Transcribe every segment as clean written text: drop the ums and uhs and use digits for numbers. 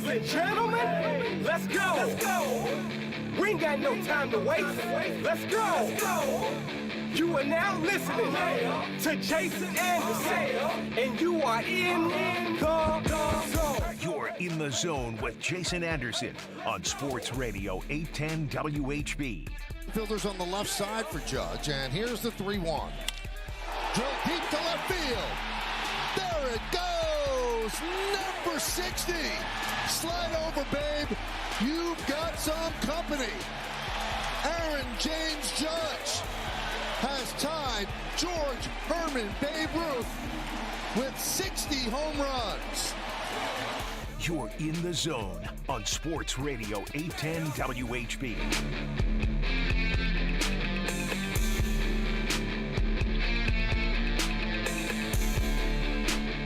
and gentlemen, let's go. Let's go. We ain't got no time to waste. Let's go. You are now listening to Jason Anderson, and you are in the zone. You're in the zone with Jason Anderson on Sports Radio 810 WHB. Fielders on the left side for Judge, and here's the 3-1. Drill deep to left field. There it goes. Number 60. Slide over, babe. You've got some company. Aaron James Judge has tied George Herman Babe Ruth with 60 home runs. You're in the zone on Sports Radio 810 WHB.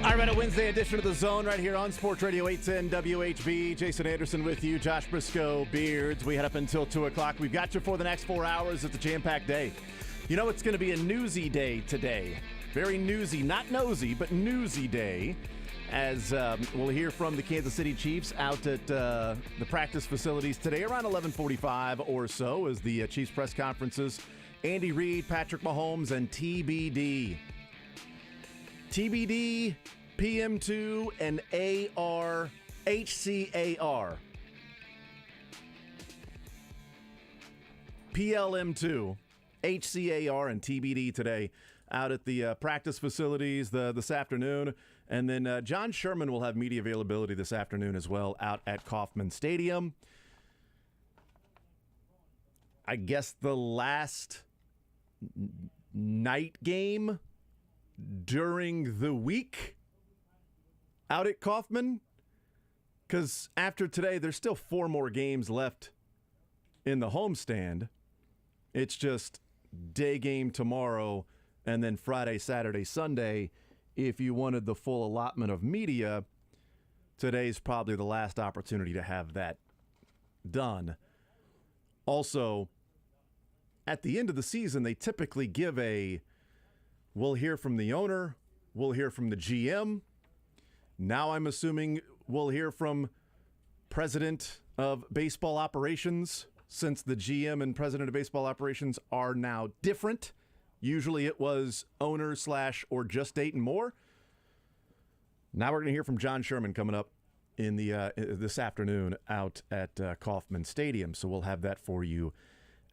All right, a Wednesday edition of The Zone right here on Sports Radio 810 WHB. Jason Anderson with you, Josh Brisco, Beards. We head up until 2 o'clock. We've got you for the next 4 hours. It's a jam-packed day. You know, it's going to be a newsy day today. Very newsy, not nosy, but newsy day. As we'll hear from the Kansas City Chiefs out at the practice facilities today around 11:45 or so as the Chiefs press conferences. Andy Reid, Patrick Mahomes, and TBD. TBD, PM2, and AR, HCAR. PLM2, HCAR, and TBD today out at the practice facilities this afternoon. And then John Sherman will have media availability this afternoon as well out at Kauffman Stadium. I guess the last night game during the week out at Kauffman, because after today there's still 4 more games left in the homestand. It's just day game tomorrow and then Friday, Saturday, Sunday. If you wanted the full allotment of media, today's probably the last opportunity to have that done. Also, at the end of the season, they typically give we'll hear from the owner, we'll hear from the GM. Now I'm assuming we'll hear from president of baseball operations, since the GM and president of baseball operations are now different. Usually it was owner / or just Dayton Moore. Now we're going to hear from John Sherman coming up in the this afternoon out at Kauffman Stadium. So we'll have that for you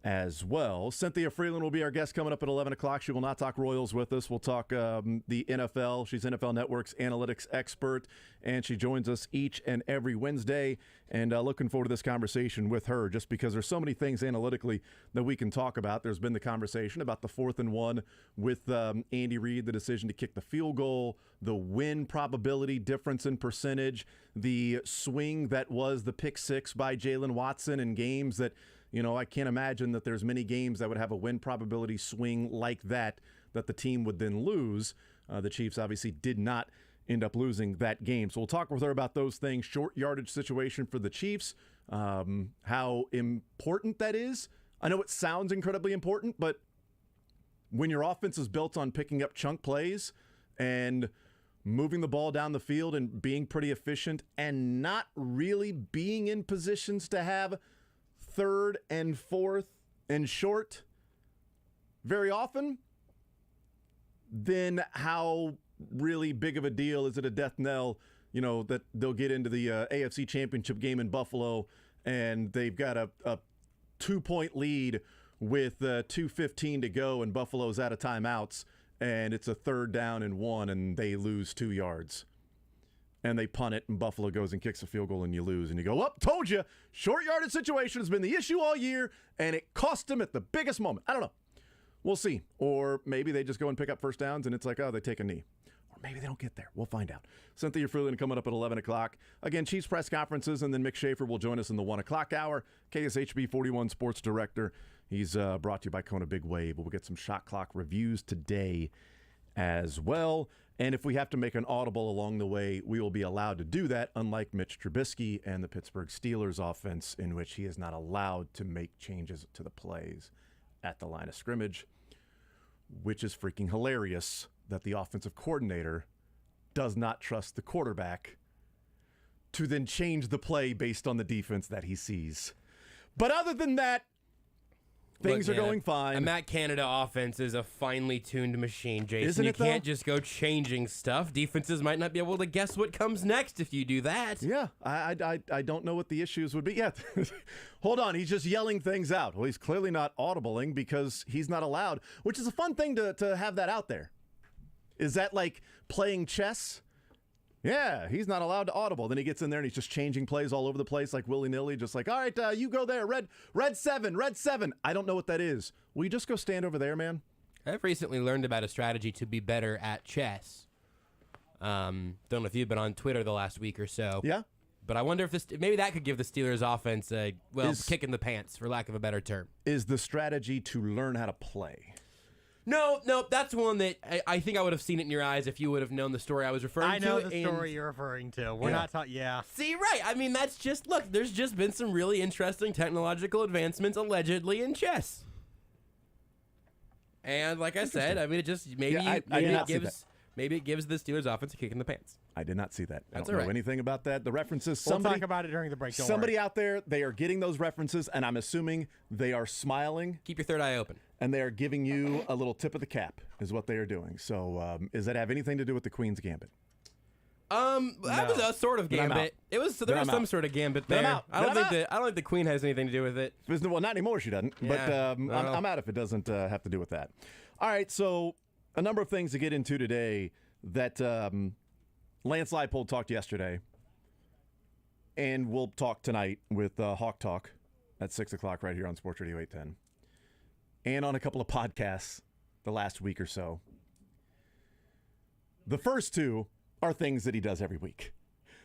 as well. Cynthia Frelund will be our guest coming up at 11 o'clock. She will not talk Royals with us. We'll talk the NFL. She's NFL Network's analytics expert, and she joins us each and every Wednesday. And looking forward to this conversation with her, just because there's so many things analytically that we can talk about. There's been the conversation about the 4th and 1 with Andy Reid, the decision to kick the field goal, the win probability difference in percentage, the swing that was the pick 6 by Jalen Watson in games that, you know, I can't imagine that there's many games that would have a win probability swing like that the team would then lose. The Chiefs obviously did not end up losing that game. So we'll talk with her about those things. Short yardage situation for the Chiefs, how important that is. I know it sounds incredibly important, but when your offense is built on picking up chunk plays and moving the ball down the field and being pretty efficient and not really being in positions to have 3rd and 4th and short very often, then how really big of a deal is it a death knell, you know, that they'll get into the AFC Championship game in Buffalo and they've got a 2-point lead with 2:15 to go and Buffalo's out of timeouts and it's a 3rd down and 1 and they lose 2 yards. And they punt it, and Buffalo goes and kicks a field goal, and you lose. And you go, told you, short yardage situation has been the issue all year, and it cost them at the biggest moment. I don't know. We'll see. Or maybe they just go and pick up first downs, and it's like, they take a knee. Or maybe they don't get there. We'll find out. Cynthia Frelund coming up at 11 o'clock. Again, Chiefs press conferences, and then Mick Shaffer will join us in the 1 o'clock hour. KSHB 41 Sports Director. He's brought to you by Kona Big Wave. But we'll get some shot clock reviews today as well. And if we have to make an audible along the way, we will be allowed to do that, unlike Mitch Trubisky and the Pittsburgh Steelers offense, in which he is not allowed to make changes to the plays at the line of scrimmage, which is freaking hilarious that the offensive coordinator does not trust the quarterback to then change the play based on the defense that he sees. But other than that, things are going fine. A Matt Canada offense is a finely tuned machine, Jason. Isn't it, you can't just go changing stuff. Defenses might not be able to guess what comes next if you do that. Yeah, I don't know what the issues would be. Yeah, hold on. He's just yelling things out. Well, he's clearly not audibling because he's not allowed, which is a fun thing to have that out there. Is that like playing chess? Yeah, he's not allowed to audible. Then he gets in there and he's just changing plays all over the place like willy-nilly, just like, all right, you go there, red 7. I don't know what that is. Will you just go stand over there, man? I've recently learned about a strategy to be better at chess. Don't know if you've been on Twitter the last week or so. Yeah. But I wonder if maybe that could give the Steelers offense a, kick in the pants, for lack of a better term. Is the strategy to learn how to play? No, that's one that I think I would have seen it in your eyes if you would have known the story I was referring to. I know the story you're referring to. We're not talking, See, right. I mean, that's just, look, there's just been some really interesting technological advancements allegedly in chess. And like I said, I mean, it just, maybe it gives the Steelers offense a kick in the pants. I did not see that. That's I don't know anything about that. The references, We'll talk about it during the break. Somebody out there, they are getting those references, and I'm assuming they are smiling. Keep your third eye open. And they are giving you a little tip of the cap, is what they are doing. So, does that have anything to do with the Queen's Gambit? That was a sort of gambit. There was some sort of gambit there. I don't think the Queen has anything to do with it. Well, not anymore. She doesn't. Yeah, but I'm out if it doesn't have to do with that. All right. So, a number of things to get into today that Lance Leipold talked yesterday, and we'll talk tonight with Hawk Talk at 6:00 right here on Sports Radio 810. And on a couple of podcasts the last week or so. The first two are things that he does every week.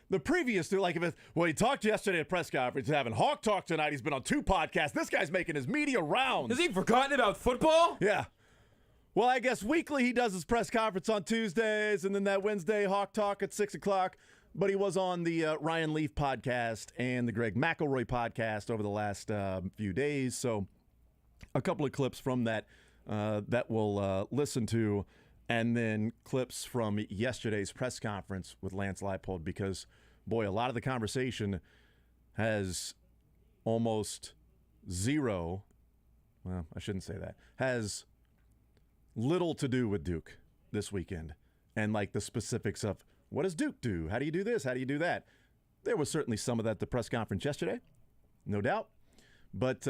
The previous two, like he talked yesterday at press conference, he's having Hawk Talk tonight. He's been on 2 podcasts. This guy's making his media rounds. Has he forgotten about football? Yeah. Well, I guess weekly he does his press conference on Tuesdays, and then that Wednesday Hawk Talk at 6:00. But he was on the Ryan Leaf podcast and the Greg McElroy podcast over the last few days. So a couple of clips from that that we'll listen to, and then clips from yesterday's press conference with Lance Leipold, because, boy, a lot of the conversation has almost zero, well, I shouldn't say that, has little to do with Duke this weekend and, like, the specifics of what does Duke do? How do you do this? How do you do that? There was certainly some of that at the press conference yesterday, no doubt. But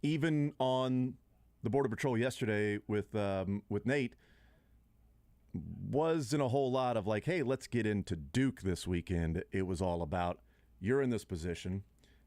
even on the Border Patrol yesterday with Nate, wasn't a whole lot of like, hey, let's get into Duke this weekend. It was all about, you're in this position.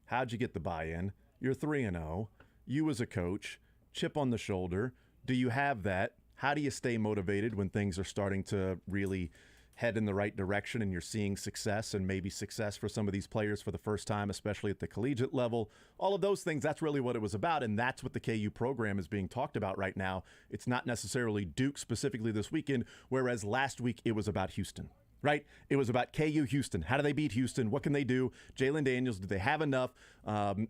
How'd you get the buy-in? You're 3-0. You as a coach, chip on the shoulder. Do you have that? How do you stay motivated when things are starting to really head in the right direction and you're seeing success, and maybe success for some of these players for the first time, especially at the collegiate level? All of those things, that's really what it was about, and that's what the KU program is being talked about right now. It's not necessarily Duke specifically this weekend, whereas last week it was about Houston, right? It was about KU Houston. How do they beat Houston? What can they do? Jalen Daniels, do they have enough?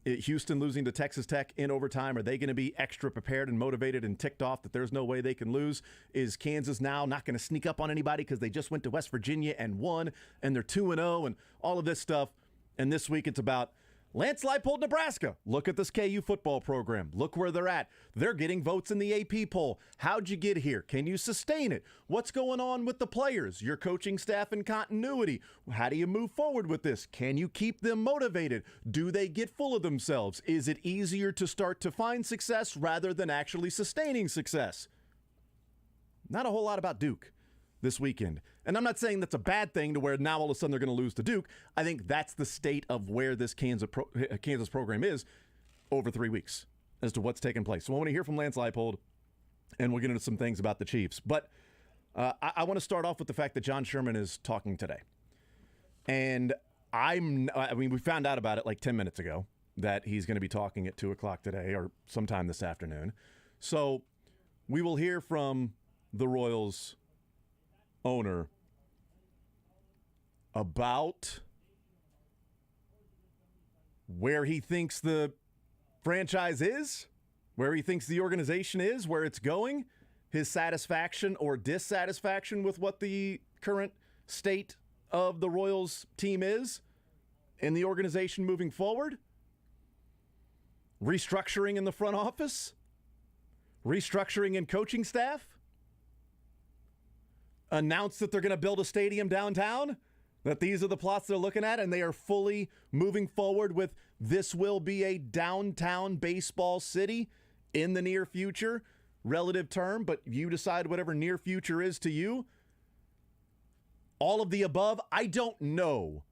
Houston losing to Texas Tech in overtime, are they going to be extra prepared and motivated and ticked off that there's no way they can lose? Is Kansas now not going to sneak up on anybody because they just went to West Virginia and won, and they're 2-0 and all of this stuff? And this week it's about Lance Leipold, Nebraska. Look at this KU football program. Look where they're at. They're getting votes in the AP poll. How'd you get here? Can you sustain it? What's going on with the players, your coaching staff, and continuity? How do you move forward with this? Can you keep them motivated? Do they get full of themselves? Is it easier to start to find success rather than actually sustaining success? Not a whole lot about Duke this weekend. And I'm not saying that's a bad thing to where now all of a sudden they're going to lose to Duke. I think that's the state of where this Kansas program is over 3 weeks as to what's taking place. So I want to hear from Lance Leipold, and we'll get into some things about the Chiefs. But I want to start off with the fact that John Sherman is talking today. And we found out about it like 10 minutes ago that he's going to be talking at 2 o'clock today or sometime this afternoon. So we will hear from the Royals owner about where he thinks the franchise is, where he thinks the organization is, where it's going, his satisfaction or dissatisfaction with what the current state of the Royals team is, in the organization moving forward? Restructuring in the front office? Restructuring in coaching staff? Announce that they're going to build a stadium downtown? That these are the plots they're looking at, and they are fully moving forward with this will be a downtown baseball city in the near future, relative term, but you decide whatever near future is to you. All of the above, I don't know.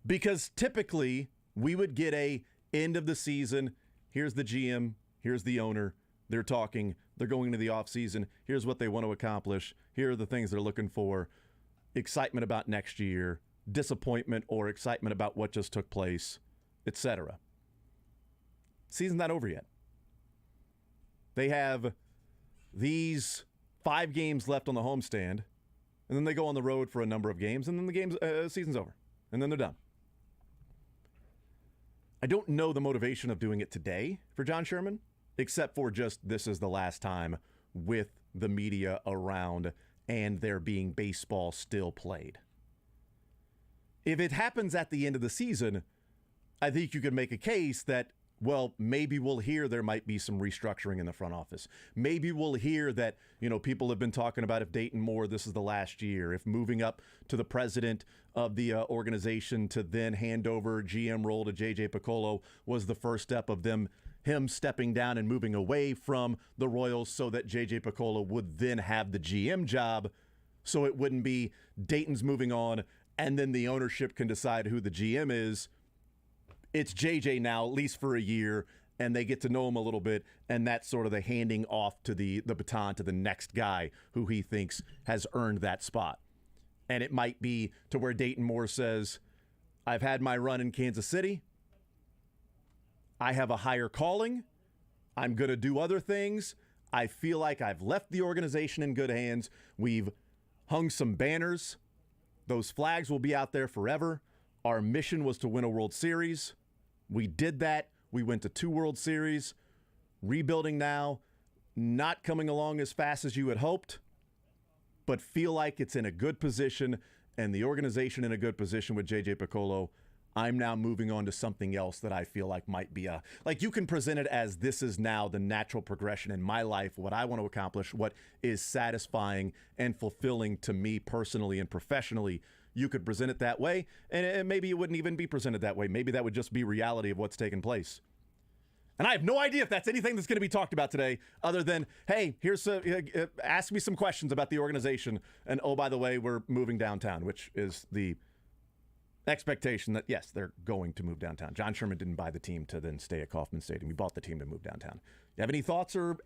Because typically, we would get a end of the season, here's the GM, here's the owner, they're talking, they're going into the offseason, here's what they want to accomplish, here are the things they're looking for. Excitement about next year, disappointment or excitement about what just took place, etc. Season's not over yet. They have these 5 games left on the homestand, and then they go on the road for a number of games, and then the season's over, and then they're done. I don't know the motivation of doing it today for John Sherman, except for just this is the last time with the media around and there being baseball still played. If it happens at the end of the season, I think you could make a case that, well, maybe we'll hear there might be some restructuring in the front office. Maybe we'll hear that, people have been talking about if Dayton Moore, this is the last year. If moving up to the president of the organization to then hand over GM role to J.J. Piccolo was the first step of him stepping down and moving away from the Royals so that J.J. Piccolo would then have the GM job, so it wouldn't be Dayton's moving on and then the ownership can decide who the GM is. It's J.J. now, at least for a year, and they get to know him a little bit, and that's sort of the handing off to the baton to the next guy who he thinks has earned that spot. And it might be to where Dayton Moore says, I've had my run in Kansas City. I have a higher calling. I'm going to do other things. I feel like I've left the organization in good hands. We've hung some banners. Those flags will be out there forever. Our mission was to win a World Series. We did that. We went to 2 World Series. Rebuilding now, not coming along as fast as you had hoped, but feel like it's in a good position and the organization in a good position with J.J. Piccolo. I'm now moving on to something else that I feel like might be you can present it as this is now the natural progression in my life, what I want to accomplish, what is satisfying and fulfilling to me personally and professionally. You could present it that way, and maybe it wouldn't even be presented that way. Maybe that would just be reality of what's taking place. And I have no idea if that's anything that's going to be talked about today other than, hey, here's ask me some questions about the organization. And, oh, by the way, we're moving downtown, which is the expectation that, yes, they're going to move downtown. John Sherman didn't buy the team to then stay at Kauffman Stadium. He bought the team to move downtown. You have any thoughts or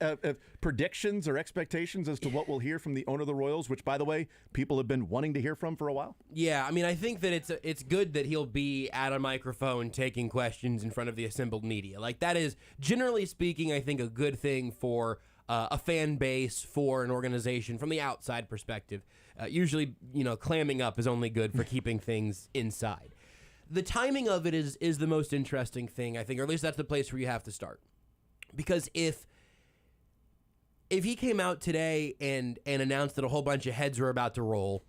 predictions or expectations as to what we'll hear from the owner of the Royals, which, by the way, people have been wanting to hear from for a while? Yeah, I mean, I think that it's good that he'll be at a microphone taking questions in front of the assembled media. Like, that is, generally speaking, I think a good thing for a fan base, for an organization from the outside perspective. Usually, clamming up is only good for keeping things inside. The timing of it is the most interesting thing, I think, or at least that's the place where you have to start. Because if he came out today and announced that a whole bunch of heads were about to roll,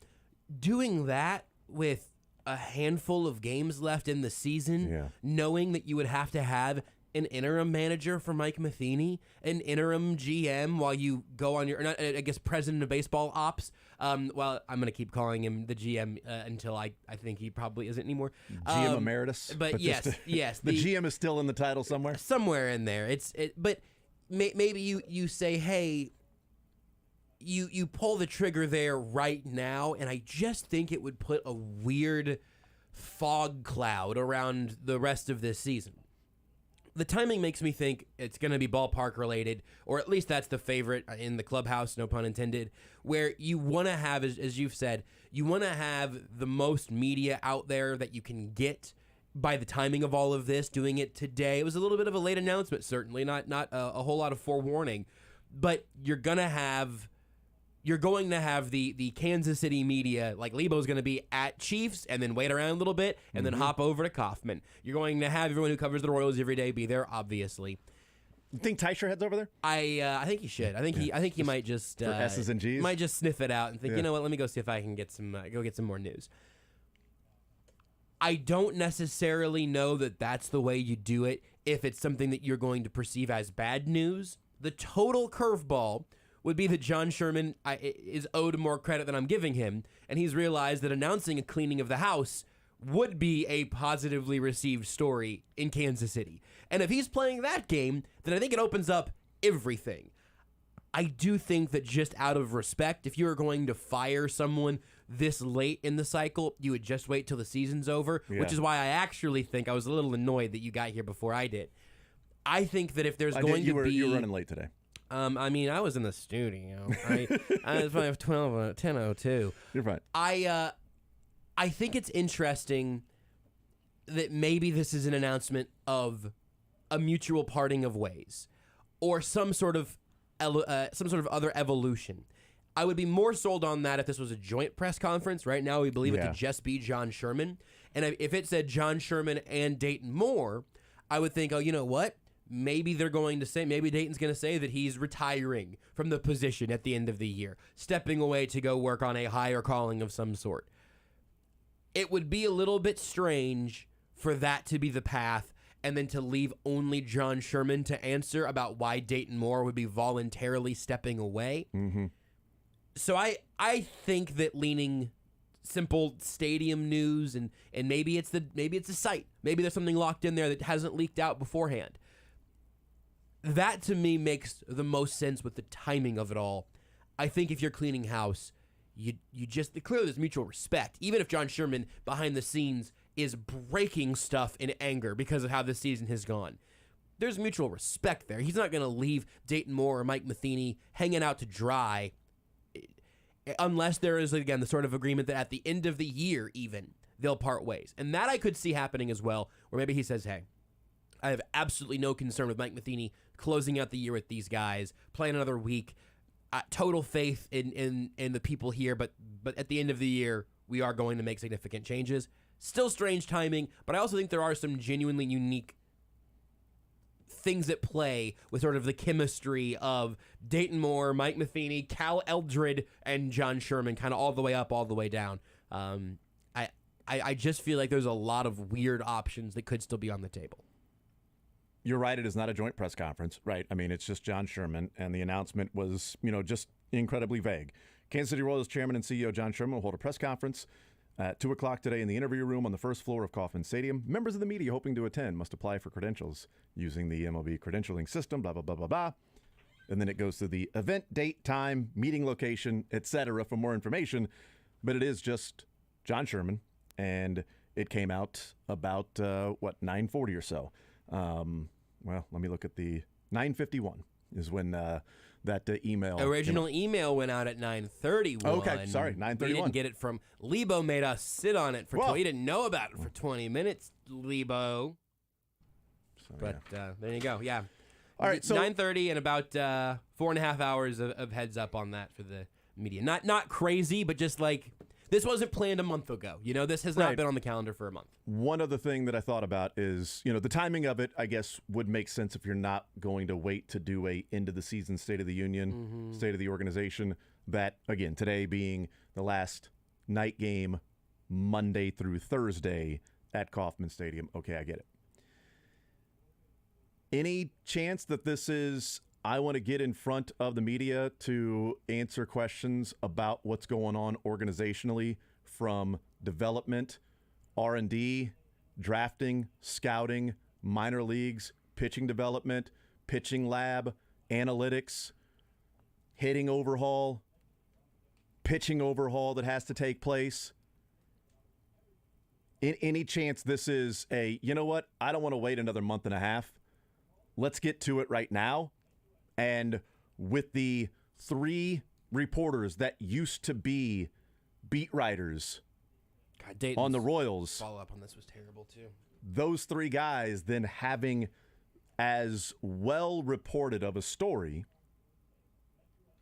doing that with a handful of games left in the season, knowing that you would have to have an interim manager for Mike Matheny, an interim GM while you go on your, president of baseball ops. Well, I'm going to keep calling him the GM until I think he probably isn't anymore. GM emeritus. But yes. The GM is still in the title somewhere. Somewhere in there. But maybe you say, hey, you pull the trigger there right now, and I just think it would put a weird fog cloud around the rest of this season. The timing makes me think it's going to be ballpark related, or at least that's the favorite in the clubhouse, no pun intended, where you want to have, as you've said, you want to have the most media out there that you can get by the timing of all of this, doing it today. It was a little bit of a late announcement, certainly, not a whole lot of forewarning, but you're going to have the Kansas City media, like Lebo's going to be at Chiefs and then wait around a little bit and then hop over to Kauffman. You're going to have everyone who covers the Royals every day be there, obviously. You think Teicher heads over there? I think he should. I think he might just for S's and G's. Might just sniff it out and think, you know what? Let me go see if I can get some more news. I don't necessarily know that that's the way you do it if it's something that you're going to perceive as bad news. The total curveball would be that John Sherman is owed more credit than I'm giving him, and he's realized that announcing a cleaning of the house would be a positively received story in Kansas City. And if he's playing that game, then I think it opens up everything. I do think that just out of respect, if you were going to fire someone this late in the cycle, you would just wait till the season's over, which is why I actually think I was a little annoyed that you got here before I did. I think that if there's you were running late today. I mean, I was in the studio. I was 10:02. You're fine. I think it's interesting that maybe this is an announcement of a mutual parting of ways, or some sort of other evolution. I would be more sold on that if this was a joint press conference. Right now, we believe it to just be John Sherman. And if it said John Sherman and Dayton Moore, I would think, oh, you know what? Maybe they're going to say, maybe Dayton's going to say that he's retiring from the position at the end of the year, stepping away to go work on a higher calling of some sort. It would be a little bit strange for that to be the path, and then to leave only John Sherman to answer about why Dayton Moore would be voluntarily stepping away. Mm-hmm. So I think that leaning simple stadium news and maybe it's a site. Maybe there's something locked in there that hasn't leaked out beforehand. That to me makes the most sense with the timing of it all. I think if you're cleaning house, you just clearly there's mutual respect. Even if John Sherman behind the scenes is breaking stuff in anger because of how this season has gone, there's mutual respect there. He's not going to leave Dayton Moore or Mike Matheny hanging out to dry unless there is, again, the sort of agreement that at the end of the year even they'll part ways. And that I could see happening as well, where maybe he says, hey, I have absolutely no concern with Mike Matheny closing out the year with these guys, playing another week. Total faith in the people here, but at the end of the year, we are going to make significant changes. Still strange timing, but I also think there are some genuinely unique things at play with sort of the chemistry of Dayton Moore, Mike Matheny, Cal Eldred, and John Sherman, kind of all the way up, all the way down. I just feel like there's a lot of weird options that could still be on the table. You're right. It is not a joint press conference, right? I mean, it's just John Sherman, and the announcement was, just incredibly vague. Kansas City Royals Chairman and CEO John Sherman will hold a press conference at 2 o'clock today in the interview room on the first floor of Kauffman Stadium. Members of the media hoping to attend must apply for credentials using the MLB credentialing system, blah, blah, blah, blah, blah. And then it goes to the event, date, time, meeting location, etc. for more information. But it is just John Sherman, and it came out about, 9:40 or so. Well, let me look at the 9:51 is when that email. Original email went out at 9:31. Okay, sorry, 9:31. We didn't get it from Lebo. Made us sit on it for. We didn't know about it for 20 minutes, Lebo. So, but there you go. Yeah. All right. So 9:30 and about 4.5 hours of heads up on that for the media. Not crazy, but just like. This wasn't planned a month ago. This has not been on the calendar for a month. One other thing that I thought about is, the timing of it, I guess, would make sense if you're not going to wait to do a end of the season State of the Union, State of the Organization. That, again, today being the last night game, Monday through Thursday at Kauffman Stadium. Okay, I get it. Any chance that this is... I want to get in front of the media to answer questions about what's going on organizationally from development, R&D, drafting, scouting, minor leagues, pitching development, pitching lab, analytics, hitting overhaul, pitching overhaul that has to take place. Any chance this is I don't want to wait another month and a half. Let's get to it right now. And with the 3 reporters that used to be beat writers on the Royals. Follow-up on this was terrible, too. Those 3 guys then having as well reported of a story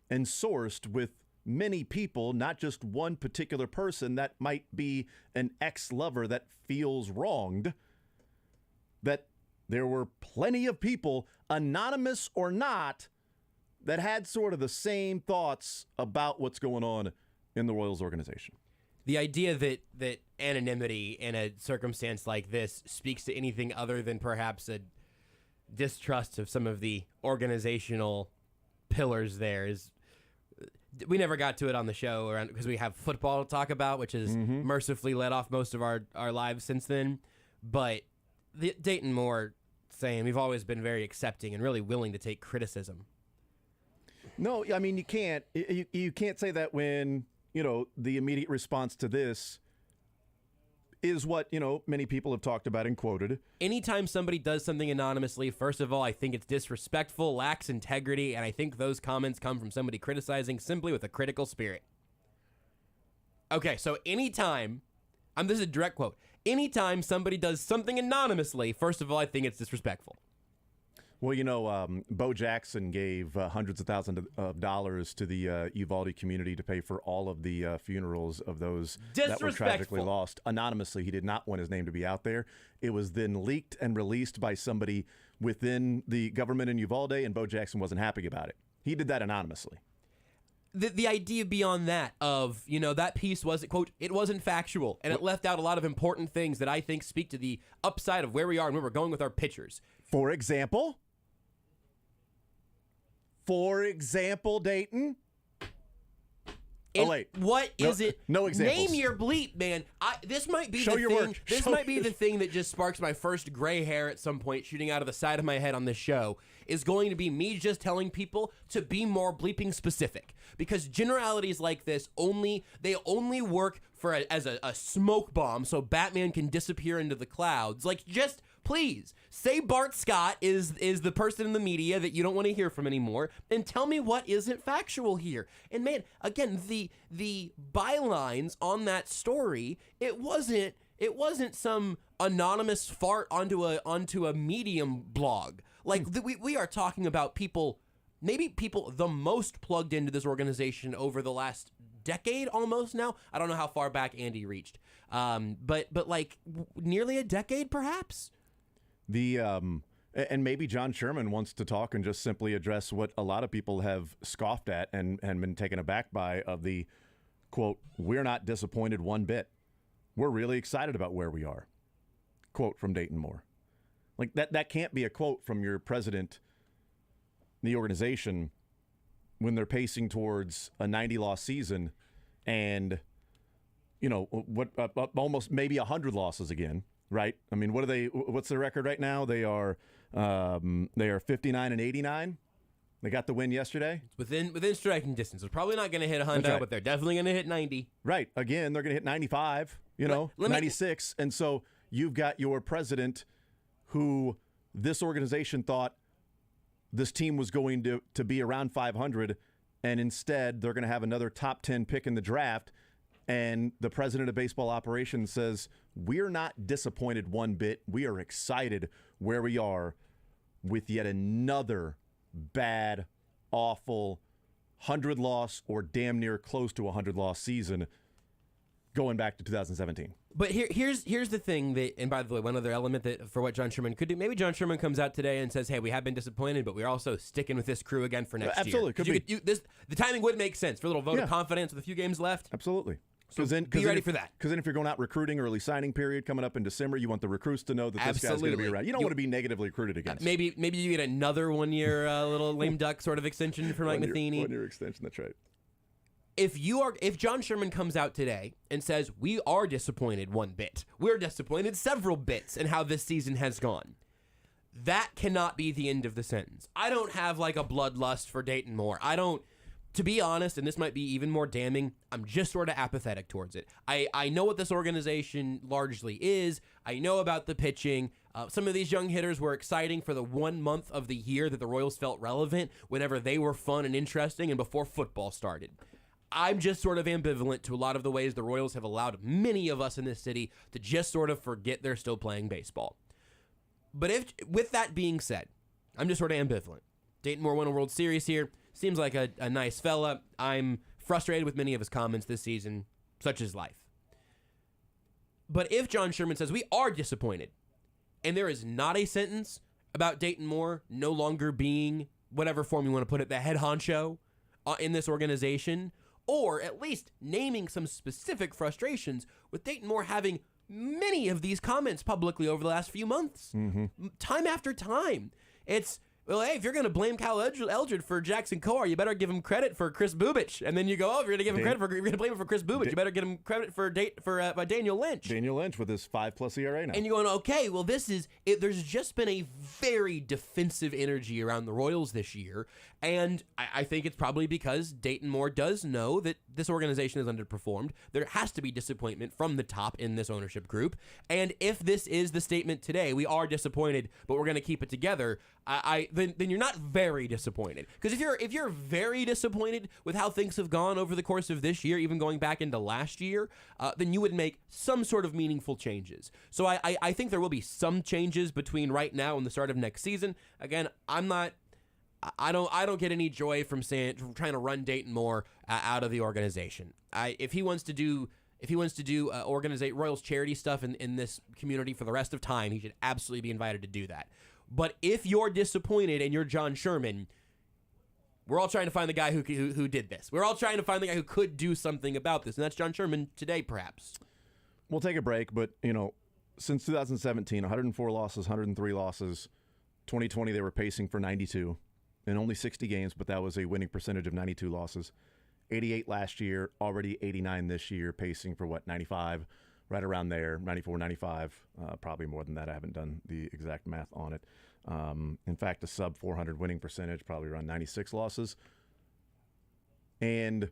and sourced with many people, not just one particular person that might be an ex-lover that feels wronged, that there were plenty of people, anonymous or not, that had sort of the same thoughts about what's going on in the Royals organization. The idea that anonymity in a circumstance like this speaks to anything other than perhaps a distrust of some of the organizational pillars there is. We never got to it on the show because we have football to talk about, which has mercifully led off most of our lives since then. But Dayton Moore saying we've always been very accepting and really willing to take criticism. No, I mean, you can't say that when, the immediate response to this is what, many people have talked about and quoted. Anytime somebody does something anonymously, first of all, I think it's disrespectful, lacks integrity, and I think those comments come from somebody criticizing simply with a critical spirit. Okay, so anytime, this is a direct quote, anytime somebody does something anonymously, first of all, I think it's disrespectful. Well, Bo Jackson gave hundreds of thousands of dollars to the Uvalde community to pay for all of the funerals of those that were tragically lost. Anonymously, he did not want his name to be out there. It was then leaked and released by somebody within the government in Uvalde, and Bo Jackson wasn't happy about it. He did that anonymously. The idea beyond that of, that piece wasn't, quote, it wasn't factual, and it left out a lot of important things that I think speak to the upside of where we are and where we're going with our pitchers. For example, Dayton. What is it? No examples. Name your bleep, man. This might be Show the your thing. work. This might be the thing that just sparks my first gray hair at some point, shooting out of the side of my head on this show. Is going to be me just telling people to be more bleeping specific, because generalities like this only work for as a smoke bomb, so Batman can disappear into the clouds. Like, just please say Bart Scott is the person in the media that you don't want to hear from anymore, and tell me what isn't factual here. And man, again, the bylines on that story, it wasn't some anonymous fart onto a Medium blog. Like, we are talking about people, maybe people the most plugged into this organization over the last decade almost now. I don't know how far back Andy reached, but like nearly a decade perhaps. And maybe John Sherman wants to talk and just simply address what a lot of people have scoffed at and been taken aback by, of the, quote, we're not disappointed one bit. We're really excited about where we are. Quote from Dayton Moore. Like, that can't be a quote from your president, the organization, when they're pacing towards a 90-loss season and, almost maybe 100 losses again, right? I mean, what's their record right now? They are 59-89. They got the win yesterday. Within striking distance. They're probably not going to hit 100, right, but they're definitely going to hit 90. Right. Again, they're going to hit 95, 96. And so you've got your president, who this organization thought this team was going to be around 500, and instead they're going to have another top 10 pick in the draft. And the president of baseball operations says, we're not disappointed one bit. We are excited where we are with yet another bad, awful 100-loss or damn near close to 100-loss season going back to 2017. But here's the thing that, and by the way, one other element that for what John Sherman could do, maybe John Sherman comes out today and says, hey, we have been disappointed, but we're also sticking with this crew again for next year. Absolutely, could be. The timing would make sense for a little vote of confidence with a few games left. Absolutely. So be ready for that. Because then if you're going out recruiting, early signing period coming up in December, you want the recruits to know that this guy's going to be around. You don't want to be negatively recruited against. Maybe you get another 1-year little lame duck sort of extension for Mike Matheny. 1-year extension, that's right. If John Sherman comes out today and says we are disappointed one bit, we're disappointed several bits in how this season has gone, that cannot be the end of the sentence. I don't have like a bloodlust for Dayton Moore. To be honest, and this might be even more damning, I'm just sort of apathetic towards it. I know what this organization largely is. I know about the pitching. Some of these young hitters were exciting for the 1 month of the year that the Royals felt relevant, whenever they were fun and interesting and before football started. I'm just sort of ambivalent to a lot of the ways the Royals have allowed many of us in this city to just sort of forget they're still playing baseball. But with that being said, I'm just sort of ambivalent. Dayton Moore won a World Series here. Seems like a nice fella. I'm frustrated with many of his comments this season, such is life. But if John Sherman says we are disappointed, and there is not a sentence about Dayton Moore no longer being, whatever form you want to put it, the head honcho in this organization, or at least naming some specific frustrations with Dayton Moore having many of these comments publicly over the last few months. Time after time. It's, well, hey, if you're going to blame Cal Eldred for Jackson Coar, you better give him credit for Chris Bubich. And then you go, oh, if you're going to give him credit for, you're going to blame him for Chris Bubich, you better give him credit for Daniel Lynch. Daniel Lynch with his 5+ ERA now. And you're going, okay, well, there's just been a very defensive energy around the Royals this year. And I think it's probably because Dayton Moore does know that this organization is underperformed. There has to be disappointment from the top in this ownership group. And if this is the statement today, we are disappointed, but we're going to keep it together, then you're not very disappointed. Because if you're very disappointed with how things have gone over the course of this year, even going back into last year, then you would make some sort of meaningful changes. So I think there will be some changes between right now and the start of next season. Again, I don't get any joy from trying to run Dayton Moore out of the organization. If he wants to do organizate Royals charity stuff in this community for the rest of time, he should absolutely be invited to do that. But if you're disappointed and you're John Sherman, we're all trying to find the guy who did this. We're all trying to find the guy who could do something about this, and that's John Sherman today, perhaps. We'll take a break, but since 2017, 104 losses, 103 losses. 2020 they were pacing for 92 in only 60 games, but that was a winning percentage of 92 losses. 88 last year, already 89 this year, pacing for 95, right around there, 94, 95, probably more than that. I haven't done the exact math on it. In fact, a sub 400 winning percentage, probably around 96 losses. And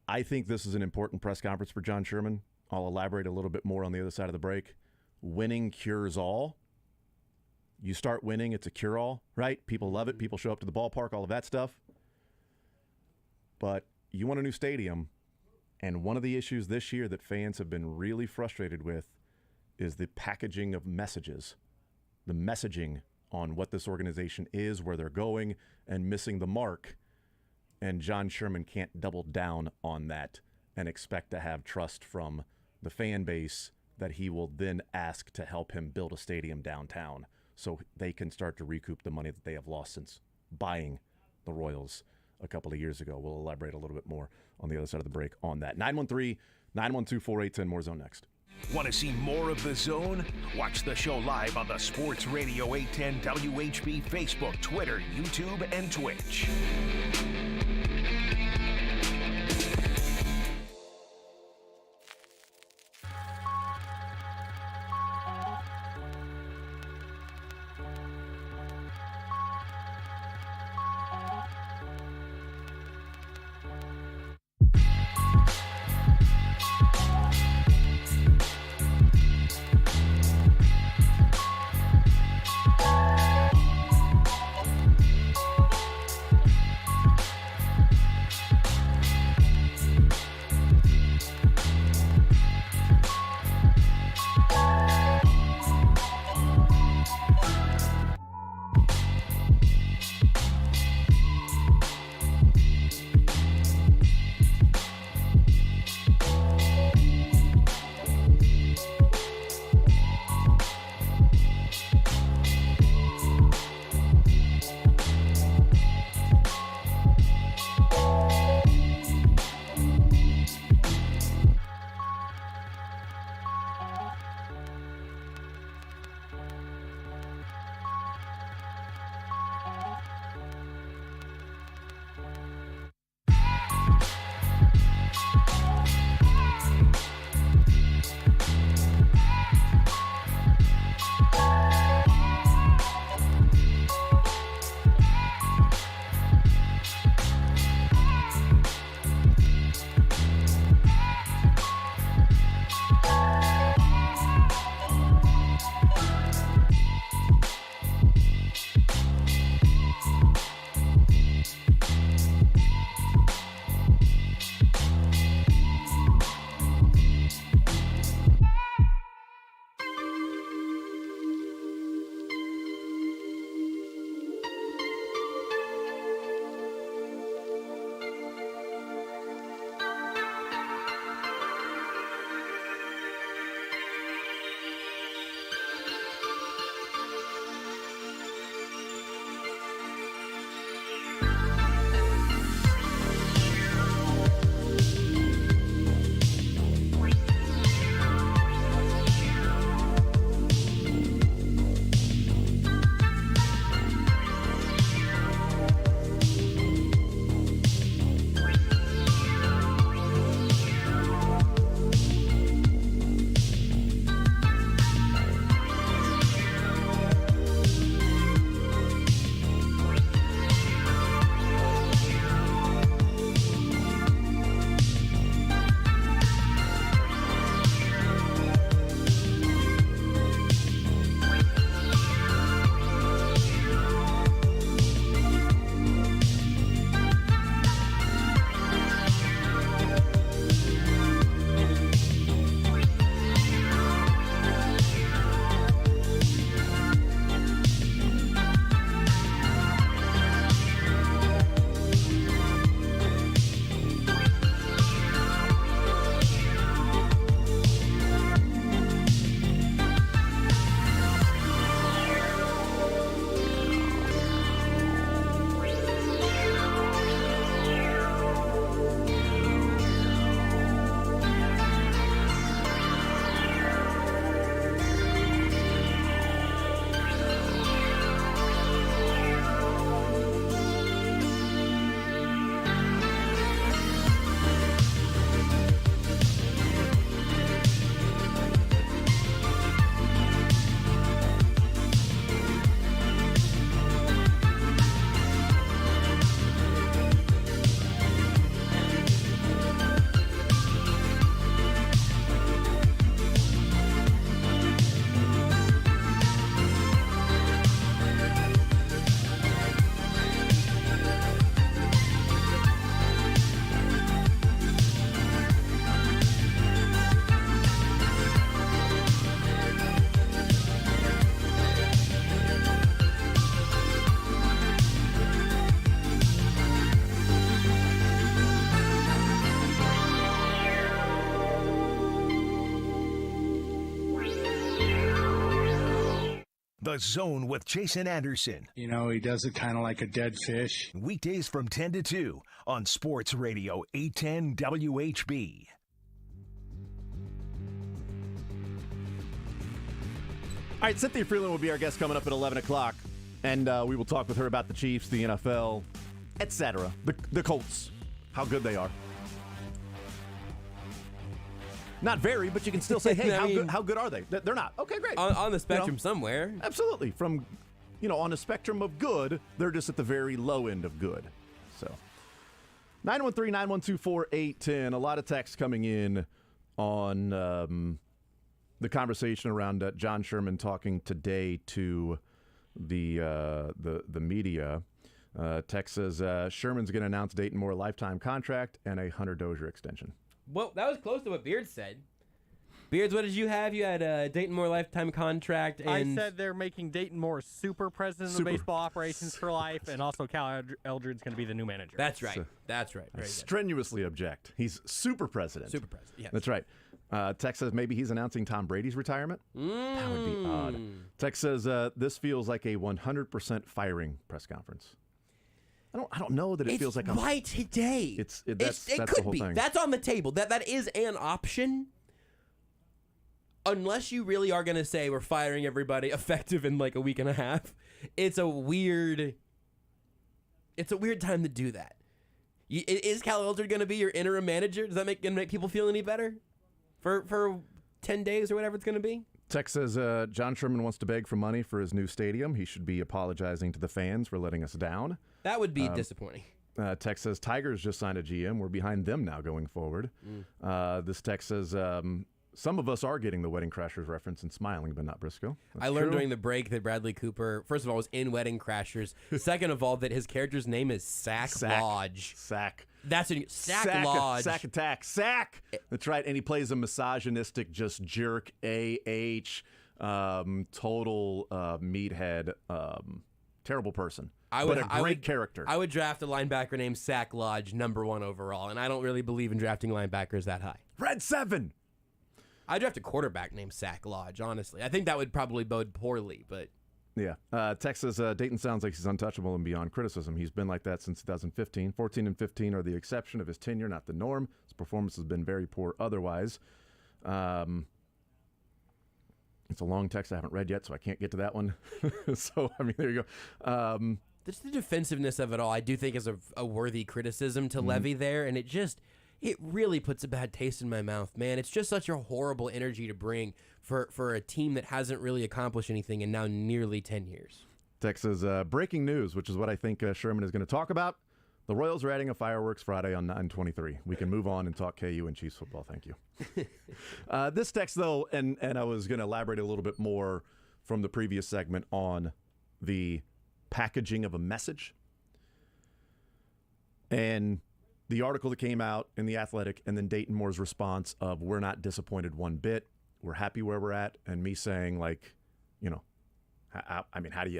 I think this is an important press conference for John Sherman. I'll elaborate a little bit more on the other side of the break. Winning cures all. You start winning, it's a cure-all, right? People love it. People show up to the ballpark, all of that stuff. But you want a new stadium, and one of the issues this year that fans have been really frustrated with is the packaging of messages, the messaging on what this organization is, where they're going, and missing the mark. And John Sherman can't double down on that and expect to have trust from the fan base that he will then ask to help him build a stadium downtown so they can start to recoup the money that they have lost since buying the Royals a couple of years ago. We'll elaborate a little bit more on the other side of the break on that. 913-912-4810, more Zone next. Want to see more of The Zone? Watch the show live on the Sports Radio 810 WHB Facebook, Twitter, YouTube, and Twitch. The Zone with Jason Anderson. You know, he does it kind of like a dead fish. Weekdays from 10 to 2 on Sports Radio 810 WHB. All right, Cynthia Frelund will be our guest coming up at 11 o'clock, and we will talk with her about the Chiefs, the NFL, etc. The Colts, how good they are. Not very, but you can still say, hey, how good are they? They're not. Okay, great. On the spectrum somewhere. Absolutely. From, on a spectrum of good, they're just at the very low end of good. So, 913-912-4810. A lot of texts coming in on the conversation around John Sherman talking today to the media. Text says, Sherman's going to announce Dayton Moore a lifetime contract and a Hunter Dozier extension. Well, that was close to what Beards said. Beards, what did you have? You had a Dayton Moore lifetime contract. And I said they're making Dayton Moore super president of baseball operations for life, and also Cal Eldred's going to be the new manager. That's right. That's right. I strenuously object. He's super president. Super president, yes. That's right. Tex says maybe he's announcing Tom Brady's retirement. That would be odd. Tex says this feels like a 100% firing press conference. I don't know that it feels like why today. That's it the could whole be. thing. That's on the table. That is an option. Unless you really are going to say we're firing everybody effective in like a week and a half, it's a weird time to do that. Is Cal Eldred going to be your interim manager? Does that make people feel any better for 10 days or whatever it's going to be? Tex says John Sherman wants to beg for money for his new stadium. He should be apologizing to the fans for letting us down. That would be disappointing. Tex says Tigers just signed a GM. We're behind them now going forward. This text says some of us are getting the Wedding Crashers reference and smiling, but not Brisco. I learned during the break that Bradley Cooper, first of all, was in Wedding Crashers. Second of all, that his character's name is Sack Lodge. Sack. That's a Sack Lodge. Sack attack. Sack. That's right. And he plays a misogynistic, just jerk, total meathead, terrible person. But a great character. I would draft a linebacker named Sack Lodge, #1 overall, and I don't really believe in drafting linebackers that high. Red 7. I'd draft a quarterback named Sack Lodge, honestly. I think that would probably bode poorly, but... Yeah. Tex says Dayton sounds like he's untouchable and beyond criticism. He's been like that since 2015. 14 and 15 are the exception of his tenure, not the norm. His performance has been very poor otherwise. It's a long text I haven't read yet, so I can't get to that one. So, there you go. Just the defensive-ness of it all, I do think is a worthy criticism to levy there, and it really puts a bad taste in my mouth, man. It's just such a horrible energy to bring for a team that hasn't really accomplished anything in now nearly 10 years. Tex says, breaking news, which is what I think Sherman is going to talk about. The Royals are adding a fireworks Friday on 9/23. We can move on and talk KU and Chiefs football. Thank you. This text, though, and I was going to elaborate a little bit more from the previous segment on the packaging of a message. And the article that came out in The Athletic, and then Dayton Moore's response of, we're not disappointed one bit. We're happy where we're at. And me saying, like, how do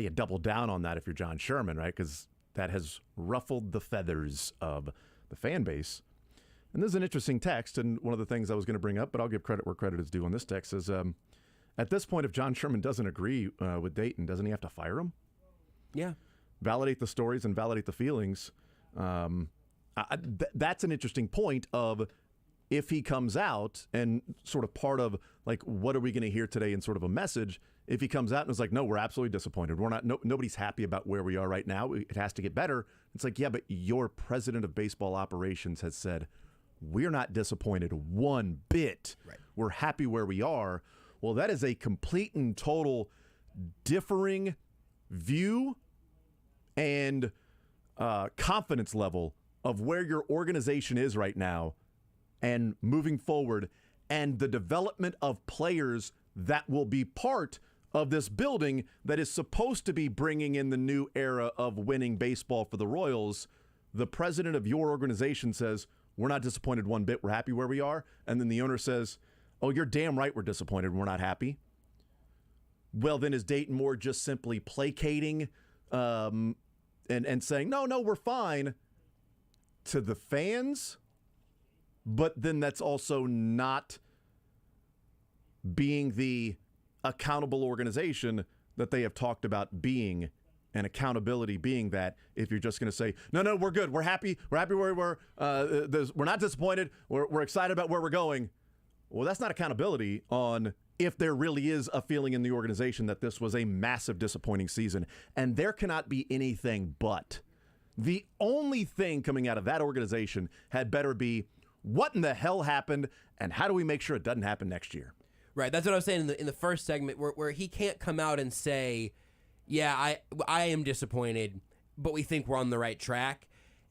you double down on that if you're John Sherman, right? Because that has ruffled the feathers of the fan base. And this is an interesting text, and one of the things I was going to bring up, but I'll give credit where credit is due on this text, is at this point, if John Sherman doesn't agree with Dayton, doesn't he have to fire him? Yeah. Validate the stories and validate the feelings. That's an interesting point of if he comes out and sort of part of, like, what are we going to hear today in sort of a message, if he comes out and is like, no, we're absolutely disappointed. We're not. Nobody's happy about where we are right now. It has to get better. It's like, yeah, but your president of baseball operations has said, we're not disappointed one bit. Right. We're happy where we are. Well, that is a complete and total differing view and confidence level of where your organization is right now and moving forward, and the development of players that will be part of this building that is supposed to be bringing in the new era of winning baseball for the Royals. The president of your organization says, we're not disappointed one bit, we're happy where we are. And then the owner says, oh, you're damn right we're disappointed, we're not happy. Well, then is Dayton Moore just simply placating and saying, no, we're fine to the fans? But then that's also not being the accountable organization that they have talked about being, and accountability being that if you're just going to say, no, we're good, we're happy where we were, we're not disappointed, we're excited about where we're going. Well, that's not accountability on if there really is a feeling in the organization that this was a massive disappointing season. And there cannot be anything but. The only thing coming out of that organization had better be, what in the hell happened, and how do we make sure it doesn't happen next year? Right, that's what I was saying in the first segment, where he can't come out and say, yeah, I am disappointed, but we think we're on the right track.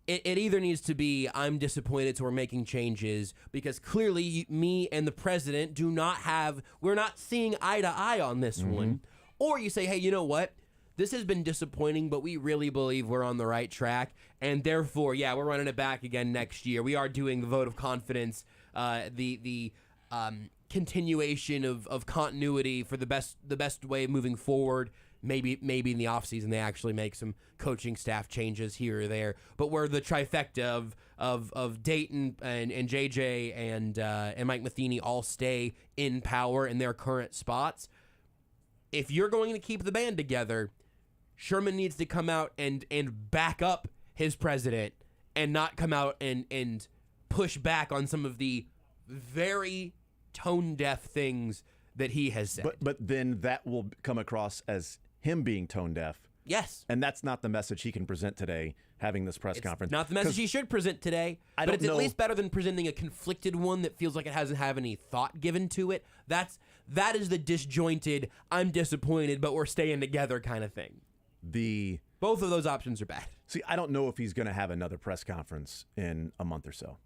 It either needs to be, I'm disappointed, so we're making changes, because clearly me and the president we're not seeing eye to eye on this one. Or you say, hey, you know what? This has been disappointing, but we really believe we're on the right track, and therefore, yeah, we're running it back again next year. We are doing the vote of confidence, the continuation of continuity for the best way moving forward. Maybe in the offseason they actually make some coaching staff changes here or there. But we're the trifecta of Dayton and JJ and Mike Matheny all stay in power in their current spots. If you're going to keep the band together, Sherman needs to come out and back up his president and not come out and push back on some of the very tone-deaf things that he has said. But then that will come across as him being tone-deaf. Yes. And that's not the message he can present today, having this press conference. Not the message he should present today, but it's at least better than presenting a conflicted one that feels like it hasn't had any thought given to it. That is the disjointed, I'm disappointed, but we're staying together kind of thing. Both of those options are bad. See, I don't know if he's going to have another press conference in a month or so,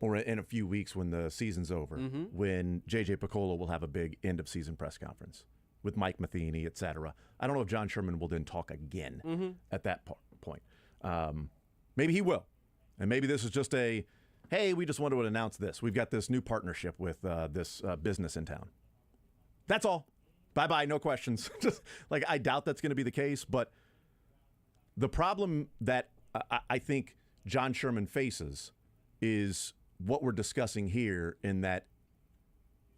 or in a few weeks when the season's over, when J.J. Picola will have a big end-of-season press conference with Mike Matheny, et cetera. I don't know if John Sherman will then talk again at that point. Maybe he will. And maybe this is just hey, we just wanted to announce this. We've got this new partnership with this business in town. That's all. Bye-bye, no questions. Just like, I doubt that's going to be the case, but the problem that I think John Sherman faces is what we're discussing here, in that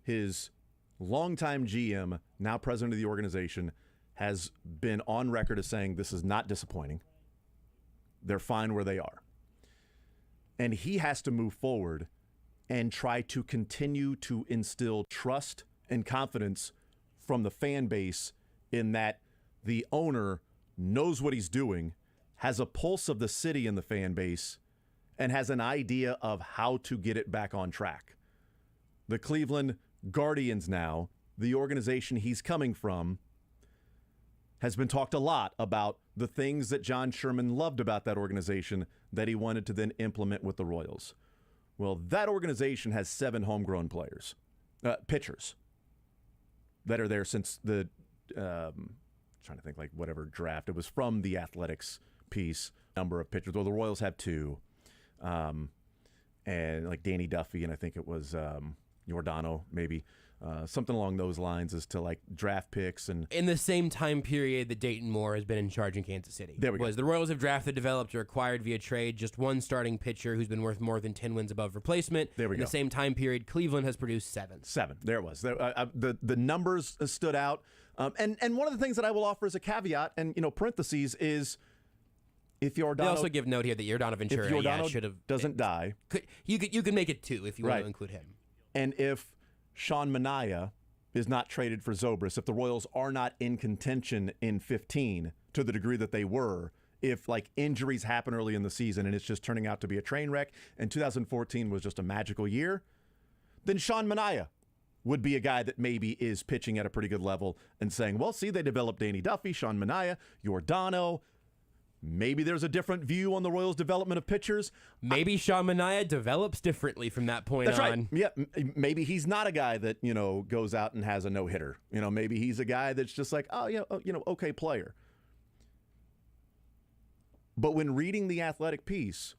his longtime GM, now president of the organization, has been on record as saying this is not disappointing. They're fine where they are. And he has to move forward and try to continue to instill trust and confidence from the fan base, in that the owner knows what he's doing, has a pulse of the city in the fan base, and has an idea of how to get it back on track. The Cleveland Guardians now, the organization he's coming from, has been talked a lot about the things that John Sherman loved about that organization that he wanted to then implement with the Royals. Well, that organization has 7 homegrown pitchers that are there since the, trying to think, like whatever draft. It was from the Athletics piece, number of pitchers. Well, the Royals have 2. And like Danny Duffy, and I think it was Giordano, maybe. Something along those lines as to like draft picks. And in the same time period that Dayton Moore has been in charge in Kansas City. There we go. The Royals have drafted, developed, or acquired via trade just one starting pitcher who's been worth more than 10 wins above replacement. There we go. In the same time period, Cleveland has produced 7. 7. There it was. The numbers stood out. And one of the things that I will offer as a caveat, and parentheses, is if Giordano. They also give note here that Giordano Ventura, if Giordano doesn't die, you could make it 2 if you want to include him. And if Sean Manaea is not traded for Zobrist, if the Royals are not in contention in 15 to the degree that they were, if like injuries happen early in the season and it's just turning out to be a train wreck, and 2014 was just a magical year, then Sean Manaea would be a guy that maybe is pitching at a pretty good level and saying, well, see, they developed Danny Duffy, Sean Manaea, Giordano. Maybe there's a different view on the Royals' development of pitchers. Maybe Sean Manaea develops differently from that point on. That's right. Yeah, maybe he's not a guy that, goes out and has a no-hitter. Maybe he's a guy that's just like, okay player. But when reading the Athletic piece,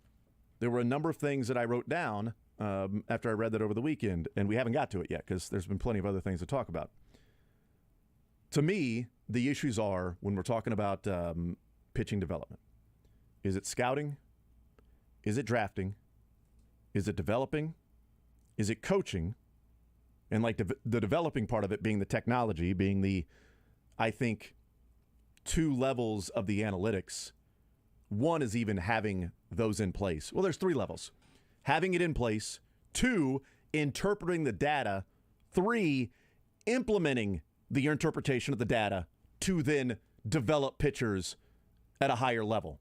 there were a number of things that I wrote down after I read that over the weekend, and we haven't got to it yet because there's been plenty of other things to talk about. To me, the issues are, when we're talking about pitching development, is it scouting? Is it drafting? Is it developing? Is it coaching? And like the developing part of it being the technology, being the, I think, 2 levels of the analytics. One is even having those in place. Well, there's 3 levels. Having it in place. 2, interpreting the data. 3, implementing the interpretation of the data to then develop pitchers at a higher level,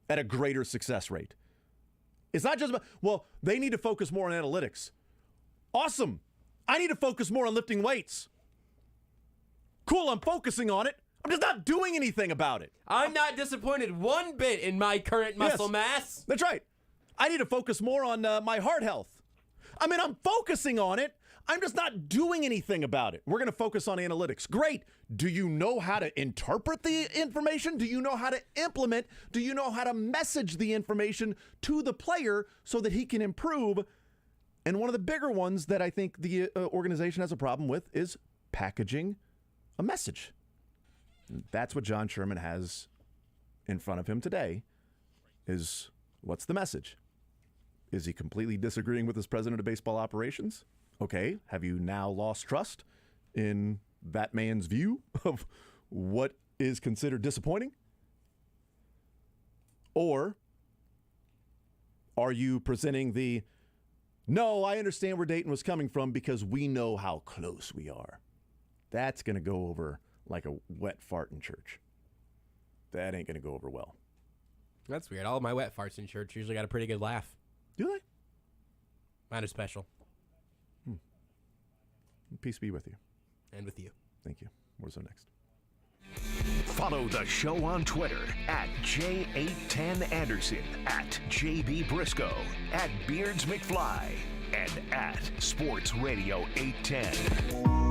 at a greater success rate. It's not just about, well, they need to focus more on analytics. Awesome. I need to focus more on lifting weights. Cool, I'm focusing on it. I'm just not doing anything about it. I'm not disappointed one bit in my current muscle mass. That's right. I need to focus more on my heart health. I mean, I'm focusing on it. I'm just not doing anything about it. We're going to focus on analytics. Great. Do you know how to interpret the information? Do you know how to implement? Do you know how to message the information to the player so that he can improve? And one of the bigger ones that I think the organization has a problem with is packaging a message. That's what John Sherman has in front of him today is what's the message? Is he completely disagreeing with his president of baseball operations? Okay, have you now lost trust in that man's view of what is considered disappointing? Or are you presenting the, no, I understand where Dayton was coming from because we know how close we are? That's going to go over like a wet fart in church. That ain't going to go over well. That's weird. All of my wet farts in church usually got a pretty good laugh. Do they? Mine is special. Peace be with you. And with you. Thank you. Where's our next? Follow the show on Twitter at J810Anderson, at JB Brisco, at Beards McFly, and at Sports Radio 810.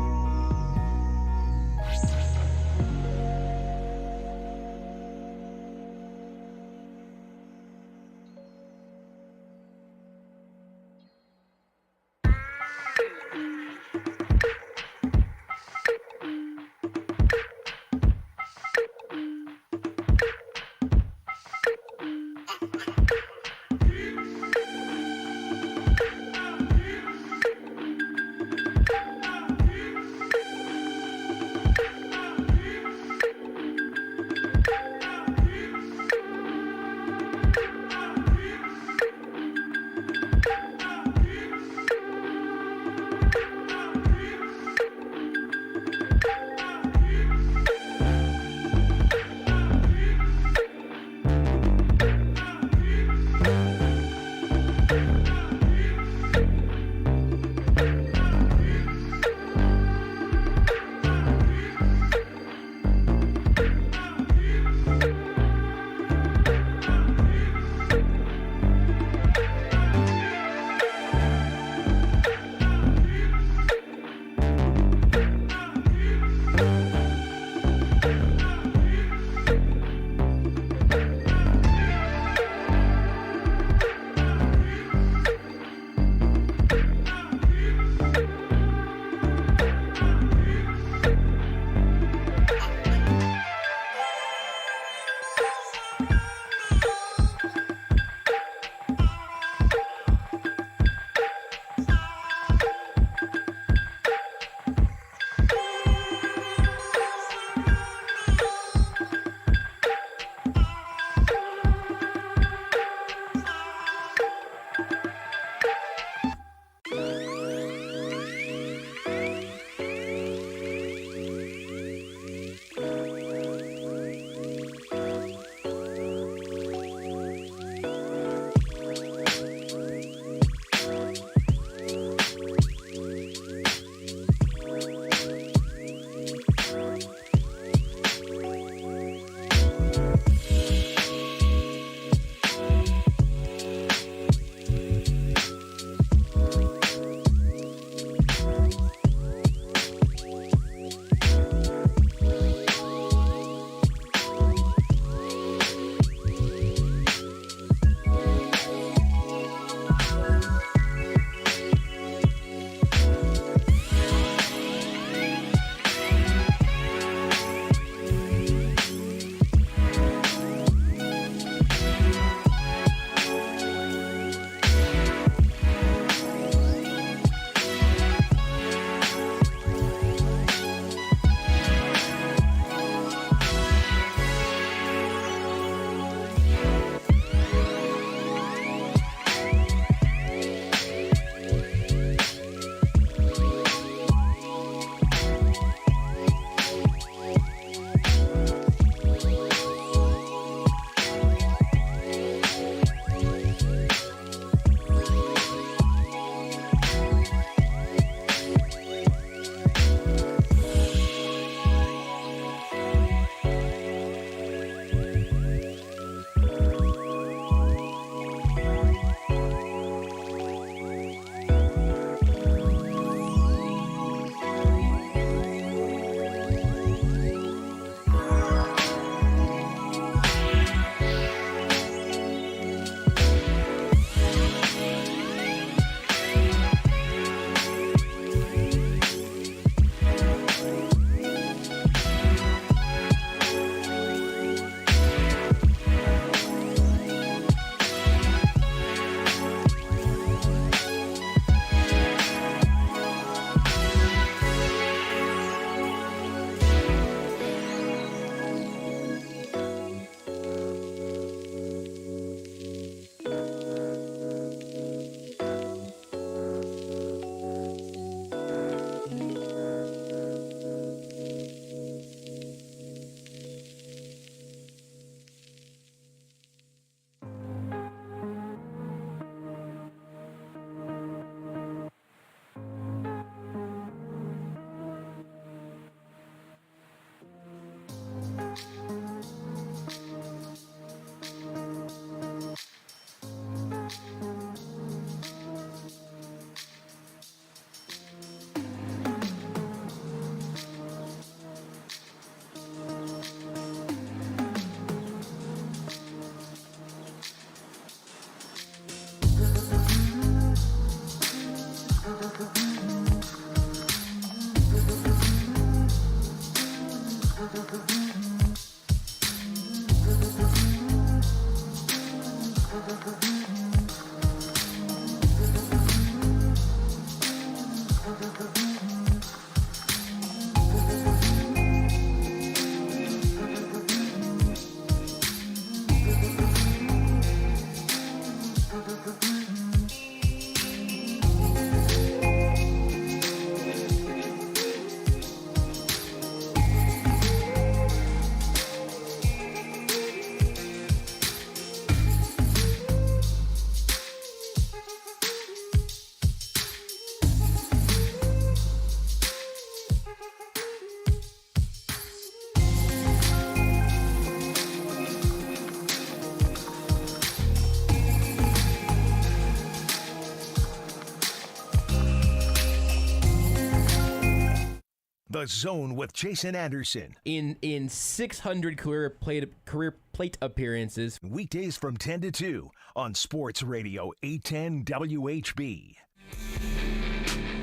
The Zone with Jason Anderson. In 600 career plate appearances. Weekdays from 10 to 2 on Sports Radio 810 WHB.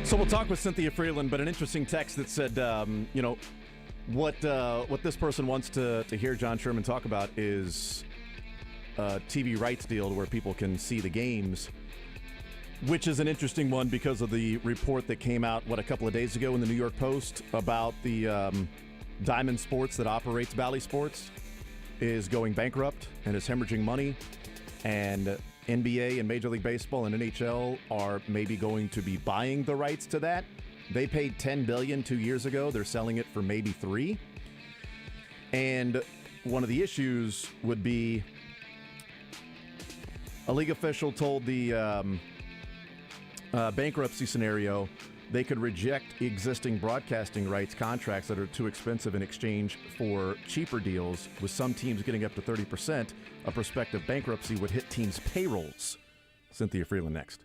So we'll talk with Cynthia Frelund, but an interesting text that said, what this person wants to hear John Sherman talk about is a TV rights deal where people can see the games, which is an interesting one because of the report that came out, a couple of days ago in the New York Post about the Diamond Sports that operates Bally Sports is going bankrupt and is hemorrhaging money. And NBA and Major League Baseball and NHL are maybe going to be buying the rights to that. They paid $10 billion 2 years ago. They're selling it for maybe $3 billion. And one of the issues would be a league official told the bankruptcy scenario they could reject existing broadcasting rights contracts that are too expensive in exchange for cheaper deals, with some teams getting up to 30%. A prospective bankruptcy would hit teams' payrolls. Cynthia Frelund next.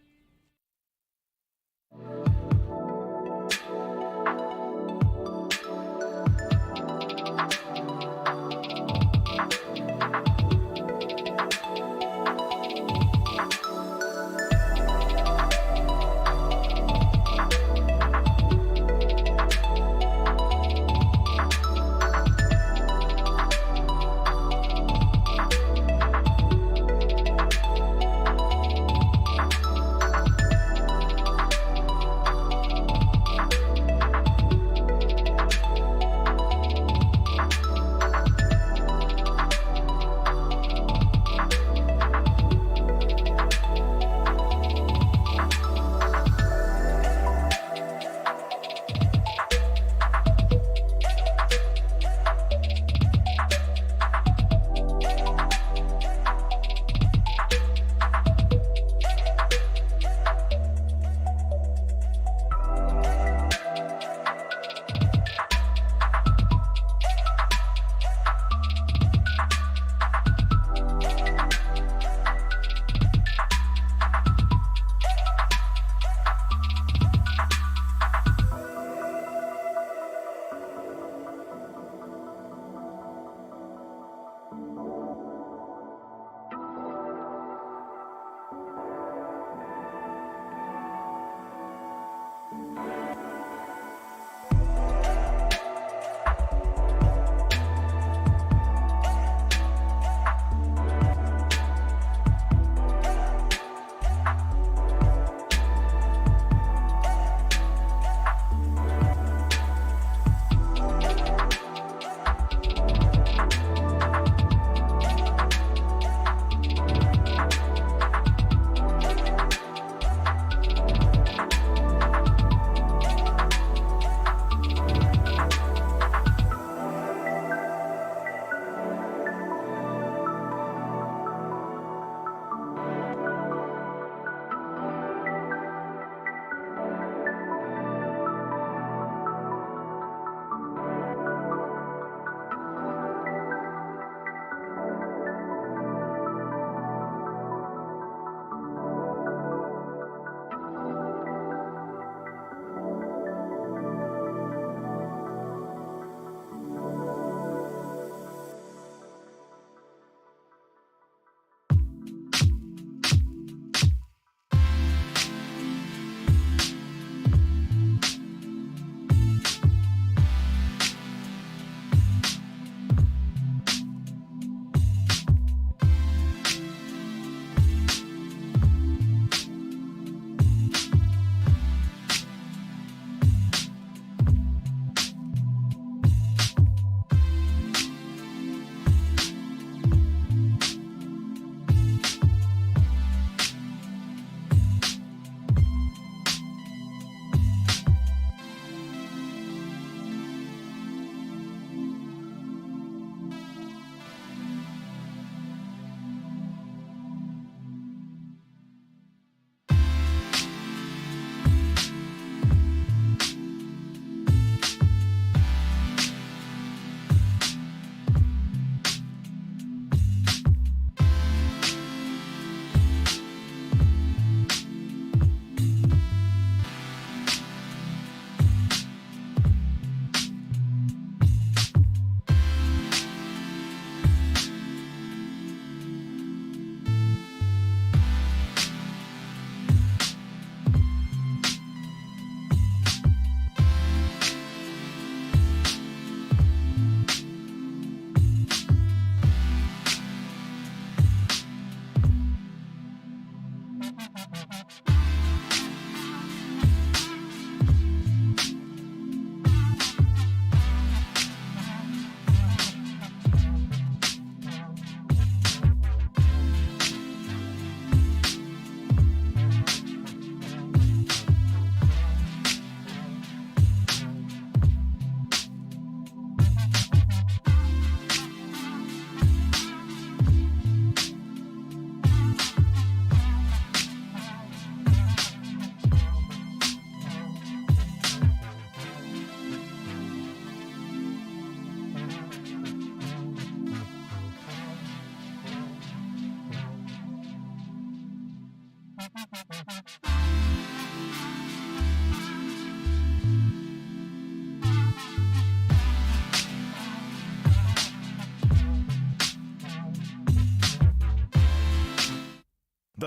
The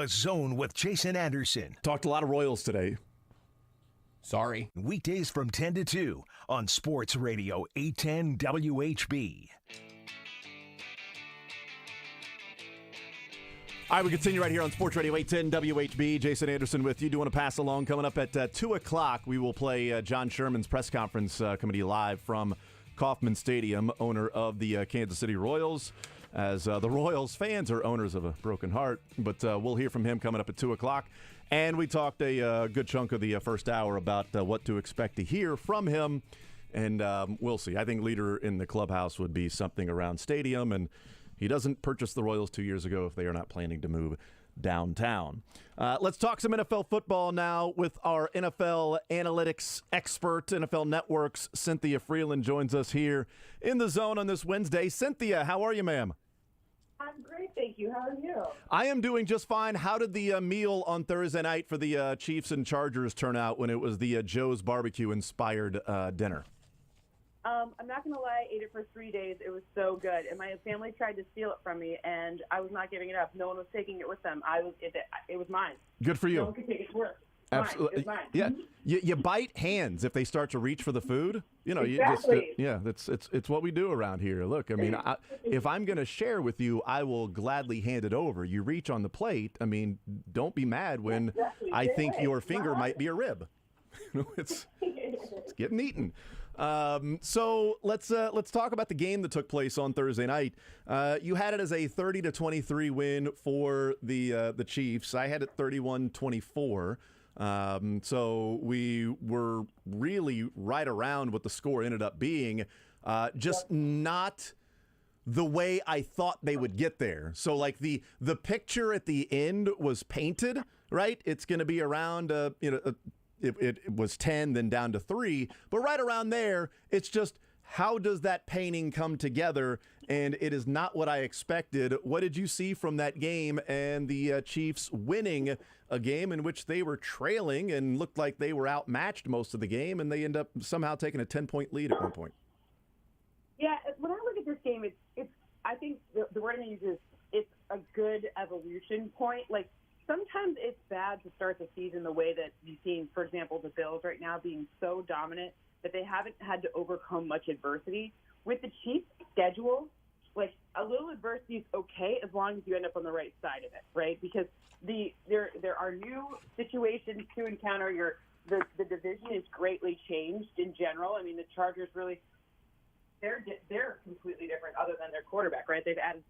Zone with Jason Anderson. Talked a lot of Royals today. Sorry. Weekdays from 10 to 2 on Sports Radio 810 WHB. All right, we continue right here on Sports Radio 810 WHB. Jason Anderson with you. Do want to pass along? Coming up at 2 o'clock, we will play John Sherman's press conference coming to you live from Kauffman Stadium, owner of the Kansas City Royals. As the Royals fans are owners of a broken heart. But we'll hear from him coming up at 2 o'clock. And we talked a good chunk of the first hour about what to expect to hear from him. And we'll see. I think leader in the clubhouse would be something around stadium. And he doesn't purchase the Royals 2 years ago if they are not planning to move downtown. Let's talk some NFL football now with our NFL analytics expert, NFL Network's Cynthia Frelund joins us here in the Zone on this Wednesday. Cynthia, how are you, ma'am? I'm great, thank you. How are you? I am doing just fine. How did the meal on Thursday night for the Chiefs and Chargers turn out when it was the Joe's Barbecue-inspired dinner? I'm not going to lie, I ate it for 3 days. It was so good. And my family tried to steal it from me, and I was not giving it up. No one was taking it with them. It was mine. Good for you. No one could take it to work. Absolutely. It was mine. Yeah. You bite hands if they start to reach for the food. You know, exactly. It's what we do around here. Look, I mean, if I'm going to share with you, I will gladly hand it over. You reach on the plate. I mean, don't be mad when I think your finger might be a rib. It's getting eaten. So let's talk about the game that took place on Thursday night. You had it as a 30-23 win for the Chiefs. I had it 31-24. So we were really right around what the score ended up being, just not the way I thought they would get there. So like the picture at the end was painted, right? It's going to be around, it was 10, then down to 3. But right around there, it's just how does that painting come together? And it is not what I expected. What did you see from that game and the Chiefs winning a game in which they were trailing and looked like they were outmatched most of the game, and they end up somehow taking a 10-point lead at one point? Yeah, when I look at this game, it's I think the word I'm going to use is it's a good evolution point. Like, sometimes it's bad to start the season the way that you've seen, for example, the Bills right now being so dominant that they haven't had to overcome much adversity. With the Chiefs' schedule, like, a little adversity is okay as long as you end up on the right side of it, right? Because there are new situations to encounter. The division is greatly changed in general. I mean, the Chargers really they're completely different other than their quarterback, right? They added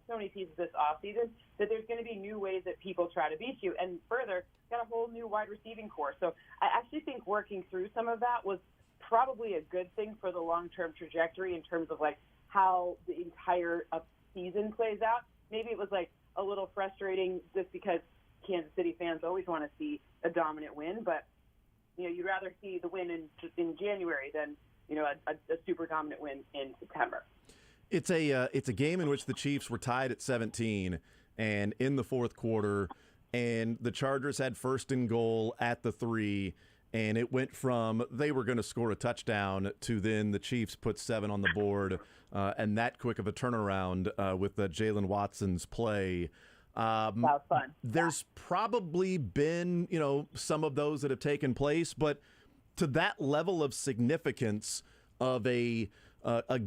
so many pieces this offseason that there's going to be new ways that people try to beat you. And further, got a whole new wide receiving core. So I actually think working through some of that was probably a good thing for the long-term trajectory in terms of, like, how the entire season plays out. Maybe it was, like, a little frustrating just because Kansas City fans always want to see a dominant win. But, you'd rather see the win in January than – a super dominant win in September. It's a game in which the Chiefs were tied at 17 and in the fourth quarter, and the Chargers had first and goal at the 3, and it went from they were going to score a touchdown to then the Chiefs put 7 on the board, and that quick of a turnaround with Jalen Watson's play. That was fun. There's probably been, some of those that have taken place, but to that level of significance of a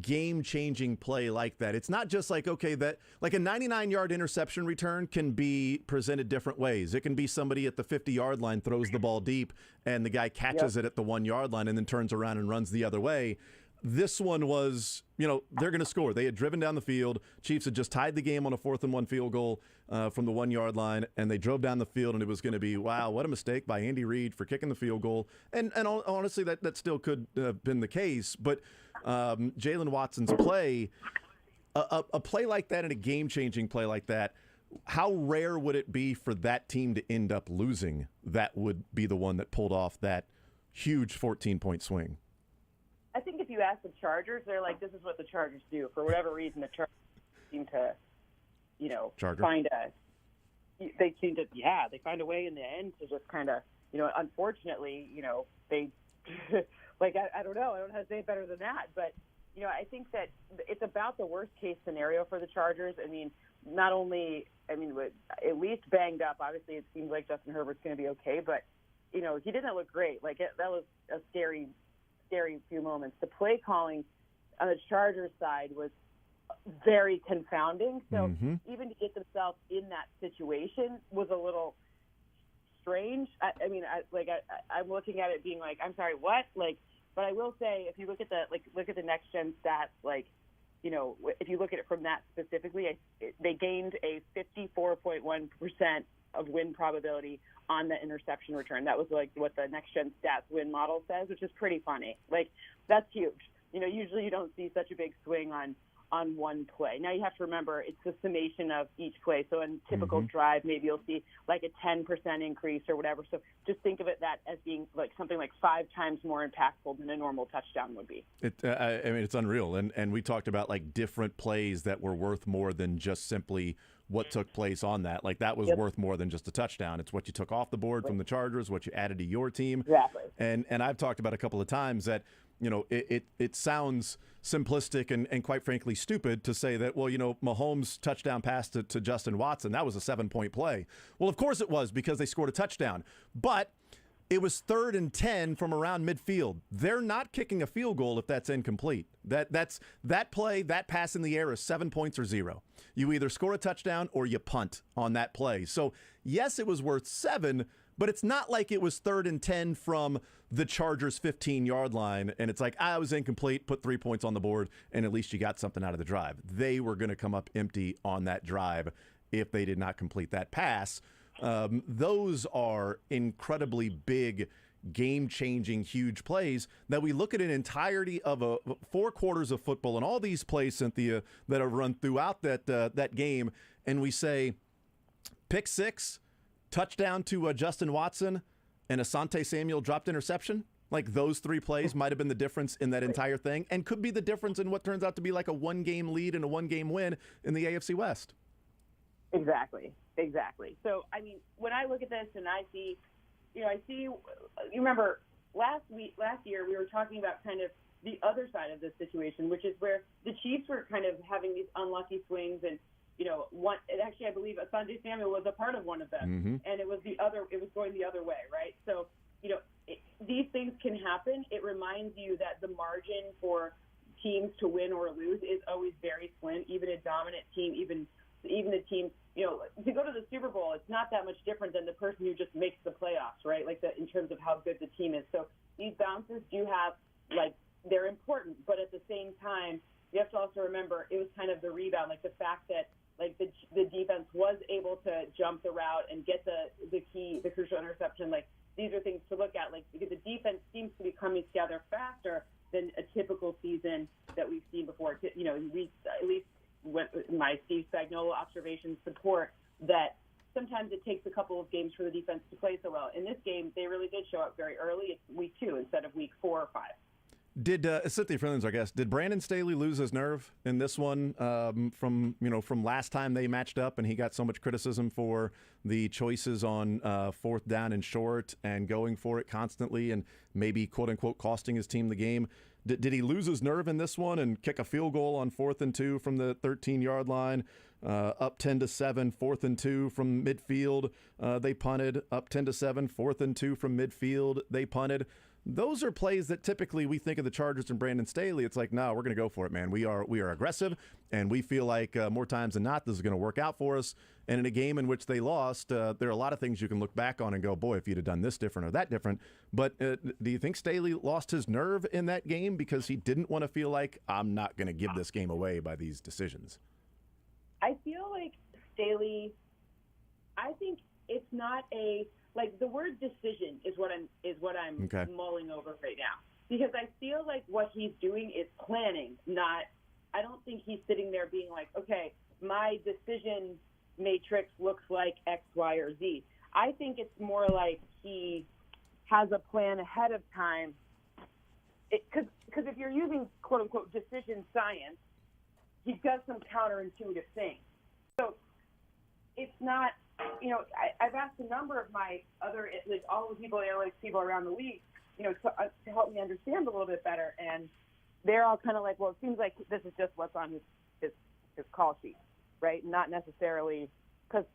game-changing play like that, it's not just like, okay, that like a 99-yard interception return can be presented different ways. It can be somebody at the 50-yard line throws the ball deep and the guy catches it at the 1-yard line and then turns around and runs the other way. This one was, they're going to score. They had driven down the field. Chiefs had just tied the game on a 4th-and-1 field goal from the 1-yard line, and they drove down the field, and it was going to be, wow, what a mistake by Andy Reid for kicking the field goal. And honestly, that still could have been the case. But Jalen Watson's play, a play like that and a game-changing play like that, how rare would it be for that team to end up losing? That would be the one that pulled off that huge 14-point swing. I think if you ask the Chargers, they're like, this is what the Chargers do. For whatever reason, the Chargers seem to, find a they seem to, they find a way in the end to just kind of, unfortunately, they, I don't know. I don't know how to say it better than that. But, I think that it's about the worst case scenario for the Chargers. I mean, at least banged up. Obviously, it seems like Justin Herbert's going to be okay, but, he didn't look great. That was a scary, scary few moments. The play calling on the Chargers side was very confounding. So even to get themselves in that situation was a little strange. I'm looking at it being like, I'm sorry, what? But I will say, if you look at the next gen stats, if you look at it from that specifically, they gained a 54.1% of win probability on the interception return. That was what the next gen stats win model says, which is pretty funny. That's huge. Usually you don't see such a big swing on one play. Now you have to remember it's the summation of each play. So in a typical drive, maybe you'll see a 10% increase or whatever. So just think of it that as being something 5 times more impactful than a normal touchdown would be. It's unreal. And we talked about different plays that were worth more than just simply what took place on that. That was worth more than just a touchdown. It's what you took off the board from the Chargers, what you added to your team. Exactly. And I've talked about a couple of times that it sounds simplistic and quite frankly stupid to say that, Mahomes' touchdown pass to Justin Watson, that was a 7-point play. Well, of course it was, because they scored a touchdown. But it was 3rd and 10 from around midfield. They're not kicking a field goal if that's incomplete. That play, that pass in the air is 7 points or 0. You either score a touchdown or you punt on that play. So, yes, it was worth 7, but it's not like it was 3rd and 10 from the Chargers' 15-yard line, and it's I was incomplete, put 3 points on the board, and at least you got something out of the drive. They were going to come up empty on that drive if they did not complete that pass. Those are incredibly big, game-changing, huge plays that we look at an entirety of 4 quarters of football and all these plays, Cynthia, that are run throughout that game, and we say, pick 6, touchdown to Justin Watson, and Asante Samuel dropped interception. Those 3 plays might have been the difference in that entire thing, and could be the difference in what turns out to be a 1-game lead and a 1-game win in the AFC West. Exactly. So, when I look at this and I see, you remember last year we were talking about kind of the other side of this situation, which is where the Chiefs were kind of having these unlucky swings, and I believe Asante Samuel was a part of one of them, and it was going the other way, right? So, these things can happen. It reminds you that the margin for teams to win or lose is always very slim. Even a dominant team, even a team, to go to the Super Bowl, it's not that much different than the person who just makes the playoffs, right? In terms of how good the team is. So these bounces do have, they're important, but at the same time, you have to also remember it was kind of the rebound, the fact that the defense was able to jump the route and get the crucial interception. These are things to look at, because the defense seems to be coming together faster than a typical season that we've seen before. We at least my Steve Spagnuolo observations support that sometimes it takes a couple of games for the defense to play so well. In this game, they really did show up very early. It's week 2 instead of week 4 or 5. Did Cynthia Frelund's our guest? Did Brandon Staley lose his nerve in this one from last time they matched up, and he got so much criticism for the choices on 4th down and short and going for it constantly and maybe quote unquote costing his team the game? Did he lose his nerve in this one and kick a field goal on 4th and 2 from the 13-yard line, up 10-7, 4th and 2 from midfield? They punted, up 10-7, 4th and 2 from midfield. They punted. Those are plays that typically we think of the Chargers and Brandon Staley. It's no, we're going to go for it, man. We are aggressive, and we feel like more times than not this is going to work out for us. And in a game in which they lost, there are a lot of things you can look back on and go, boy, if you'd have done this different or that different. But do you think Staley lost his nerve in that game because he didn't want to feel like, I'm not going to give this game away by these decisions? I feel like Staley, I think it's not the word decision is what I'm okay. mulling over right now, because I feel like what he's doing is planning, I don't think he's sitting there being like, okay, my decision matrix looks like X, Y, or Z. I think it's more like he has a plan ahead of time, because if you're using quote unquote decision science, he does some counterintuitive things. So it's not I've asked a number of my other, like all the people, analytics people around the league, to help me understand a little bit better. And they're all kind of like, well, it seems like this is just what's on his call sheet, right? Not necessarily because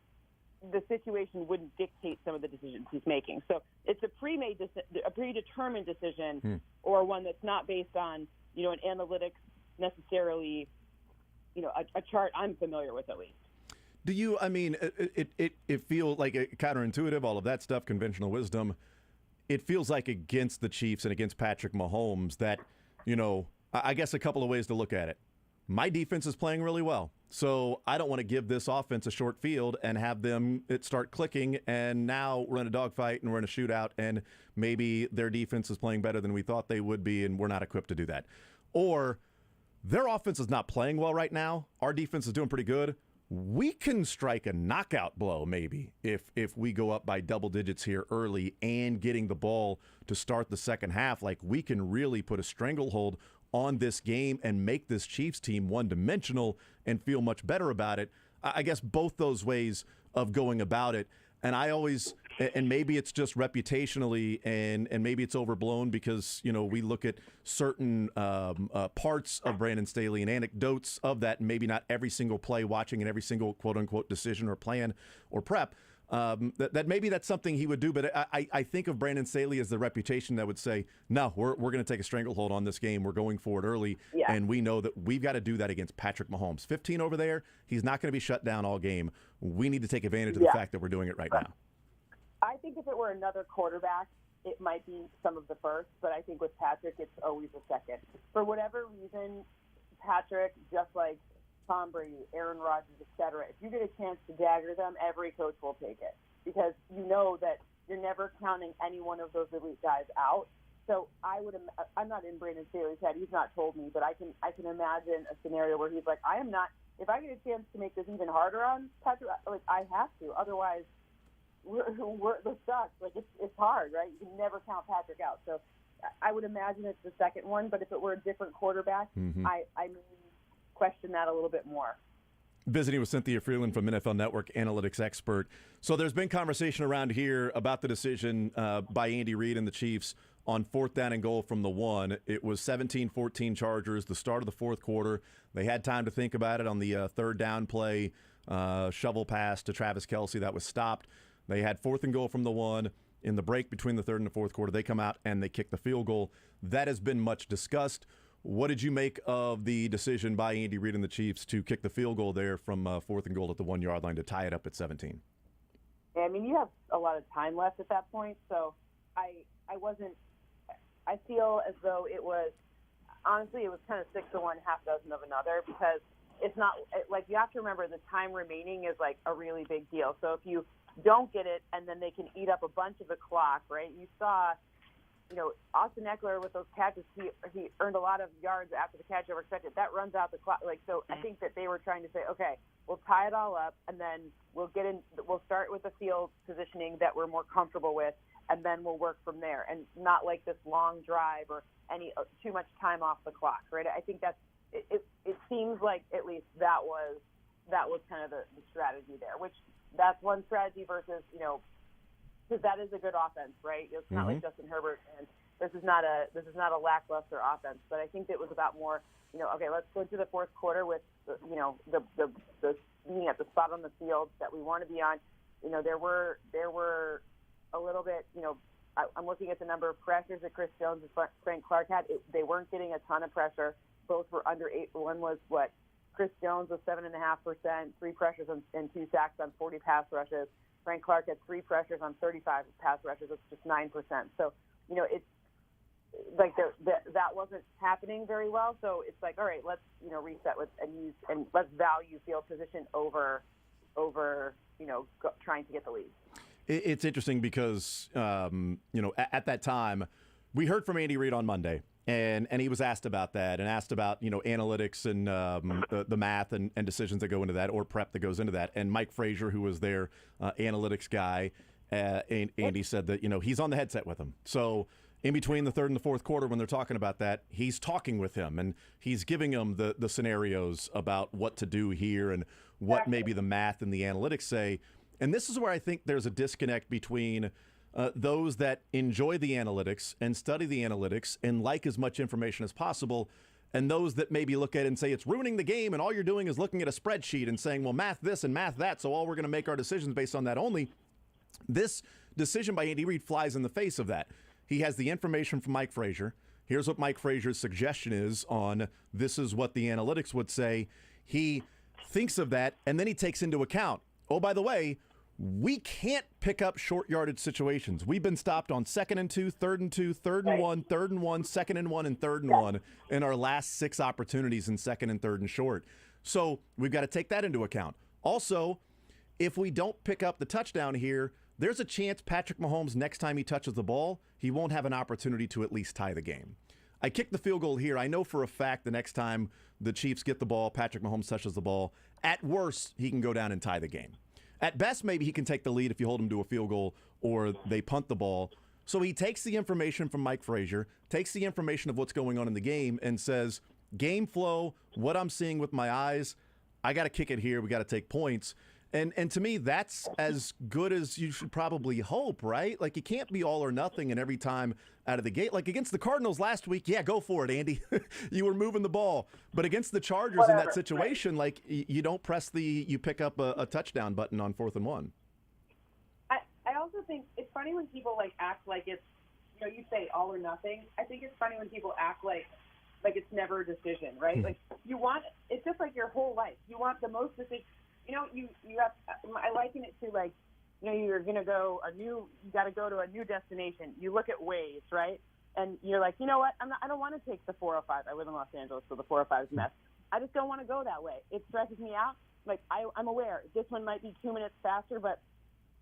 the situation wouldn't dictate some of the decisions he's making. So it's a predetermined decision or one that's not based on, an analytics necessarily, a chart I'm familiar with at least. Do you, it feels like counterintuitive, all of that stuff, conventional wisdom. It feels like against the Chiefs and against Patrick Mahomes that, I guess a couple of ways to look at it. My defense is playing really well, so I don't want to give this offense a short field and have them start clicking, and now we're in a dogfight and we're in a shootout, and maybe their defense is playing better than we thought they would be, and we're not equipped to do that. Or their offense is not playing well right now. Our defense is doing pretty good. We can strike a knockout blow maybe if we go up by double digits here early and getting the ball to start the second half. Like, we can really put a stranglehold on this game and make this Chiefs team one-dimensional and feel much better about it. I guess both those ways of going about it. And I always, and maybe it's just reputationally and maybe it's overblown because, we look at certain parts of Brandon Staley and anecdotes of that, maybe not every single play watching and every single quote-unquote decision or plan or prep. That maybe that's something he would do, but I think of Brandon Staley as the reputation that would say, no, we're going to take a stranglehold on this game. We're going for it early, and we know that we've got to do that against Patrick Mahomes. 15 over there, he's not going to be shut down all game. We need to take advantage of the fact that we're doing it right now. I think if it were another quarterback, it might be some of the first, but I think with Patrick, it's always a second. For whatever reason, Patrick, just like Tom Brady, Aaron Rodgers, etc. If you get a chance to dagger them, every coach will take it because you know that you're never counting any one of those elite guys out. So I'm not in Brandon Staley's head. He's not told me, but I can imagine a scenario where he's like, I am not. If I get a chance to make this even harder on Patrick, like I have to. Otherwise, we're stuck. Like it's hard, right? You can never count Patrick out. So I would imagine it's the second one. But if it were a different quarterback, I question that a little bit more. Visiting with Cynthia Frelund from NFL Network, analytics expert. So there's been conversation around here about the decision by Andy Reid and the Chiefs on 4th down and goal from the 1. It was 17-14 Chargers, the start of the fourth quarter. They had time to think about it on the 3rd down play, shovel pass to Travis Kelce that was stopped. They had 4th and goal from the 1. In the break between the 3rd and the 4th quarter, they come out and they kick the field goal. That has been much discussed. What did you make of the decision by Andy Reid and the Chiefs to kick the field goal there from 4th and goal at the 1-yard line to tie it up at 17? Yeah, you have a lot of time left at that point, so I feel as though it was kind of 6 of one, half dozen of another because it's not like you have to remember the time remaining is like a really big deal. So if you don't get it and then they can eat up a bunch of the clock, right? You saw Austin Eckler with those catches, he earned a lot of yards after the catch over expected. That runs out the clock. So I think that they were trying to say, okay, we'll tie it all up, and then we'll start with the field positioning that we're more comfortable with, and then we'll work from there, and not like this long drive or any too much time off the clock, right? I think that's it seems like at least that was kind of the strategy there, which that's one strategy versus because that is a good offense, right? It's not like Justin Herbert, and this is not a lackluster offense. But I think it was about more, okay, let's go to the fourth quarter with the being at the spot on the field that we want to be on. There were a little bit, I'm looking at the number of pressures that Chris Jones and Frank Clark had. They weren't getting a ton of pressure. Both were under 8. One was Chris Jones was 7.5%, 3 pressures and 2 sacks on 40 pass rushes. Frank Clark had 3 pressures on 35 pass rushes. It's just 9%. So, it's like that wasn't happening very well. So it's like, all right, let's reset and let's value field position over trying to get the lead. It's interesting because at that time we heard from Andy Reid on Monday. And he was asked about that and asked about, analytics and the math and decisions that go into that or prep that goes into that. And Mike Frazier, who was their analytics guy, Andy said that, he's on the headset with him. So in between the 3rd and the 4th quarter when they're talking about that, he's talking with him and he's giving him the scenarios about what to do here and what maybe the math and the analytics say. And this is where I think there's a disconnect between those that enjoy the analytics and study the analytics and like as much information as possible, and those that maybe look at it and say it's ruining the game and all you're doing is looking at a spreadsheet and saying, well, math this and math that, so all we're going to make our decisions based on that only. This decision by Andy Reid flies in the face of that. He has the information from Mike Frazier. Here's what Mike Frazier's suggestion is on this is what the analytics would say. He thinks of that, and then he takes into account, oh, by the way, we can't pick up short yardage situations. We've been stopped on 2nd and 2, 3rd and 2, 3rd and 1, 3rd and 1, 2nd and 1, and 3rd and 1 in our last 6 opportunities in 2nd and 3rd and short. So we've got to take that into account. Also, if we don't pick up the touchdown here, there's a chance Patrick Mahomes, next time he touches the ball, he won't have an opportunity to at least tie the game. I kicked the field goal here. I know for a fact the next time the Chiefs get the ball, Patrick Mahomes touches the ball, at worst, he can go down and tie the game. At best, maybe he can take the lead if you hold him to a field goal or they punt the ball. So he takes the information from Mike Frazier, takes the information of what's going on in the game, and says, game flow, what I'm seeing with my eyes, I got to kick it here. We got to take points. And to me, that's as good as you should probably hope, right? Like, you can't be all or nothing and every time out of the gate. Like against the Cardinals last week, yeah, go for it, Andy. You were moving the ball. But against the Chargers in that situation, like, you don't press you pick up a touchdown button on 4th and 1. I also think it's funny when people, like, act like it's, you say all or nothing. I think it's funny when people act like it's never a decision, right? Like, it's just like your whole life. You want the most decision. You have. I liken it to, like, you're gonna you got to go to a new destination. You look at Waze, right? And you're like, you know what? I don't want to take the 405. I live in Los Angeles, so the 405 is a mess. I just don't want to go that way. It stresses me out. Like, I'm aware this one might be 2 minutes faster, but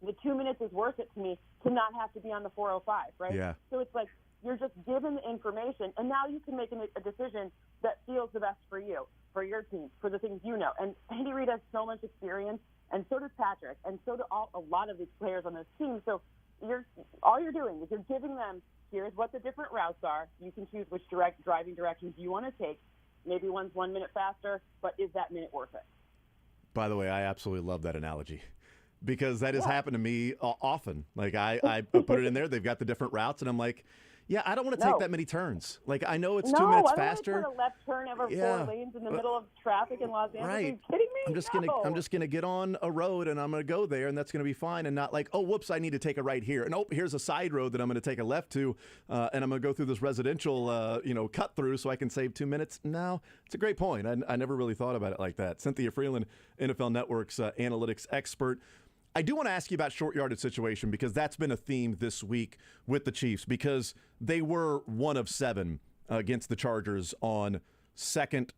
the 2 minutes is worth it to me to not have to be on the 405, right? Yeah. So it's like you're just given the information, and now you can make a decision that feels the best for you, for your team, for the things you know. And Andy Reid has so much experience, and so does Patrick, and so do a lot of these players on this team. So all you're doing is you're giving them, here's what the different routes are. You can choose which driving directions you want to take. Maybe one's 1 minute faster, but is that minute worth it? By the way, I absolutely love that analogy because that has happened to me often. Like, I put it in there. They've got the different routes, and I'm like, yeah, I don't want to take that many turns. Like, I know it's 2 minutes faster. No, I don't want to turn a left turn over 4 lanes in the middle of traffic in Los Angeles. Right. Are you kidding me? I'm just gonna get on a road and I'm gonna go there, and that's gonna be fine. And not like, oh, whoops, I need to take a right here, and here's a side road that I'm gonna take a left to, and I'm gonna go through this residential, cut through so I can save 2 minutes. No, it's a great point. I never really thought about it like that. Cynthia Frelund, NFL Network's analytics expert. I do want to ask you about short yardage situation because that's been a theme this week with the Chiefs because they were 1 of 7 against the Chargers on 2nd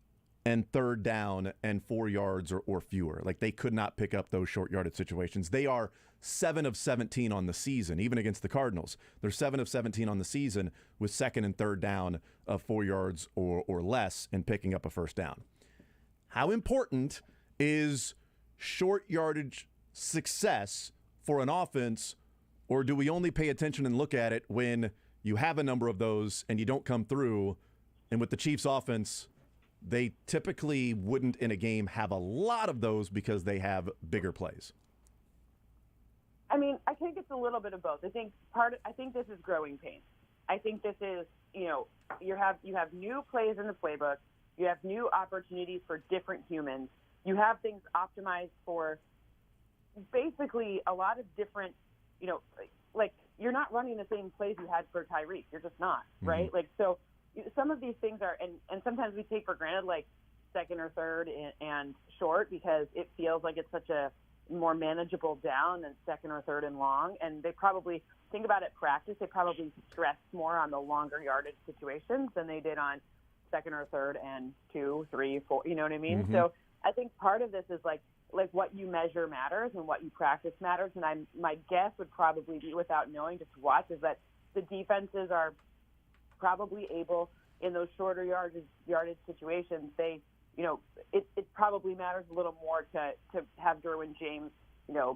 and 3rd down and 4 yards or fewer. Like, they could not pick up those short yardage situations. They are 7 of 17 on the season, even against the Cardinals. They're 7 of 17 on the season with 2nd and 3rd down of 4 yards or less and picking up a first down. How important is short yardage success for an offense, or do we only pay attention and look at it when you have a number of those and you don't come through? And with the Chiefs offense, they typically wouldn't in a game have a lot of those because they have bigger plays. I mean, I think it's a little bit of both. I think this is growing pains. I think this is, you have new plays in the playbook. You have new opportunities for different humans. You have things optimized for basically a lot of different, like you're not running the same plays you had for Tyreek. You're just not, right? Mm-hmm. Like, so some of these things are, and sometimes we take for granted, like 2nd or 3rd and short because it feels like it's such a more manageable down than 2nd or 3rd and long. And they probably, think about it, practice, they probably stress more on the longer yardage situations than they did on 2nd or 3rd and 2, 3, 4, you know what I mean? Mm-hmm. So I think part of this is like what you measure matters and what you practice matters. And my guess would probably be, without knowing, just to watch, is that the defenses are probably able in those shorter yardage situations. They, it probably matters a little more to have Derwin James,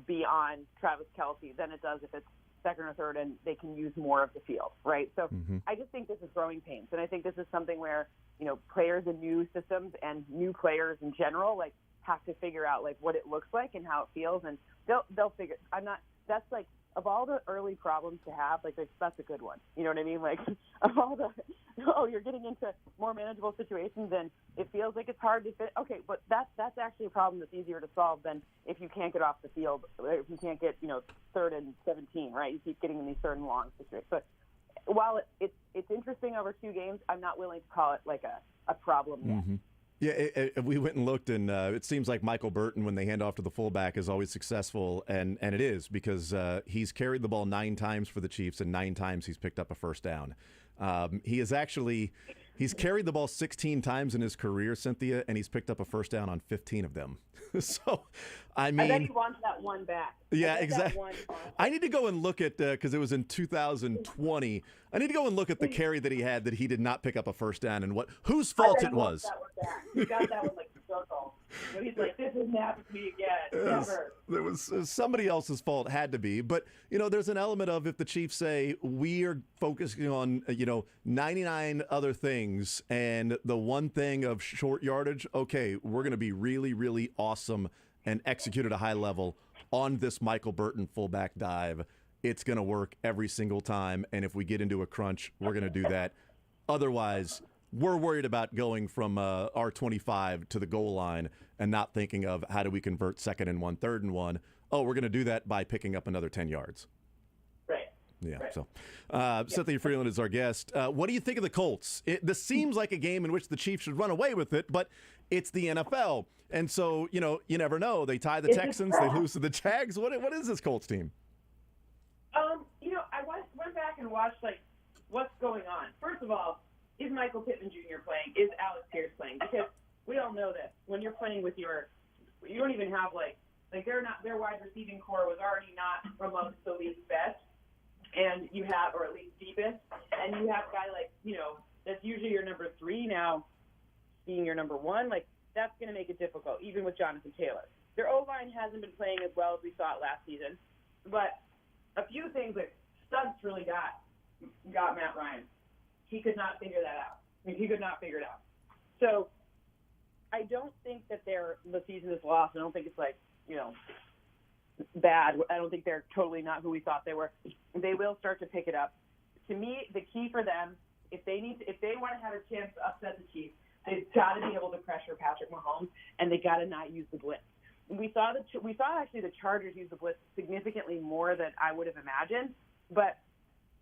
be on Travis Kelce than it does if it's 2nd or 3rd and they can use more of the field, right? So I just think this is growing pains. And I think this is something where, players in new systems and new players in general, like, have to figure out like what it looks like and how it feels. And they'll figure. That's like, of all the early problems to have, like, that's a good one. You know what I mean? Like, of all the, you're getting into more manageable situations, and it feels like it's hard to fit. Okay, but that's actually a problem that's easier to solve than if you can't get off the field, or if you can't get, 3rd and 17, right? You keep getting in these 3rd and long situations. But while it's interesting over 2 games, I'm not willing to call it like a problem yet. Mm-hmm. Yeah, we went and looked, and it seems like Michael Burton, when they hand off to the fullback, is always successful, and it is, because he's carried the ball 9 times for the Chiefs, and 9 times he's picked up a first down. He's carried the ball 16 times in his career, Cynthia, and he's picked up a first down on 15 of them. So, I mean, I bet he wants that one back. Yeah, exactly. I need to go and look at, because it was in 2020, I need to go and look at the carry that he had that he did not pick up a first down, and whose fault it was. He got that one like the circle. But he's like, this isn't happening to me again. Never. There was somebody else's fault, had to be. But, there's an element of, if the Chiefs say, we are focusing on, 99 other things, and the one thing of short yardage, okay, we're going to be really, really awesome and execute at a high level on this Michael Burton fullback dive. It's going to work every single time, and if we get into a crunch, we're going to do that. Otherwise, we're worried about going from our 25 to the goal line and not thinking of how do we convert 2nd and 1, 3rd and 1. Oh, we're going to do that by picking up another 10 yards. Right. Yeah. Right. So, Cynthia Frelund is our guest. What do you think of the Colts? This seems like a game in which the Chiefs should run away with it, but it's the NFL. And so, you never know. They tie the Texans, they lose to the Jags. What is this Colts team? I went back and watched, what's going on. First of all, is Michael Pittman Jr. playing? Is Alex Pierce playing? Because we all know this. When you're playing with you don't even have, their wide receiving core was already not amongst the league's best, and you have, or at least deepest, and you have a guy that's usually your number 3 now being your number 1. That's going to make it difficult, even with Jonathan Taylor. Their O-line hasn't been playing as well as we saw it last season, but a few things that Stuntz really got Matt Ryan. He could not figure that out. He could not figure it out. So I don't think that the season is lost. I don't think it's bad. I don't think they're totally not who we thought they were. They will start to pick it up. To me, the key for them, if they want to have a chance to upset the Chiefs, they've got to be able to pressure Patrick Mahomes, and they got to not use the blitz. We saw actually the Chargers use the blitz significantly more than I would have imagined, but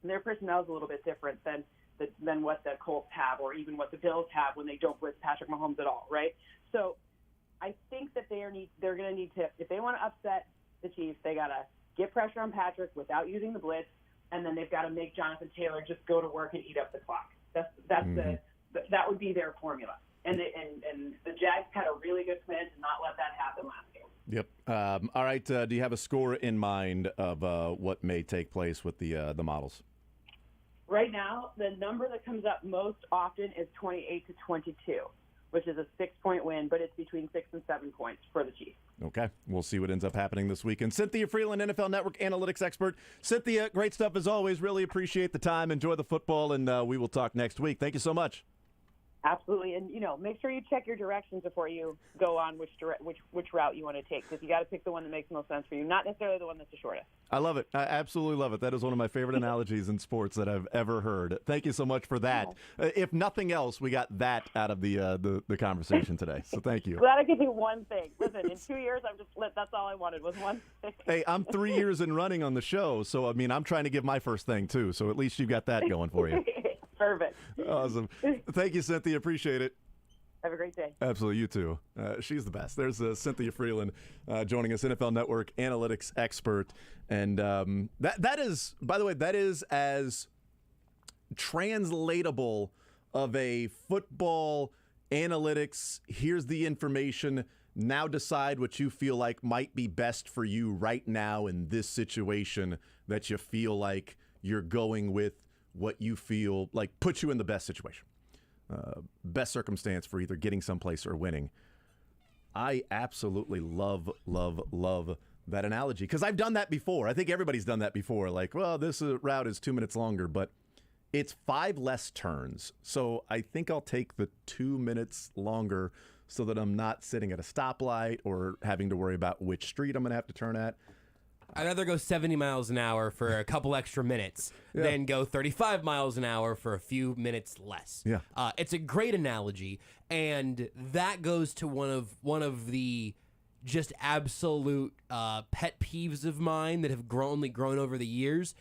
their personnel is a little bit different than what the Colts have, or even what the Bills have when they don't blitz Patrick Mahomes at all, right? So I think that they're going to need to, if they want to upset the Chiefs, they got to get pressure on Patrick without using the blitz, and then they've got to make Jonathan Taylor just go to work and eat up the clock. That would be their formula. And the Jags had a really good plan to not let that happen last game. Yep. All right. Do you have a score in mind of what may take place with the models? Right now, the number that comes up most often is 28-22, which is a 6-point win, but it's between 6 and 7 points for the Chiefs. Okay. We'll see what ends up happening this weekend. Cynthia Frelund, NFL Network analytics expert. Cynthia, great stuff as always. Really appreciate the time. Enjoy the football, and we will talk next week. Thank you so much. Absolutely, and make sure you check your directions before you go on which route you want to take, because you got to pick the one that makes the most sense for you, not necessarily the one that's the shortest. I love it. I absolutely love it. That is one of my favorite analogies in sports that I've ever heard. Thank you so much for that. If nothing else, we got that out of the conversation today. So thank you. Glad I could do one thing. Listen, in 2 years, that's all I wanted was one thing. Hey, I'm 3 years in running on the show, so I'm trying to give my first thing too. So at least you got that going for you. Perfect. Awesome. Thank you, Cynthia. Appreciate it. Have a great day. Absolutely. You too. She's the best. There's Cynthia Frelund joining us, NFL Network analytics expert. And that is, by the way, that is as translatable of a football analytics, here's the information, now decide what you feel like might be best for you right now in this situation, that you feel like you're going with what you feel like puts you in the best situation, best circumstance for either getting someplace or winning. I absolutely love that analogy, because I've done that before. I think everybody's done that before. Like, well, this route is 2 minutes longer, but it's 5 less turns. So I think I'll take the 2 minutes longer so that I'm not sitting at a stoplight or having to worry about which street I'm going to have to turn at. I'd rather go 70 miles an hour for a couple extra minutes than go 35 miles an hour for a few minutes less. Yeah. It's a great analogy, and that goes to one of the just absolute pet peeves of mine that have only grown over the years,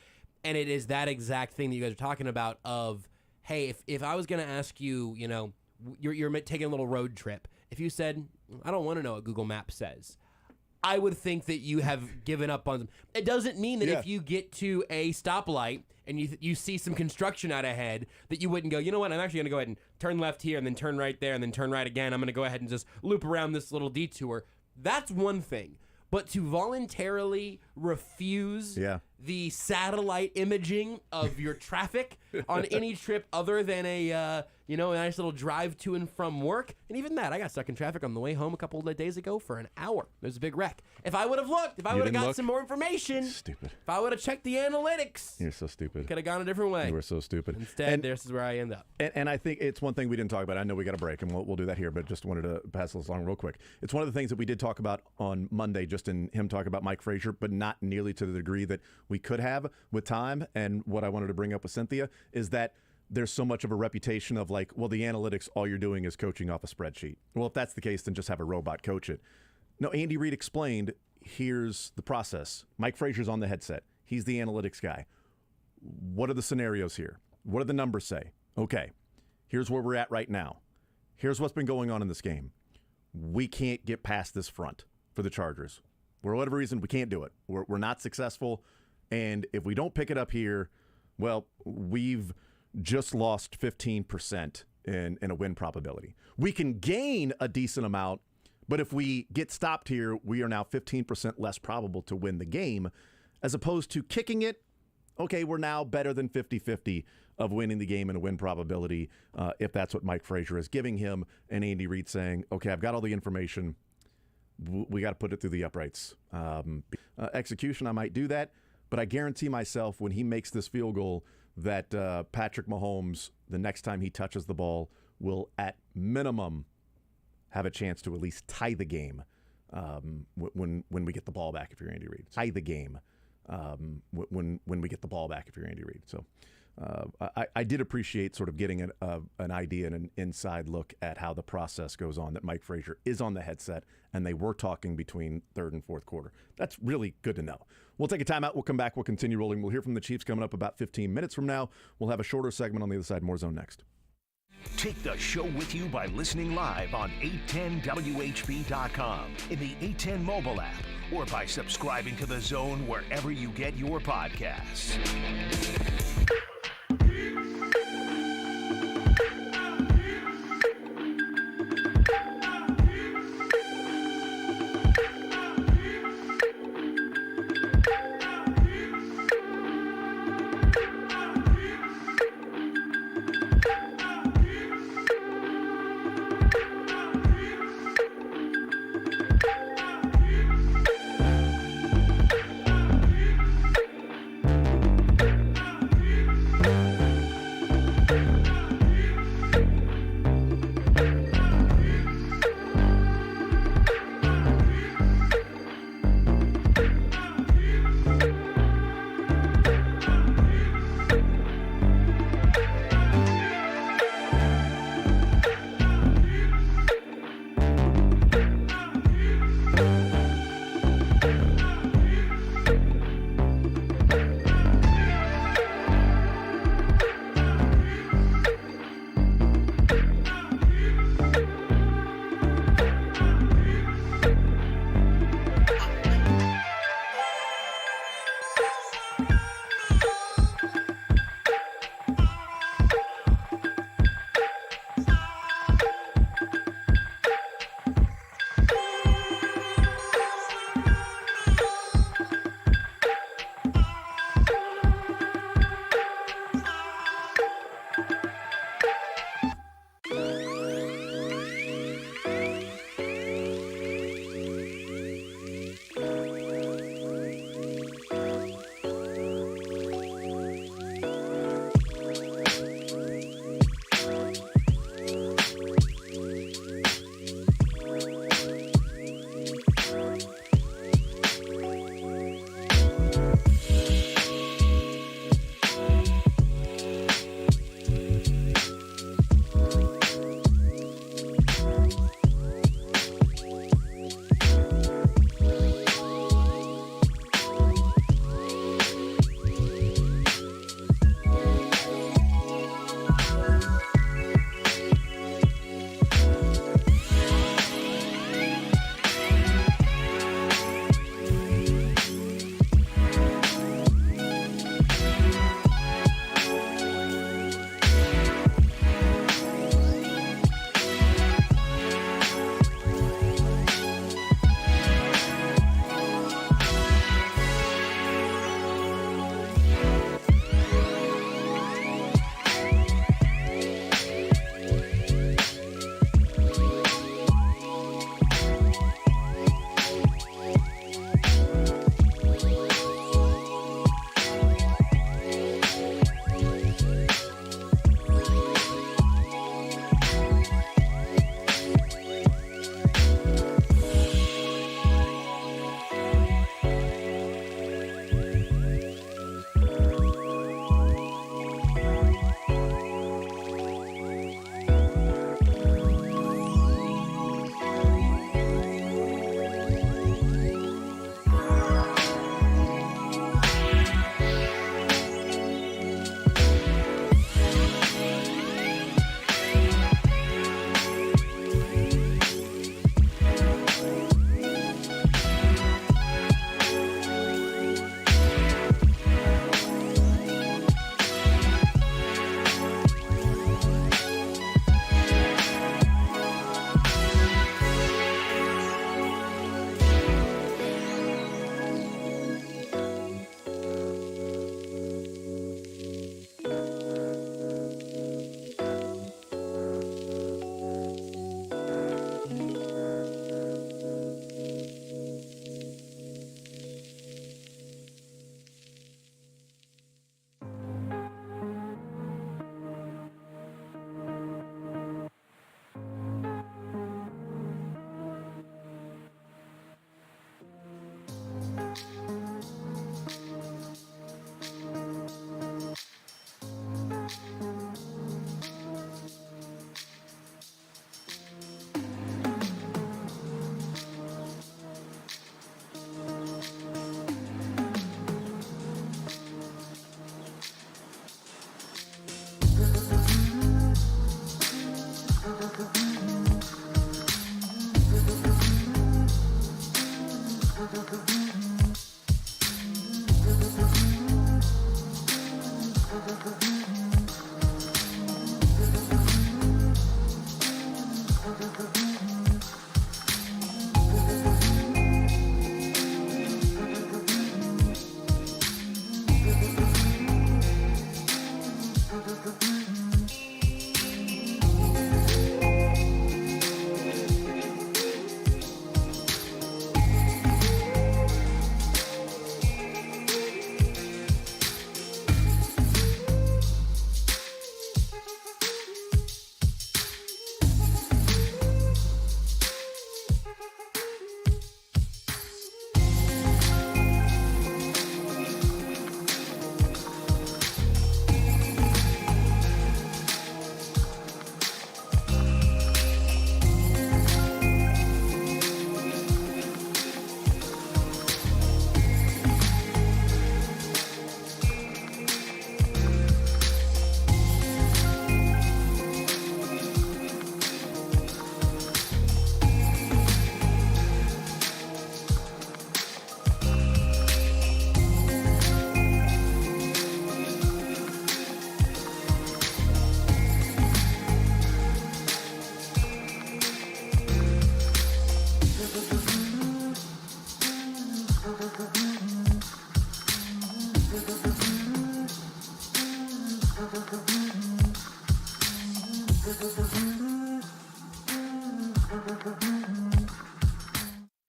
and it is that exact thing that you guys are talking about of, hey, if I was going to ask you, you know, you're taking a little road trip, if you said, I don't want to know what Google Maps says, I would think that you have given up on them. It doesn't mean that if you get to a stoplight and you see some construction out ahead that you wouldn't go, you know what, I'm actually going to go ahead and turn left here and then turn right there and then turn right again. I'm going to go ahead and just loop around this little detour. That's one thing. But to voluntarily refuse the satellite imaging of your traffic on any trip other than a nice little drive to and from work, and even that, I got stuck in traffic on the way home a couple of days ago for an hour. There's a big wreck. If I would have looked, if I would have got some more information, stupid. If I would have checked the analytics, You're so stupid. Could have gone a different way. You were so stupid. Instead, this is where I end up. And I think it's one thing we didn't talk about. I know we got a break, and we'll do that here, but just wanted to pass this along real quick. It's one of the things that we did talk about on Monday, just in him talking about Mike Frazier, but not nearly to the degree that we could have with time. And what I wanted to bring up with Cynthia is that there's so much of a reputation of like, well, the analytics, all you're doing is coaching off a spreadsheet. Well, if that's the case, then just have a robot coach it. No, Andy Reid explained, here's the process. Mike Frazier's on the headset. He's the analytics guy. What are the scenarios here? What do the numbers say? Okay, here's where we're at right now. Here's what's been going on in this game. We can't get past this front for the Chargers. For whatever reason, we can't do it. We're not successful. And if we don't pick it up here, well, we've just lost 15% in a win probability. We can gain a decent amount, but if we get stopped here, we are now 15% less probable to win the game, as opposed to kicking it. Okay, we're now better than 50-50 of winning the game in a win probability, if that's what Mike Frazier is giving him, and Andy Reid saying, okay, I've got all the information. We got to put it through the uprights. Execution, I might do that, but I guarantee myself when he makes this field goal that Patrick Mahomes, the next time he touches the ball, will at minimum have a chance to at least tie the game when we get the ball back if you're Andy Reid. Tie the game when we get the ball back if you're Andy Reid. So I did appreciate sort of getting an idea and an inside look at how the process goes on, that Mike Frazier is on the headset and they were talking between third and fourth quarter. That's really good to know. We'll take a timeout. We'll come back. We'll continue rolling. We'll hear from the Chiefs coming up about 15 minutes from now. We'll have a shorter segment on the other side. More Zone next. Take the show with you by listening live on 810WHB.com, in the 810 mobile app, or by subscribing to The Zone wherever you get your podcasts.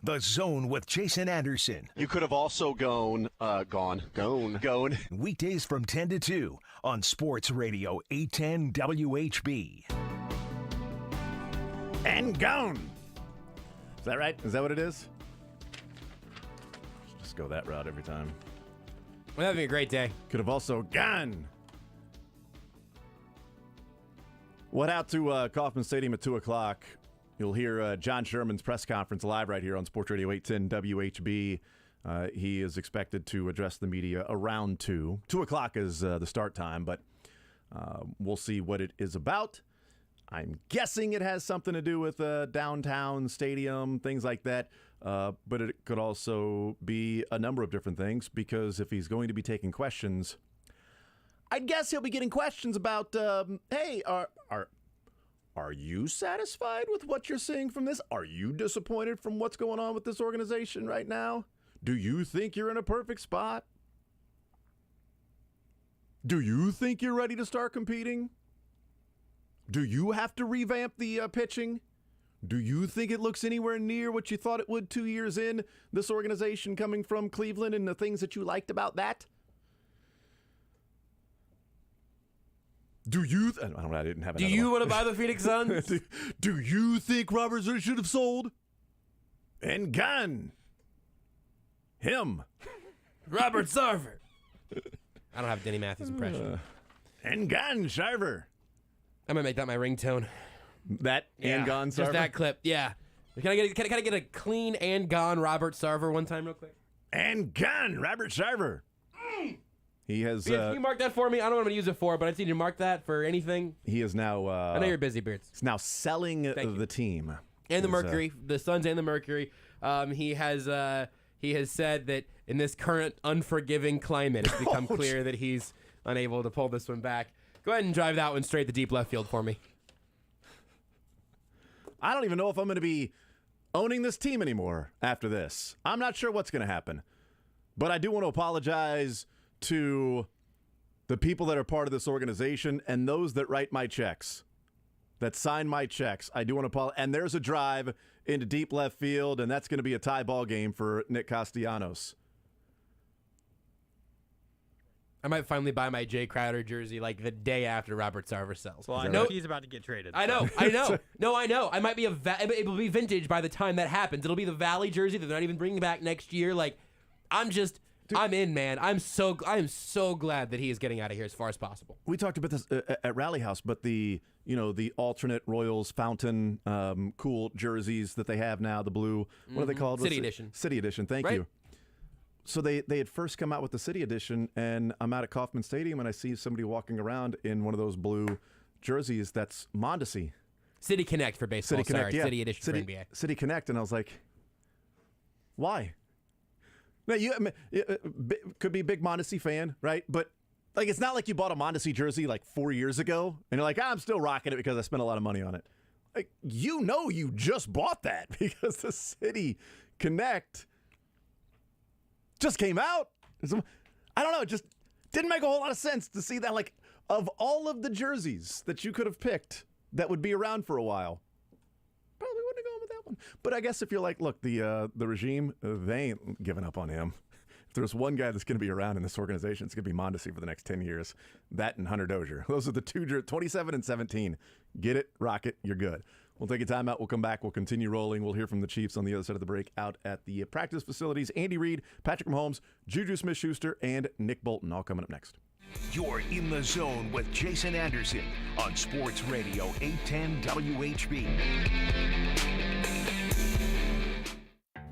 The Zone with Jason Anderson. You could have also gone. Weekdays from 10 to 2 on Sports Radio 810 WHB. And gone. Is that right? Is that what it is? Just go that route every time. We're having a great day. Could have also gone. What out to Kauffman Stadium at 2 o'clock. You'll hear John Sherman's press conference live right here on Sports Radio 810 WHB. He is expected to address the media around 2. 2 o'clock is the start time, but we'll see what it is about. I'm guessing it has something to do with downtown stadium, things like that. But it could also be a number of different things, because if he's going to be taking questions, I'd guess he'll be getting questions about, hey, are you satisfied with what you're seeing from this? Are you disappointed from what's going on with this organization right now? Do you think you're in a perfect spot? Do you think you're ready to start competing? Do you have to revamp the pitching? Do you think it looks anywhere near what you thought it would 2 years in, this organization coming from Cleveland, and the things that you liked about that? Do you? I didn't have. Do you want to buy the Phoenix Suns? Do you think Robert Zerr should have sold? And gone. Him. Robert Sarver. I don't have Denny Matthews' impression. And gone, Sarver. I'm gonna make that my ringtone. That and gone, Sarver. Just that clip. Yeah. Can I get a clean and gone Robert Sarver one time real quick? And gone, Robert Sarver. He has. Beards, can you mark that for me? I don't know what I'm going to use it for, but I just need you to mark that for anything. He is now. I know you're busy, Beards. He's now selling the team and the Mercury, the Suns and the Mercury. He has said that in this current unforgiving climate, it's become clear that he's unable to pull this one back. Go ahead and drive that one straight to deep left field for me. I don't even know if I'm going to be owning this team anymore after this. I'm not sure what's going to happen, but I do want to apologize to the people that are part of this organization and those that write my checks, that sign my checks. I do want to apologize. And there's a drive into deep left field, and that's going to be a tie ball game for Nick Castellanos. I might finally buy my Jay Crowder jersey like the day after Robert Sarver sells. Well, I know he's about to get traded. I know. No, I know. I might be it will be vintage by the time that happens. It'll be the Valley jersey that they're not even bringing back next year. Like, I'm in, man. I am so glad that he is getting out of here as far as possible. We talked about this at Rally House, but the alternate Royals fountain cool jerseys that they have now, the blue, what are they called? City Edition. City Edition, thank you. So they had first come out with the City Edition, and I'm out at Kauffman Stadium, and I see somebody walking around in one of those blue jerseys that's Mondesi. City Connect for baseball. City Connect, yeah. City Edition for NBA. City Connect, and I was like, why? Now, you could be a big Mondesi fan, right? But Like, it's not like you bought a Mondesi jersey like 4 years ago, and you're like, I'm still rocking it because I spent a lot of money on it. Like, you just bought that because the City Connect just came out. I don't know, it just didn't make a whole lot of sense to see that, like, of all of the jerseys that you could have picked that would be around for a while, probably wouldn't have gone with that one. But I guess if you're like, look, the regime, they ain't giving up on him. If there's one guy that's going to be around in this organization, it's going to be Mondesi for the next 10 years. That and Hunter Dozier. Those are the two, 27 and 17. Get it, rock it, you're good. We'll take a timeout. We'll come back. We'll continue rolling. We'll hear from the Chiefs on the other side of the break out at the practice facilities. Andy Reid, Patrick Mahomes, Juju Smith-Schuster, and Nick Bolton all coming up next. You're in the zone with Jason Anderson on Sports Radio 810 WHB.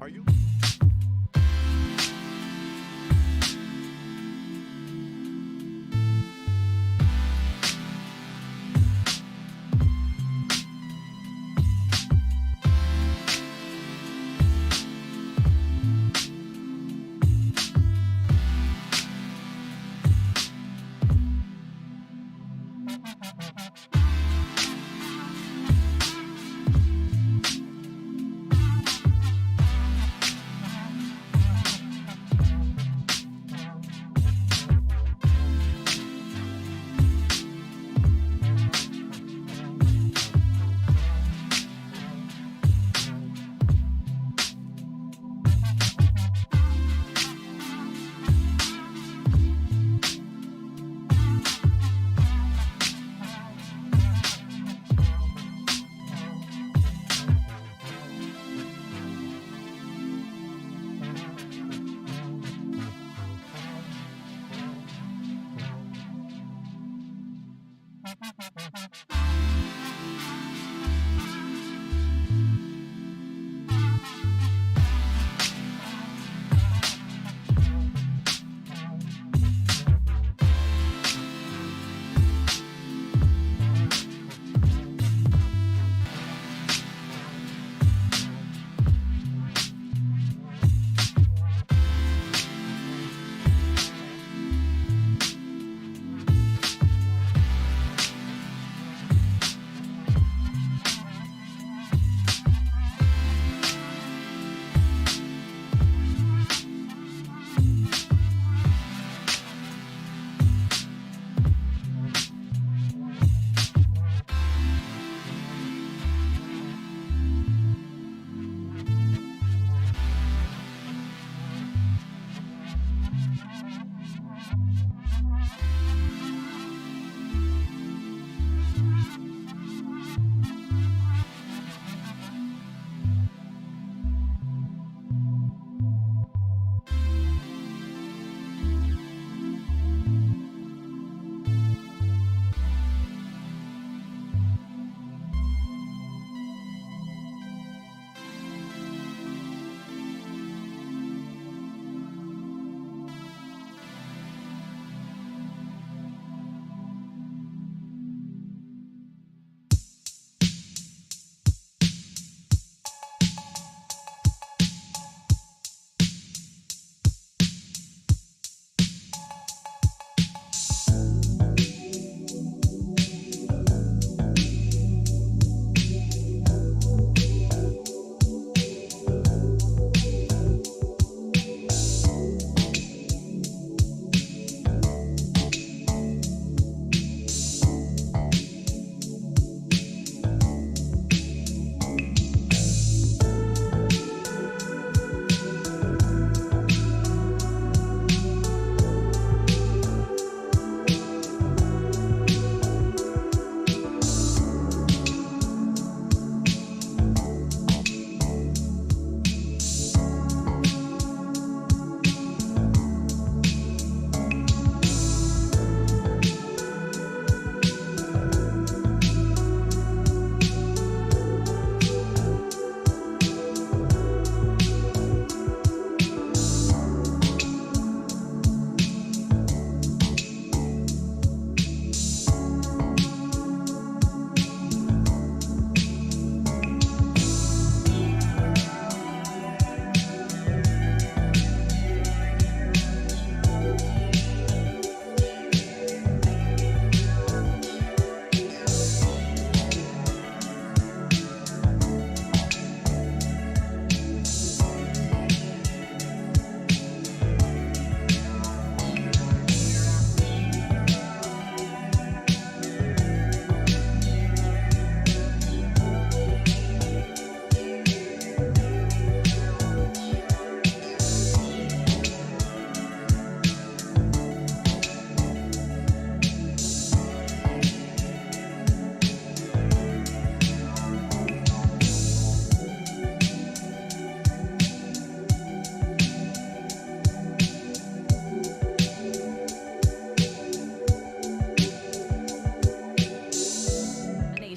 Are you?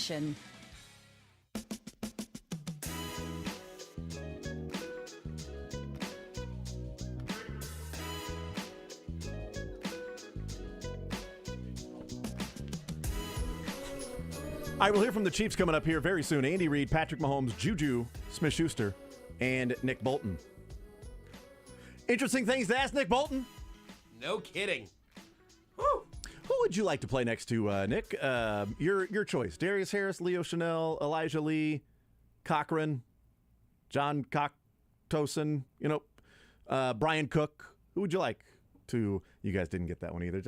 Nation. All right, we'll hear from the Chiefs coming up here very soon. Andy Reid, Patrick Mahomes, Juju Smith-Schuster, and Nick Bolton. Interesting things to ask Nick Bolton. No kidding. Woo. Who would you like to play next to, Nick? Your choice. Darius Harris, Leo Chanel, Elijah Lee, Cochran, John Cocktoson, Brian Cook. Who would you like to? You guys didn't get that one either. I'm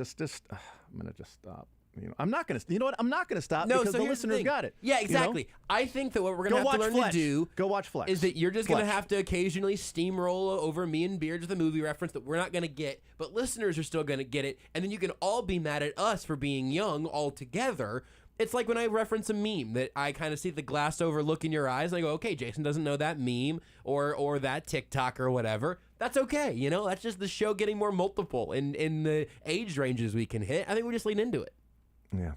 going to just stop. I'm not going to. You know what? I'm not going to stop because the listeners got it. Yeah, exactly. I think that what we're going to have to learn to do Go watch Flex. is that you're just going to have to occasionally steamroll over me and Beards with a movie reference that we're not going to get, but listeners are still going to get it, and then you can all be mad at us for being young all together. It's like when I reference a meme that I kind of see the glass over look in your eyes, and I go, okay, Jason doesn't know that meme or that TikTok or whatever. That's okay. That's just the show getting more multiple in the age ranges we can hit. I think we just lean into it. Yeah.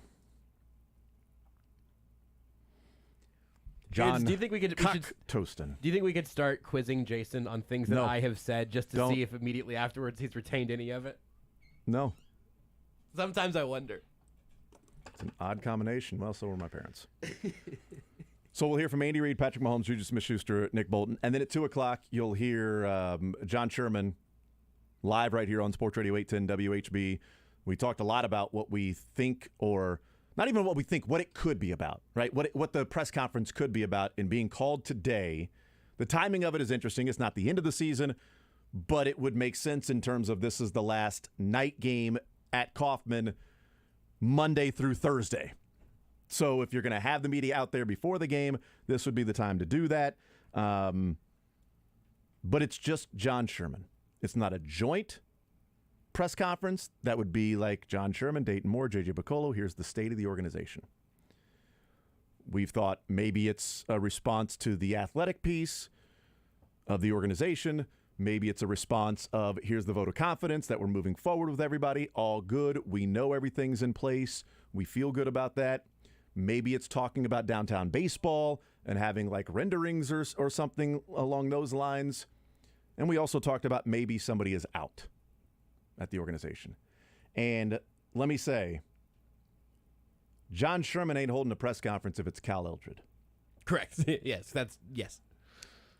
John, do you think we should Toastin. Do you think we could start quizzing Jason on things that I have said just to see if immediately afterwards he's retained any of it? No. Sometimes I wonder. It's an odd combination. Well, so were my parents. So we'll hear from Andy Reid, Patrick Mahomes, Juju Smith-Schuster, Nick Bolton, and then at 2 o'clock you'll hear John Sherman live right here on Sports Radio 810 WHB. We talked a lot about what we think, or not even what we think, what it could be about, right? What the press conference could be about in being called today. The timing of it is interesting. It's not the end of the season, but it would make sense in terms of this is the last night game at Kauffman Monday through Thursday. So if you're going to have the media out there before the game, this would be the time to do that. But it's just John Sherman. It's not a joint press conference. That would be like John Sherman, Dayton Moore, J.J. Piccolo. Here's the state of the organization. We've thought maybe it's a response to the athletic piece of the organization. Maybe it's a response of here's the vote of confidence that we're moving forward with everybody. All good. We know everything's in place. We feel good about that. Maybe it's talking about downtown baseball and having like renderings or something along those lines. And we also talked about maybe somebody is out at the organization. And let me say, John Sherman ain't holding a press conference if it's Cal Eldred. Correct. Yes.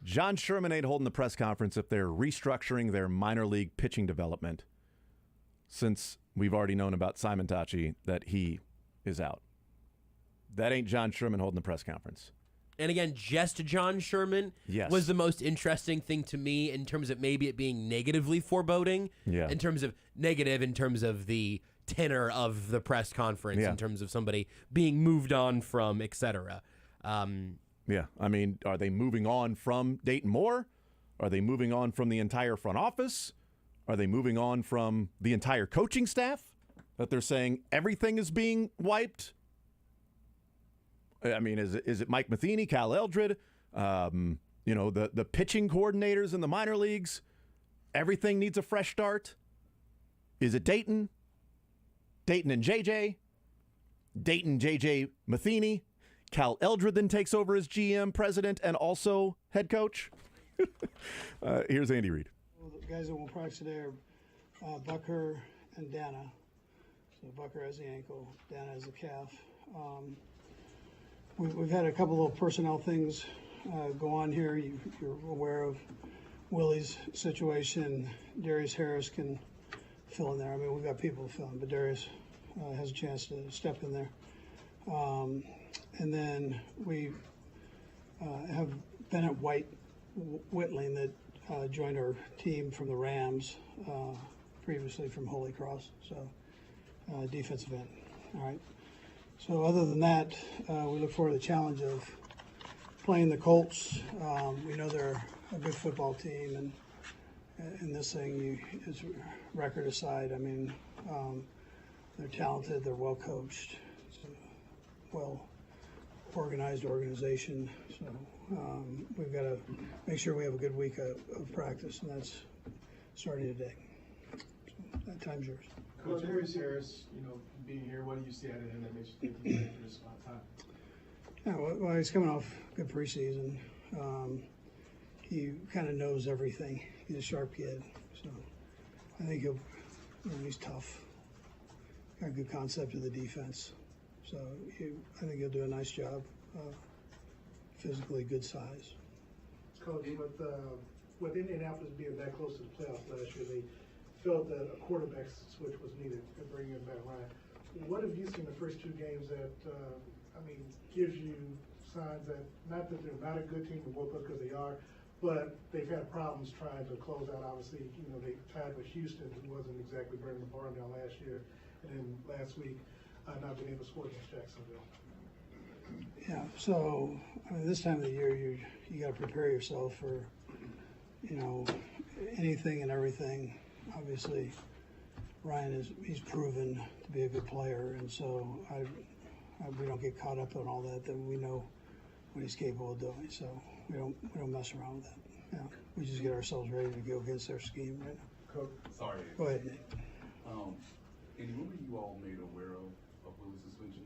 John Sherman ain't holding the press conference if they're restructuring their minor league pitching development, since we've already known about Simon Tachi that he is out. That ain't John Sherman holding the press conference. And again, just John Sherman was the most interesting thing to me in terms of maybe it being negatively foreboding, in terms of the tenor of the press conference, in terms of somebody being moved on from, etc. Yeah, I mean, are they moving on from Dayton Moore? Are they moving on from the entire front office? Are they moving on from the entire coaching staff? That they're saying everything is being wiped? I mean, is it Mike Matheny, Cal Eldred, the pitching coordinators in the minor leagues? Everything needs a fresh start. Is it Dayton? Dayton and JJ? Dayton, JJ, Matheny? Cal Eldred then takes over as GM, president, and also head coach? Here's Andy Reid. Well, the guys that won't practice today are Bucker and Dana. So Bucker has the ankle, Dana has the calf. We've had a couple of personnel things go on here. You're aware of Willie's situation. Darius Harris can fill in there. I mean, we've got people to fill in, but Darius has a chance to step in there. And then we have Bennett Whitling that joined our team from the Rams, previously from Holy Cross, so defensive end. All right. So other than that, we look forward to the challenge of playing the Colts. We know they're a good football team, and in this thing, is record aside, I mean, they're talented, they're well coached, it's a well-organized organization. So we've got to make sure we have a good week of practice, and that's starting today. So that time's yours. Coach Darius Harris, being here, what do you see out of him that makes you think he's ready for this spot time? Yeah, well, he's coming off good preseason. He kind of knows everything. He's a sharp kid, so I think he's tough. Got a good concept of the defense, so I think he'll do a nice job. Physically good size. Coach, with Indianapolis being that close to the playoffs last year, they felt that a quarterback switch was needed to bring in back Ryan. What have you seen the first two games that, gives you signs that not that they're not a good team to work with, because they are, but they've had problems trying to close out? Obviously, they tied with Houston, who wasn't exactly burning the barn down last year, and then last week not being able to score against Jacksonville. Yeah, so this time of the year, you got to prepare yourself for anything and everything. Obviously, Ryan he's proven to be a good player, and so we don't get caught up on all that. That we know what he's capable of doing. So we don't mess around with that. Yeah, we just get ourselves ready to go against their scheme right now. Coach, sorry. Go ahead, Nate. Andy, when were you all made aware of Willie's suspension?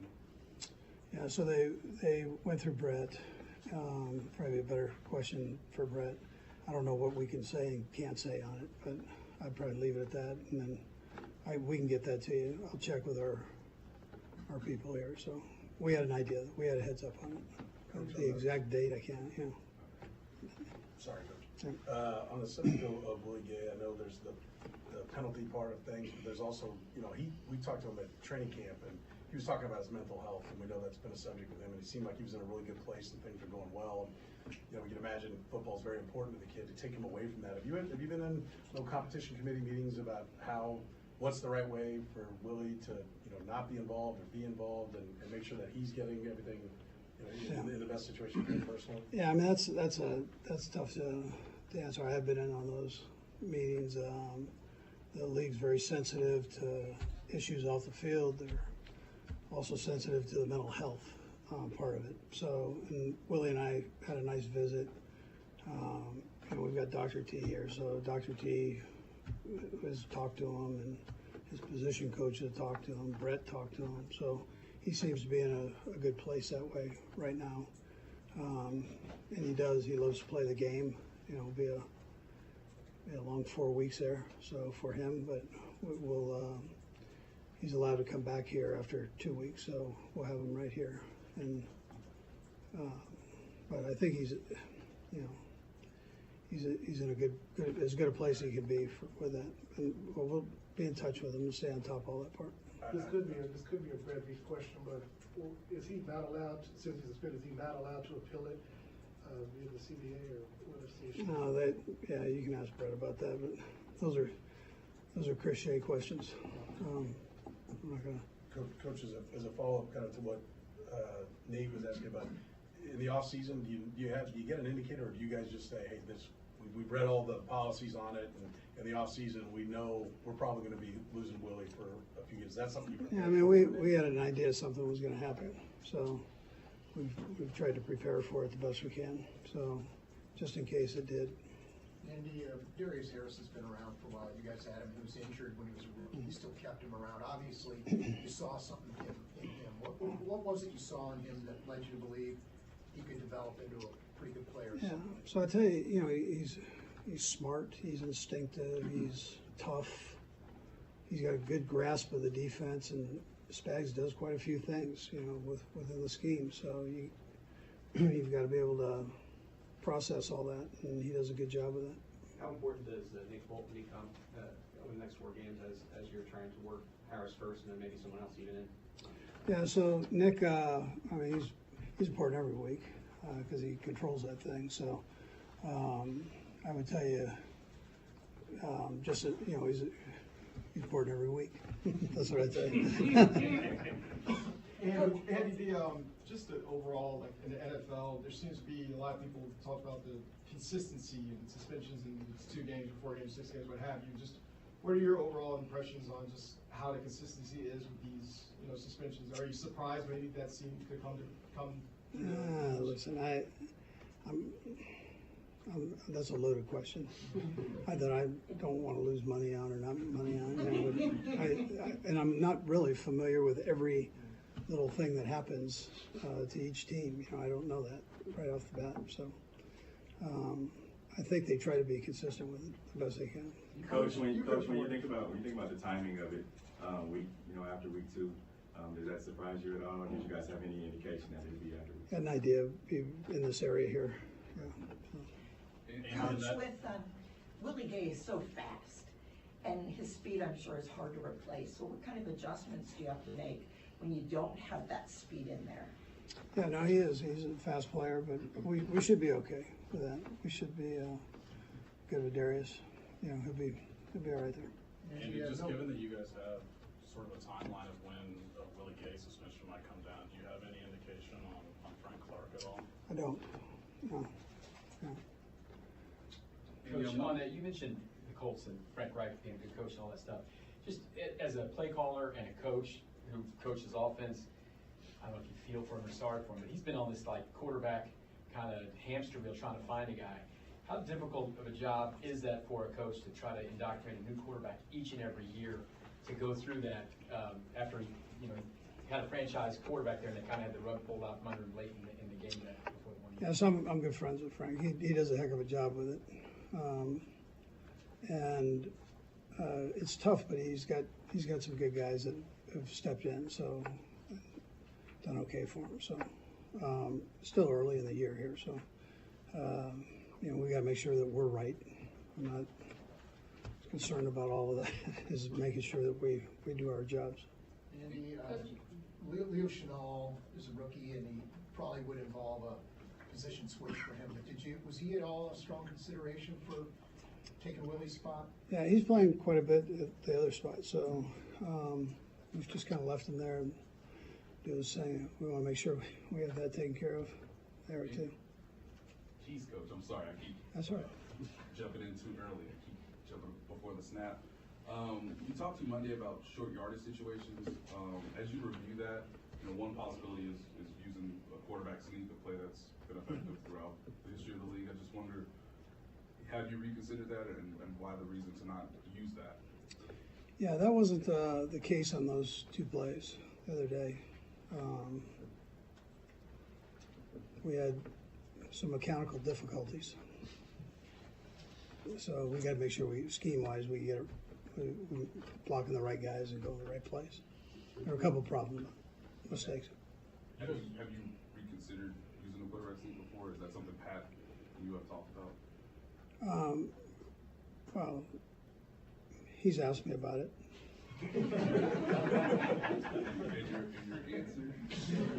Yeah, so they went through Brett. Probably a better question for Brett. I don't know what we can say and can't say on it, but I'd probably leave it at that, and then we can get that to you. I'll check with our people here. So we had an idea. We had a heads up on it. The exact date I can't. Sorry, Coach. On the subject of Willie Gay, I know there's the penalty part of things, but there's also, we talked to him at training camp, and he was talking about his mental health, and we know that's been a subject with him, and he seemed like he was in a really good place and things are going well. And, we can imagine football is very important to the kid. To take him away from that, have you been in competition committee meetings about what's the right way for Willie to not be involved or be involved, and make sure that he's getting everything in the best situation for him personally? Yeah, I mean that's tough to answer. I have been in on those meetings. The league's very sensitive to issues off the field. They're also sensitive to the mental health part of it. So, and Willie and I had a nice visit. We've got Dr. T here, so Dr. T has talked to him, and his position coach has talked to him. Brett talked to him, so he seems to be in a good place that way right now. And he loves to play the game. It'll be a long 4 weeks there, so for him, but he's allowed to come back here after 2 weeks, so we'll have him right here. And but I think he's in a good as good a place he can be with that, and we'll be in touch with him and stay on top of all that part. This could be a Brad Beach question, but is he not allowed, since he's suspended, is he not allowed to appeal it via the CBA, or what is the issue? No, you can ask Brett about that, but those are Chris Shea questions. I'm not gonna. Coach, as a follow-up kind of to what Nate was asking about, in the off season, do you get an indicator, or do you guys just say, hey, we've read all the policies on it, and in the off season we know we're probably going to be losing Willie for a few years? That's something you. Yeah, I mean we had an idea something was going to happen, so we've tried to prepare for it the best we can. So just in case it did. Andy, Darius Harris has been around for a while. You guys had him. He was injured when he was a rookie. You still kept him around. Obviously, you saw something in him. What was it you saw in him that led you to believe he could develop into a pretty good player? Yeah. So I tell you, he's smart. He's instinctive. He's tough. He's got a good grasp of the defense, and Spags does quite a few things, within the scheme. So you've got to be able to process all that, and he does a good job of that. How important does Nick Bolton become over the next 4 games as you're trying to work Harris first and then maybe someone else even in? Yeah, so Nick, he's important every week because he controls that thing. So I would tell you, he's important every week. That's what I'd say. Andy, just the overall, like in the NFL, there seems to be a lot of people talk about the consistency and suspensions in 2 games, 4 games, 6 games, what have you. Just what are your overall impressions on just how the consistency is with these, suspensions? Are you surprised maybe that could come? Listen, that's a loaded question that I don't want to lose money on or not money on. And I'm not really familiar with every little thing that happens to each team. I don't know that right off the bat. So I think they try to be consistent with it the best they can. Coach, when you think about the timing of it, after week 2, does that surprise you at all? Did you guys have any indication that it'd be after week 2? Had an idea in this area here. Coach, with Willie Gay is so fast, and his speed, I'm sure, is hard to replace. So what kind of adjustments do you have to make when you don't have that speed in there? Yeah, no, he is. He's a fast player, but we should be okay with that. We should be good with Darius. He'll be all right there. And just given that you guys have sort of a timeline of when a Willie Gay suspension might come down, do you have any indication on Frank Clark at all? I don't. No. Coach, on that, you mentioned the Colts and Frank Reich being a good coach and all that stuff. Just as a play caller and a coach who coaches offense, I don't know if you feel for him or sorry for him, but he's been on this quarterback kind of hamster wheel trying to find a guy. How difficult of a job is that for a coach to try to indoctrinate a new quarterback each and every year to go through that after he had a franchise quarterback there and they kind of had the rug pulled out from under him late in the game before the 1 year? Yeah, so I'm good friends with Frank. He does a heck of a job with it. And it's tough, but he's got some good guys that have stepped in, so done okay for him. So still early in the year here, so we got to make sure that we're right. I'm not concerned about all of that. Is making sure that we do our jobs. Andy, Leo Chenal is a rookie, and he probably would involve a position switch for him. But was he at all a strong consideration for taking Willie's spot? Yeah, he's playing quite a bit at the other spot, so we've just kind of left him there and do the same. We want to make sure we have that taken care of there too. Jeez, Coach, I'm sorry. I keep That's all right. Jumping in too early. I keep jumping before the snap. You talked to Monday about short yardage situations. As you review that, one possibility is using a quarterback sneak, a play that's been effective throughout the history of the league. I just wonder, have you reconsidered that, and why the reason to not use that? Yeah, that wasn't the case on those 2 plays the other day. We had some mechanical difficulties, so we got to make sure scheme-wise, we get we blocking the right guys and go to the right place. There were a couple of mistakes. Have you reconsidered using the quarterback sneak before? Is that something Pat and you have talked about? Well, he's asked me about it. And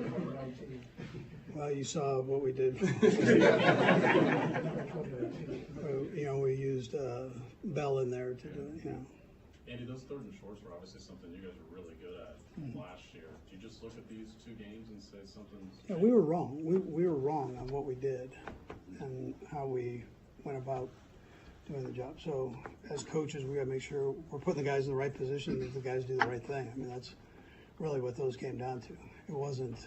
your answer? Well, you saw what we did. We used Bell in there to do it. Andy, those third and shorts were obviously something you guys were really good at last year. Do you just look at these 2 games and say something's Yeah, we were wrong. We were wrong on what we did and how we went about doing the job. So as coaches, we got to make sure we're putting the guys in the right position, that the guys do the right thing. I mean, that's really what those came down to. It wasn't,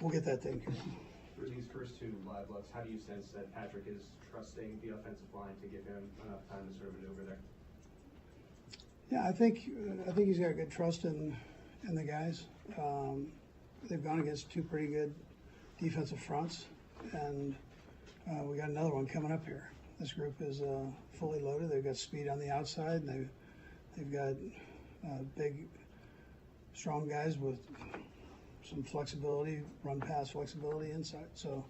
we'll get that thing. For these first 2 live looks, how do you sense that Patrick is trusting the offensive line to give him enough time to sort of maneuver there? Yeah, I think he's got good trust in the guys. They've gone against 2 pretty good defensive fronts, and we got another one coming up here. This group is fully loaded. They've got speed on the outside, and they've got big, strong guys with some flexibility, run-pass flexibility inside. So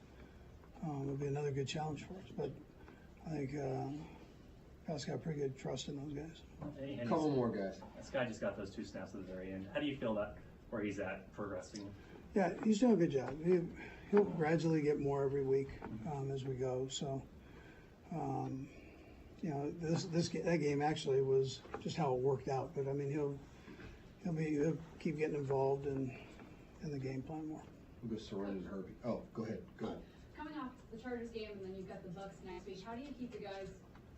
it'll be another good challenge for us. But I think Pat's got pretty good trust in those guys. A couple more guys. This guy just got those 2 snaps at the very end. How do you feel that where he's at progressing? Yeah, he's doing a good job. He'll gradually get more every week as we go. So, that game actually was just how it worked out. But I mean, he'll keep getting involved in the game plan more. We'll go Soren and Herbie. Oh, go ahead. Go. Coming off the Chargers game, and then you've got the Bucs next week. How do you keep the guys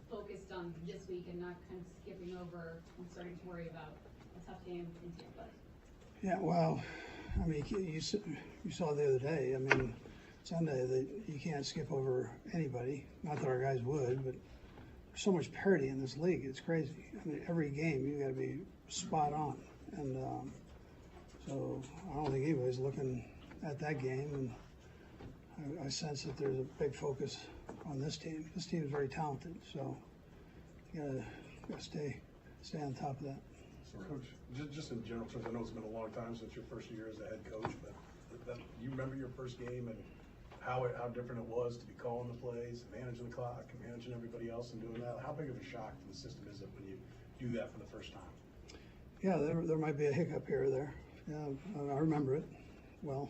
focused on this week and not kind of skipping over and starting to worry about a tough game into your play? Yeah, well, I mean, you saw the other day. I mean, Sunday that you can't skip over anybody. Not that our guys would, but so much parity in this league. It's crazy. I mean, every game you got to be spot on, and so I don't think anybody's looking at that game. And I sense that there's a big focus on this team. This team is very talented, so you gotta stay on top of that. Coach, just in general terms, I know it's been a long time since your first year as a head coach, but you remember your first game and how different it was to be calling the plays, managing the clock, managing everybody else and doing that? How big of a shock to the system is it when you do that for the first time? Yeah, there might be a hiccup here or there. Yeah, I remember it well.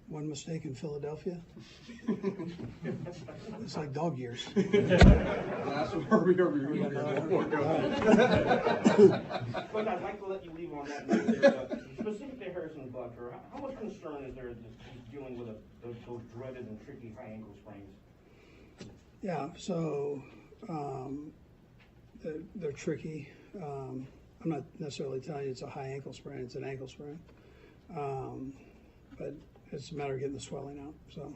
One mistake in Philadelphia. It's like dog years. That's where we are. But I'd like to let you leave on that note there. Specific to Harrison Butker, how much concern is there that he's dealing with those dreaded and tricky high ankle sprains? Yeah, so they're tricky. I'm not necessarily telling you it's a high ankle sprain, it's an ankle sprain. But it's a matter of getting the swelling out, so,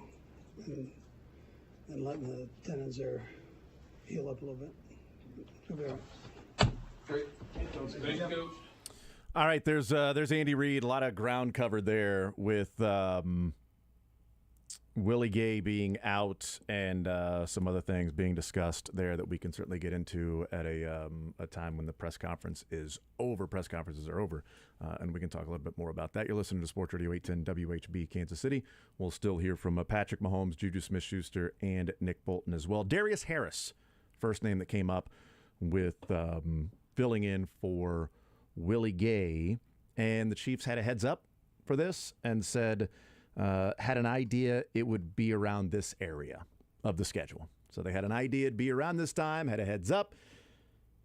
and letting the tendons there heal up a little bit. It'll be all right. Great. Thank you, Coach. All right, there's Andy Reid. A lot of ground covered there with Willie Gay being out and some other things being discussed there that we can certainly get into at a time when the press conference is over. Press conferences are over, and we can talk a little bit more about that. You're listening to Sports Radio 810 WHB Kansas City. We'll still hear from Patrick Mahomes, Juju Smith-Schuster, and Nick Bolton as well. Darius Harris, first name that came up with filling in for Willie Gay, and the Chiefs had a heads up for this and said had an idea it would be around this area of the schedule. So they had an idea it'd be around this time, had a heads up.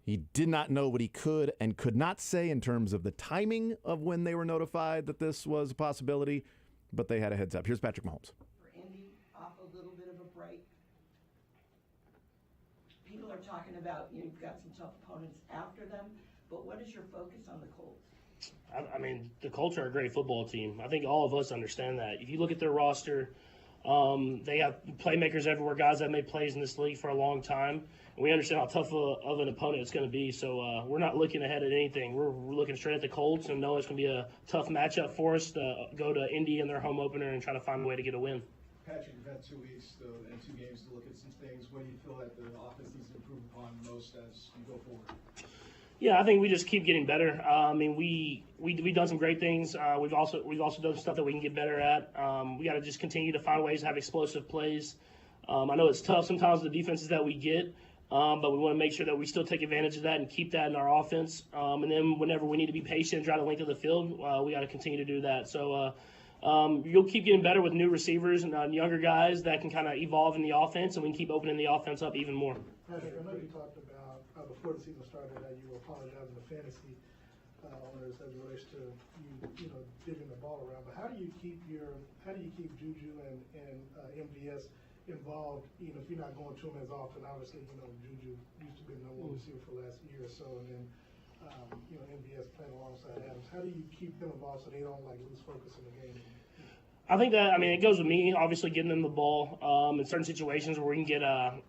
He did not know what he could and could not say in terms of the timing of when they were notified that this was a possibility, but they had a heads up. Here's Patrick Mahomes. For Indy, off a little bit of a break. People are talking about you've got some tough opponents after them, but what is your focus on the Colts? I mean, the Colts are a great football team. I think all of us understand that. If you look at their roster, they have playmakers everywhere, guys that made plays in this league for a long time. And we understand how tough of an opponent it's going to be. So we're not looking ahead at anything. We're looking straight at the Colts and know it's going to be a tough matchup for us to go to Indy in their home opener and try to find a way to get a win. Patrick, you've had 2 weeks and 2 games to look at some things. What do you feel that the offense needs to improve upon most as you go forward? Yeah, I think we just keep getting better. I mean, we've done some great things. We've also done stuff that we can get better at. We got to just continue to find ways to have explosive plays. I know it's tough sometimes the defenses that we get, but we want to make sure that we still take advantage of that and keep that in our offense. And then whenever we need to be patient and drive the length of the field, we got to continue to do that. So you'll keep getting better with new receivers and younger guys that can kind of evolve in the offense, and we can keep opening the offense up even more. Patrick, I know you talked about before the season started that you were apologizing to fantasy owners as it relates to you know, digging the ball around. But how do you keep Juju and MVS involved? You know, if you're not going to them as often, obviously, you know, Juju used to be the number one receiver for the last year or so, and then you know, MVS playing alongside Adams. How do you keep them involved so they don't like lose focus in the game? I think that, I mean, it goes with me, obviously, getting them the ball in certain situations where we can get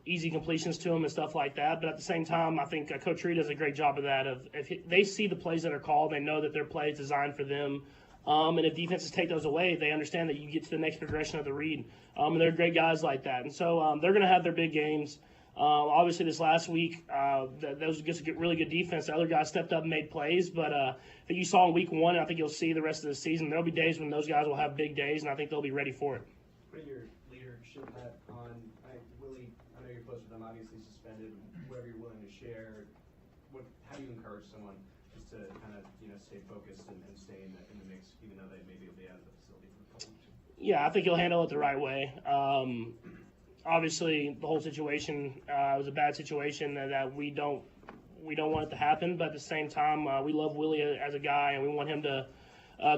easy completions to them and stuff like that. But at the same time, I think Coach Reid does a great job of that. If they see the plays that are called, they know that their play is designed for them. And if defenses take those away, they understand that you get to the next progression of the read. And they're great guys like that. And so they're going to have their big games. Obviously, this last week, that was just a really good defense. The other guys stepped up and made plays, but I think you saw in week 1, and I think you'll see the rest of the season. There'll be days when those guys will have big days, and I think they'll be ready for it. Putting your leadership hat on, Willie, I know you're close with them, obviously suspended, whatever you're willing to share. How do you encourage someone just to kind of, you know, stay focused and stay in the mix, even though they maybe will be out of the facility for a couple weeks? Yeah, I think he'll handle it the right way. Obviously, the whole situation was a bad situation that we don't want it to happen. But at the same time, we love Willie as a guy, and we want him to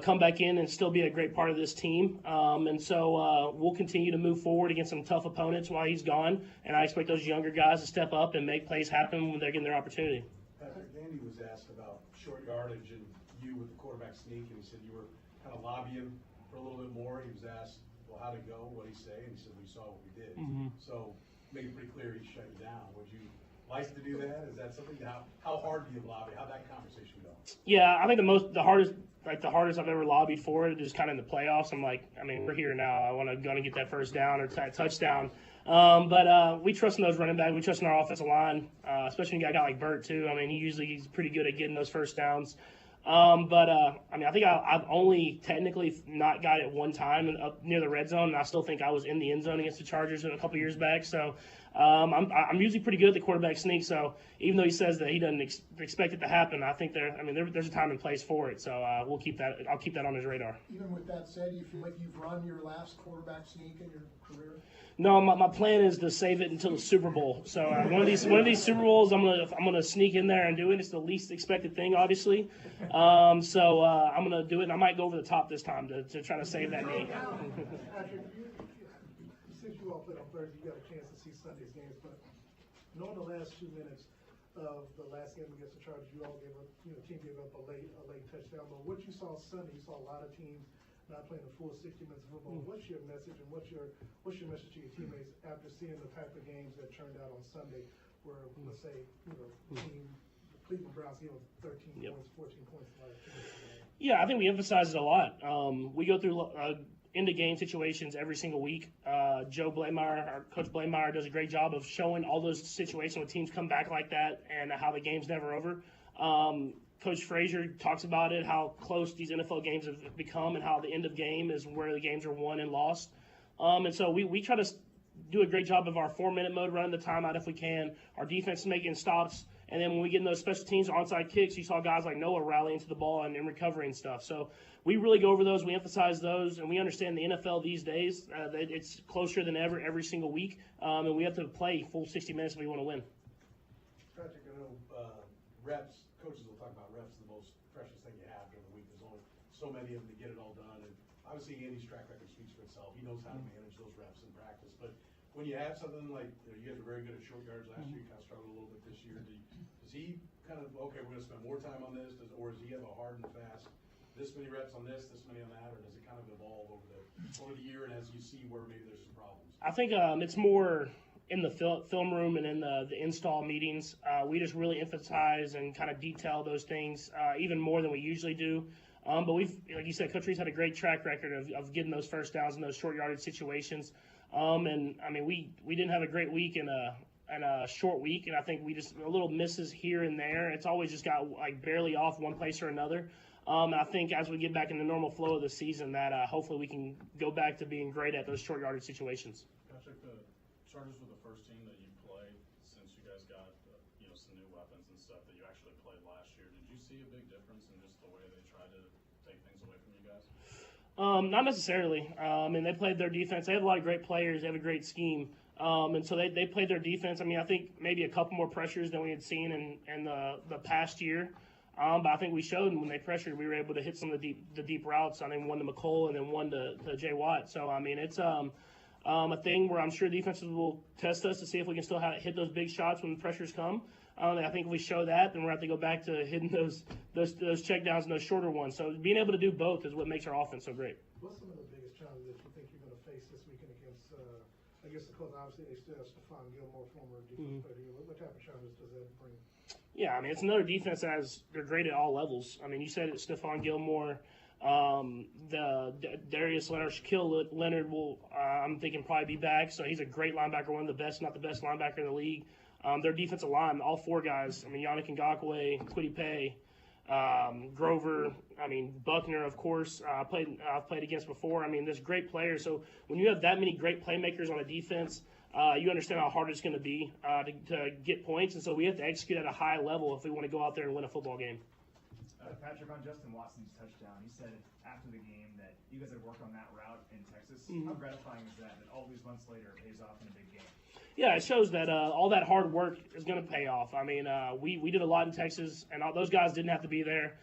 come back in and still be a great part of this team. And so we'll continue to move forward against some tough opponents while he's gone. And I expect those younger guys to step up and make plays happen when they're getting their opportunity. Patrick, Andy was asked about short yardage and you with the quarterback sneak, and he said you were kind of lobbying for a little bit more. He was asked, well, how'd it go? What'd he say? And he said, we saw what we did. Mhm. So make it pretty clear he shut you down. Would you like to do that? Is that something? How hard do you lobby? How'd that conversation go? Yeah, I think the hardest I've ever lobbied for it is kind of in the playoffs. I'm like, I mean, we're here now. I want to get that first down or touchdown. But we trust in those running backs. We trust in our offensive line, especially when you got a guy like Burt too. I mean, he's pretty good at getting those first downs. I mean, I think I've only technically not got it one time up near the red zone, and I still think I was in the end zone against the Chargers a couple years back. So I'm usually pretty good at the quarterback sneak. So even though he says that he doesn't expect it to happen, I think there's a time and place for it. So I'll keep that on his radar. Even with that said, do you feel like you've run your last quarterback sneak in your career? No, my plan is to save it until the Super Bowl. So one of these Super Bowls, I'm gonna sneak in there and do it. It's the least expected thing, obviously. I'm gonna do it, and I might go over the top this time to try to save that name. Patrick, since you all played on Thursday, you got a chance to see Sunday's games, but knowing the last 2 minutes of the last game against the Chargers, you all gave up, team gave up a late touchdown. But what you saw Sunday, you saw a lot of teams not playing the full 60 minutes of football. What's your message, and what's your message to your teammates after seeing the type of games that turned out on Sunday, where let's say the Cleveland Browns gave up 13 points, 14 points. Yeah, I think we emphasize it a lot. We go through into game situations every single week. Coach Blameyer does a great job of showing all those situations when teams come back like that and how the game's never over. Coach Frazier talks about it, how close these NFL games have become and how the end of game is where the games are won and lost. And so we try to do a great job of our 4-minute mode, running the timeout if we can. Our defense making stops. And then when we get in those special teams or onside kicks, you saw guys like Noah rallying to the ball and recovering stuff. So we really go over those. We emphasize those. And we understand the NFL these days, it's closer than ever every single week. And we have to play full 60 minutes if we want to win. Patrick, I know reps, coaches will talk about reps, the most precious thing you have during the week. There's only so many of them to get it all done. And obviously Andy's track record speaks for itself. He knows how to manage those reps in practice. But when you have something like, you guys are very good at short yards last year, you kind of struggled a little bit this year. Does he kind of, okay, we're going to spend more time on this, or does he have a hard and fast, this many reps on this many on that, or does it kind of evolve over the year and as you see where maybe there's some problems? I think it's more in the film room and in the install meetings. We just really emphasize and kind of detail those things even more than we usually do. But like you said, Coach Reed's had a great track record of getting those first downs in those short yardage situations. And I mean, we didn't have a great week in a short week, and I think we just a little misses here and there. It's always just got like barely off one place or another. And I think as we get back in the normal flow of the season, that hopefully we can go back to being great at those short yardage situations. Patrick, the Chargers were the first team that you played since you guys got some new weapons and stuff that you actually played last year. Did you see a big difference in just the way they tried to take things away from you guys? Not necessarily. And they played their defense. They have a lot of great players. They have a great scheme. And so they played their defense. I mean, I think maybe a couple more pressures than we had seen in the past year. But I think we showed when they pressured, we were able to hit some of the deep routes. I mean, one to McCole and then one to Jay Watt. So, I mean, it's a thing where I'm sure defenses will test us to see if we can still hit those big shots when the pressures come. I think if we show that, then we're going to have to go back to hitting those checkdowns and those shorter ones. So being able to do both is what makes our offense so great. What's some of the biggest challenges that you think you're going to face this weekend against the Colts? Obviously, they still have Stephon Gilmore, former defense player. What type of challenges does that bring? Yeah, I mean, it's another defense they're great at all levels. I mean, you said it, Stephon Gilmore, the Darius Leonard, Shaquille Leonard will, I'm thinking, probably be back. So he's a great linebacker, one of the best, not the best linebacker in the league. Their defensive line, all four guys, I mean, Yannick Ngakoue, Kwity Paye, Grover, I mean, Buckner, of course, I've played against before. I mean, there's great players. So when you have that many great playmakers on a defense, you understand how hard it's going to be to get points. And so we have to execute at a high level if we want to go out there and win a football game. Patrick, on Justin Watson's touchdown, he said after the game that you guys had worked on that route in Texas. Mm-hmm. How gratifying is that all these months later it pays off in a big game? Yeah, it shows that all that hard work is going to pay off. I mean, we did a lot in Texas, and all those guys didn't have to be there.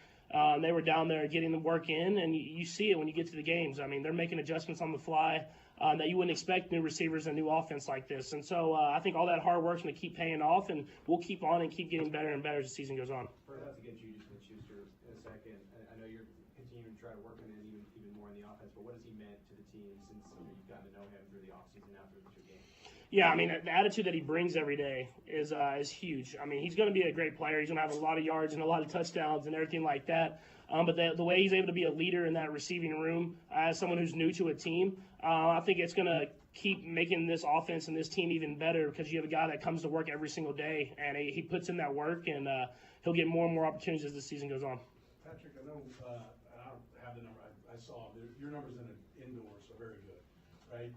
They were down there getting the work in, and you see it when you get to the games. I mean, they're making adjustments on the fly that you wouldn't expect new receivers and new offense like this. And so I think all that hard work is going to keep paying off, and we'll keep on and keep getting better and better as the season goes on. We're about to get Judy Smith-Schuster in a second. I know you're continuing continue to try to work on it even more in the offense. But what has he meant to the team since you've gotten to know him through the offseason now through the 2 games? Yeah, I mean, the attitude that he brings every day is huge. I mean, he's going to be a great player. He's going to have a lot of yards and a lot of touchdowns and everything like that. But the way he's able to be a leader in that receiving room as someone who's new to a team, I think it's going to keep making this offense and this team even better because you have a guy that comes to work every single day, and he puts in that work, and he'll get more and more opportunities as the season goes on. Patrick, I know, I don't have the number, I saw your numbers in indoors are very good, right?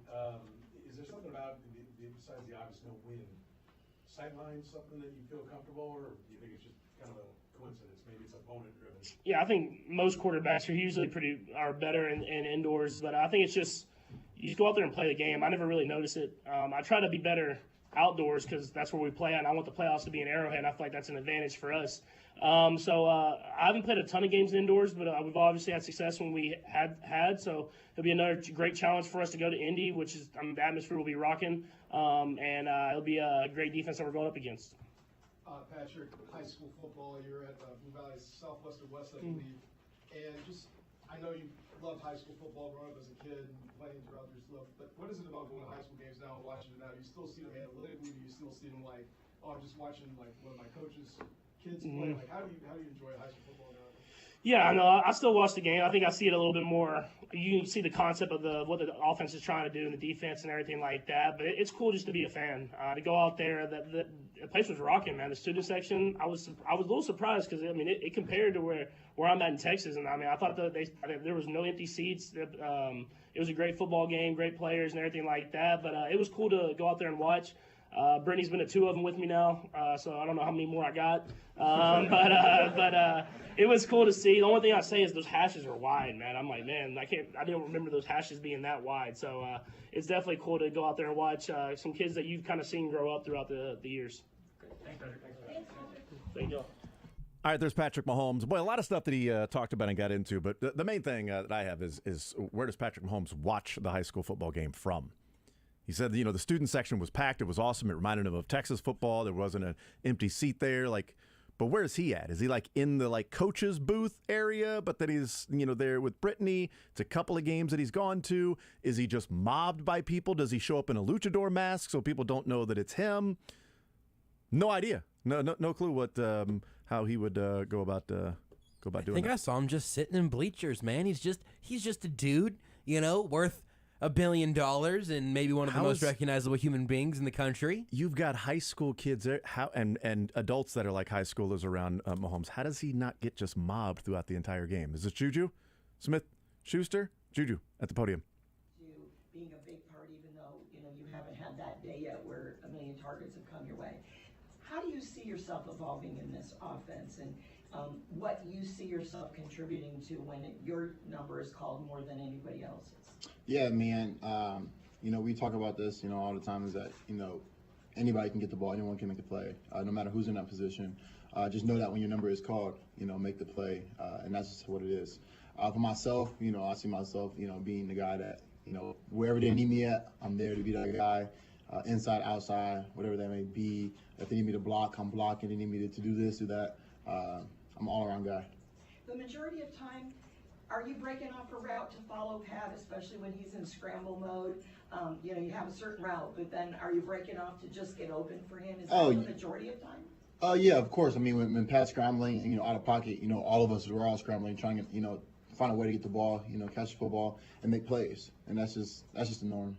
Is there something about, besides the obvious no win, sideline something that you feel comfortable, or do you think it's just kind of a coincidence? Maybe it's opponent driven. Yeah, I think most quarterbacks are usually are better in indoors, but I think it's just you just go out there and play the game. I never really notice it. I try to be better outdoors because that's where we play, and I want the playoffs to be in Arrowhead. I feel like that's an advantage for us. I haven't played a ton of games indoors, but we've obviously had success when we had. So it'll be another great challenge for us to go to Indy, which is the atmosphere will be rocking, and it'll be a great defense that we're going up against. Patrick, high school football, you're at Blue Valley Southwestern West, I believe. And I know you loved high school football growing up as a kid and playing throughout your stuff, but what is it about going to high school games now and watching it now? Do you still see them analytically? Do you still see them like, oh, I'm just watching like one of my coaches' kids play? Like, how do you enjoy high school football now? Yeah, I know. I still watch the game. I think I see it a little bit more. You can see the concept of what the offense is trying to do and the defense and everything like that. But it's cool just to be a fan. To go out there, the place was rocking, man. The student section, I was a little surprised because I mean it compared to where I'm at in Texas, and I mean I thought that there was no empty seats. It was a great football game, great players and everything like that. But it was cool to go out there and watch. Brittany's been to 2 of them with me now, so I don't know how many more I got. But it was cool to see. The only thing I say is those hashes are wide, man. I'm like, man, I didn't remember those hashes being that wide. So it's definitely cool to go out there and watch some kids that you've kind of seen grow up throughout the years. Thanks, Patrick. Thank you. All right, there's Patrick Mahomes. Boy, a lot of stuff that he talked about and got into, but the main thing that I have is where does Patrick Mahomes watch the high school football game from? He said, the student section was packed. It was awesome. It reminded him of Texas football. There wasn't an empty seat there. But where is he at? Is he in the coach's booth area, but that he's, there with Brittany? It's a couple of games that he's gone to. Is he just mobbed by people? Does he show up in a luchador mask so people don't know that it's him? No idea. No clue what how he would go about doing that. I think I saw him just sitting in bleachers, man. He's just a dude, worth $1 billion and maybe one of the most recognizable human beings in the country. You've got high school kids there, and adults that are like high schoolers around Mahomes. How does he not get just mobbed throughout the entire game? Is it Juju Smith-Schuster? Juju at the podium. Being a big part, even though you haven't had that day yet where 1 million targets have come your way. How do you see yourself evolving in this offense, and what you see yourself contributing to when your number is called more than anybody else's? Yeah, man. We talk about this, all the time. Is that anybody can get the ball, anyone can make the play, no matter who's in that position. Just know that when your number is called, make the play, and that's just what it is. For myself, I see myself, being the guy that, wherever they need me at, I'm there to be that guy. Inside, outside, whatever that may be. If they need me to block, I'm blocking. They need me to do this, do that. I'm an all-around guy. The majority of time, are you breaking off a route to follow Pat, especially when he's in scramble mode? You have a certain route, but then are you breaking off to just get open for him? Is that the majority of time? Yeah, of course. I mean, when Pat's scrambling, out of pocket, all of us, we're all scrambling, trying to, find a way to get the ball, catch the football and make plays. And that's just the norm.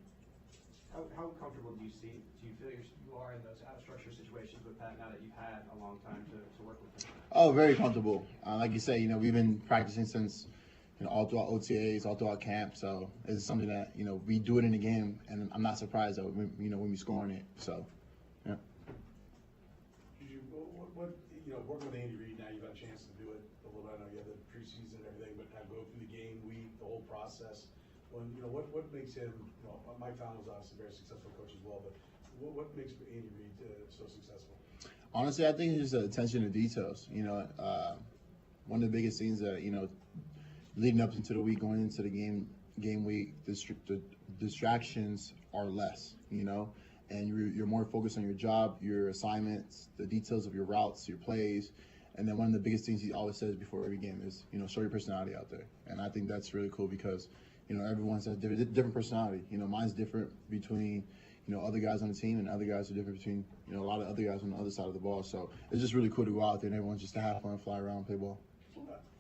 How comfortable do you feel you are in those out-of-structure situations with Pat now that you've had a long time to work with him? Oh, very comfortable. Like you say, we've been practicing since, all throughout OTAs, all throughout camp. So it's something that, we do it in the game, and I'm not surprised that, when we scoring it. So, yeah. What working with Andy Reid now, you've had a chance to do it a little bit. I know you have the preseason and everything, but kind of go through the game week, the whole process. What makes him, Mike Tomlin was obviously a very successful coach as well, but what makes Andy Reid so successful? Honestly, I think it's just the attention to details. One of the biggest things that, leading up into the week, going into the game week, the distractions are less, and you're more focused on your job, your assignments, the details of your routes, your plays, And then one of the biggest things he always says before every game is, show your personality out there. And I think that's really cool because, everyone's a different personality. Mine's different between, other guys on the team, and other guys are different between, a lot of other guys on the other side of the ball. So it's just really cool to go out there and everyone's just to have fun, fly around, play ball.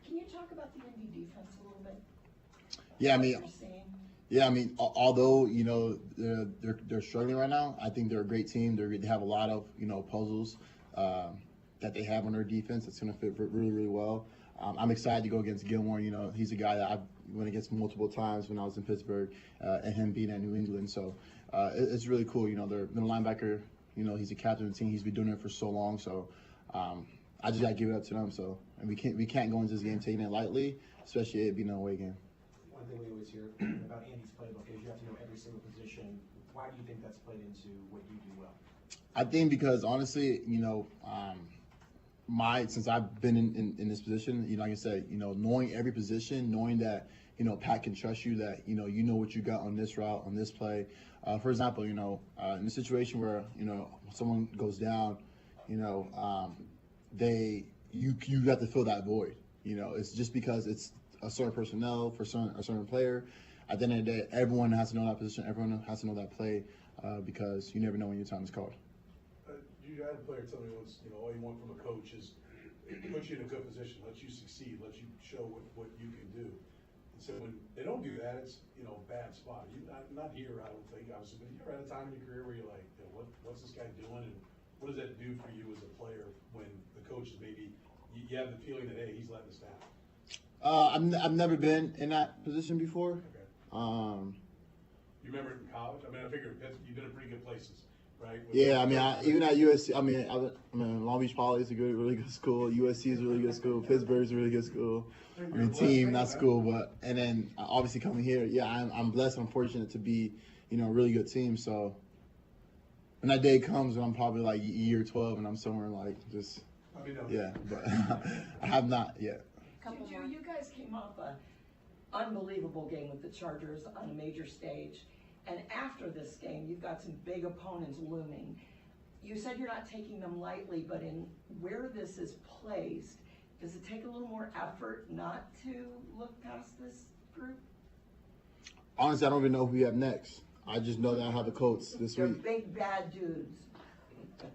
Can you talk about the Indy defense a little bit? Yeah, although they're struggling right now, I think they're a great team. They have a lot of puzzles that they have on their defense that's going to fit really, really well. I'm excited to go against Gilmore. He's a guy that I went against multiple times when I was in Pittsburgh, and him being at New England. So it's really cool. Their middle linebacker, he's a captain of the team. He's been doing it for so long. So I just got to give it up to them. So and we can't go into this game taking it lightly, especially it being an away game. One thing we always hear about Andy's playbook is you have to know every single position. Why do you think that's played into what you do well? I think because honestly, since I've been in this position, like I said, knowing every position, knowing that, Pat can trust you, that, you know what you got on this route, on this play. For example, in a situation where, someone goes down, you have to fill that void. It's just because it's a certain personnel for a certain player. At the end of the day, everyone has to know that position. Everyone has to know that play because you never know when your time is called. You had a player tell me once, all you want from a coach is put you in a good position, let you succeed, let you show what you can do. And so when they don't do that, it's a bad spot. Not here, I don't think, obviously, but you're at a time in your career where you're like, what's this guy doing, and what does that do for you as a player when the coach is maybe you have the feeling that hey, he's letting us down? I've never been in that position before. Okay. You remember it in college? I figure you've been in pretty good places. Right? Yeah, even at USC, Long Beach Poly is a really good school. USC is a really good school. Pittsburgh is a really good school. Team, not school, and then obviously coming here, I'm blessed. I'm fortunate to be, a really good team. So when that day comes, when I'm probably like year 12 and I'm somewhere like just, but I have not yet. You guys came off an unbelievable game with the Chargers on a major stage. And after this game, you've got some big opponents looming. You said you're not taking them lightly, but in where this is placed, does it take a little more effort not to look past this group? Honestly, I don't even know who we have next. I just know that I have the Colts this week. They're big bad dudes.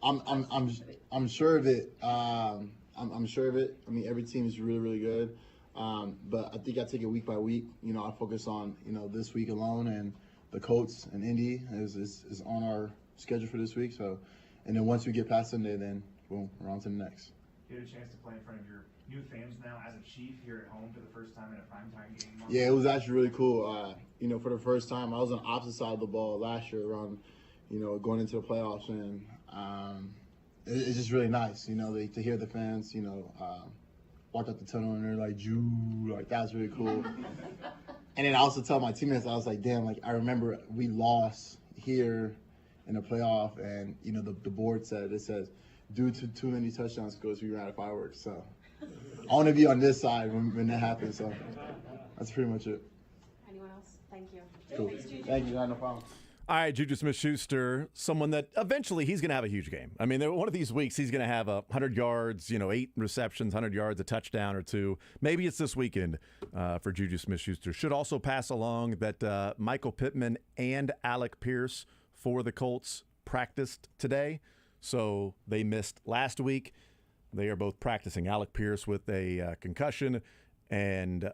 I'm sure of it. I'm sure of it. Every team is really, really good. But I think I take it week by week. I focus on this week alone, and the Colts and Indy is on our schedule for this week. So, and then once we get past Sunday, then boom, we're on to the next. You had a chance to play in front of your new fans now as a Chief here at home for the first time in a primetime game. Yeah, it was actually really cool. For the first time, I was on the opposite side of the ball last year around, going into the playoffs, and it's just really nice, to hear the fans, walk out the tunnel and they're like, Jew, like that's really cool. And then I also tell my teammates, I was like, damn, like I remember we lost here in the playoff, and the board says, due to too many touchdown scores, we ran out of fireworks. So I want to be on this side when that happens. So that's pretty much it. Anyone else? Thank you. Cool. Thank you. No problem. All right, Juju Smith-Schuster, someone that eventually he's going to have a huge game. One of these weeks he's going to have 100 yards, 8 receptions, 100 yards, a touchdown or two. Maybe it's this weekend for Juju Smith-Schuster. Should also pass along that Michael Pittman and Alec Pierce for the Colts practiced today. So they missed last week. They are both practicing. Alec Pierce with a concussion and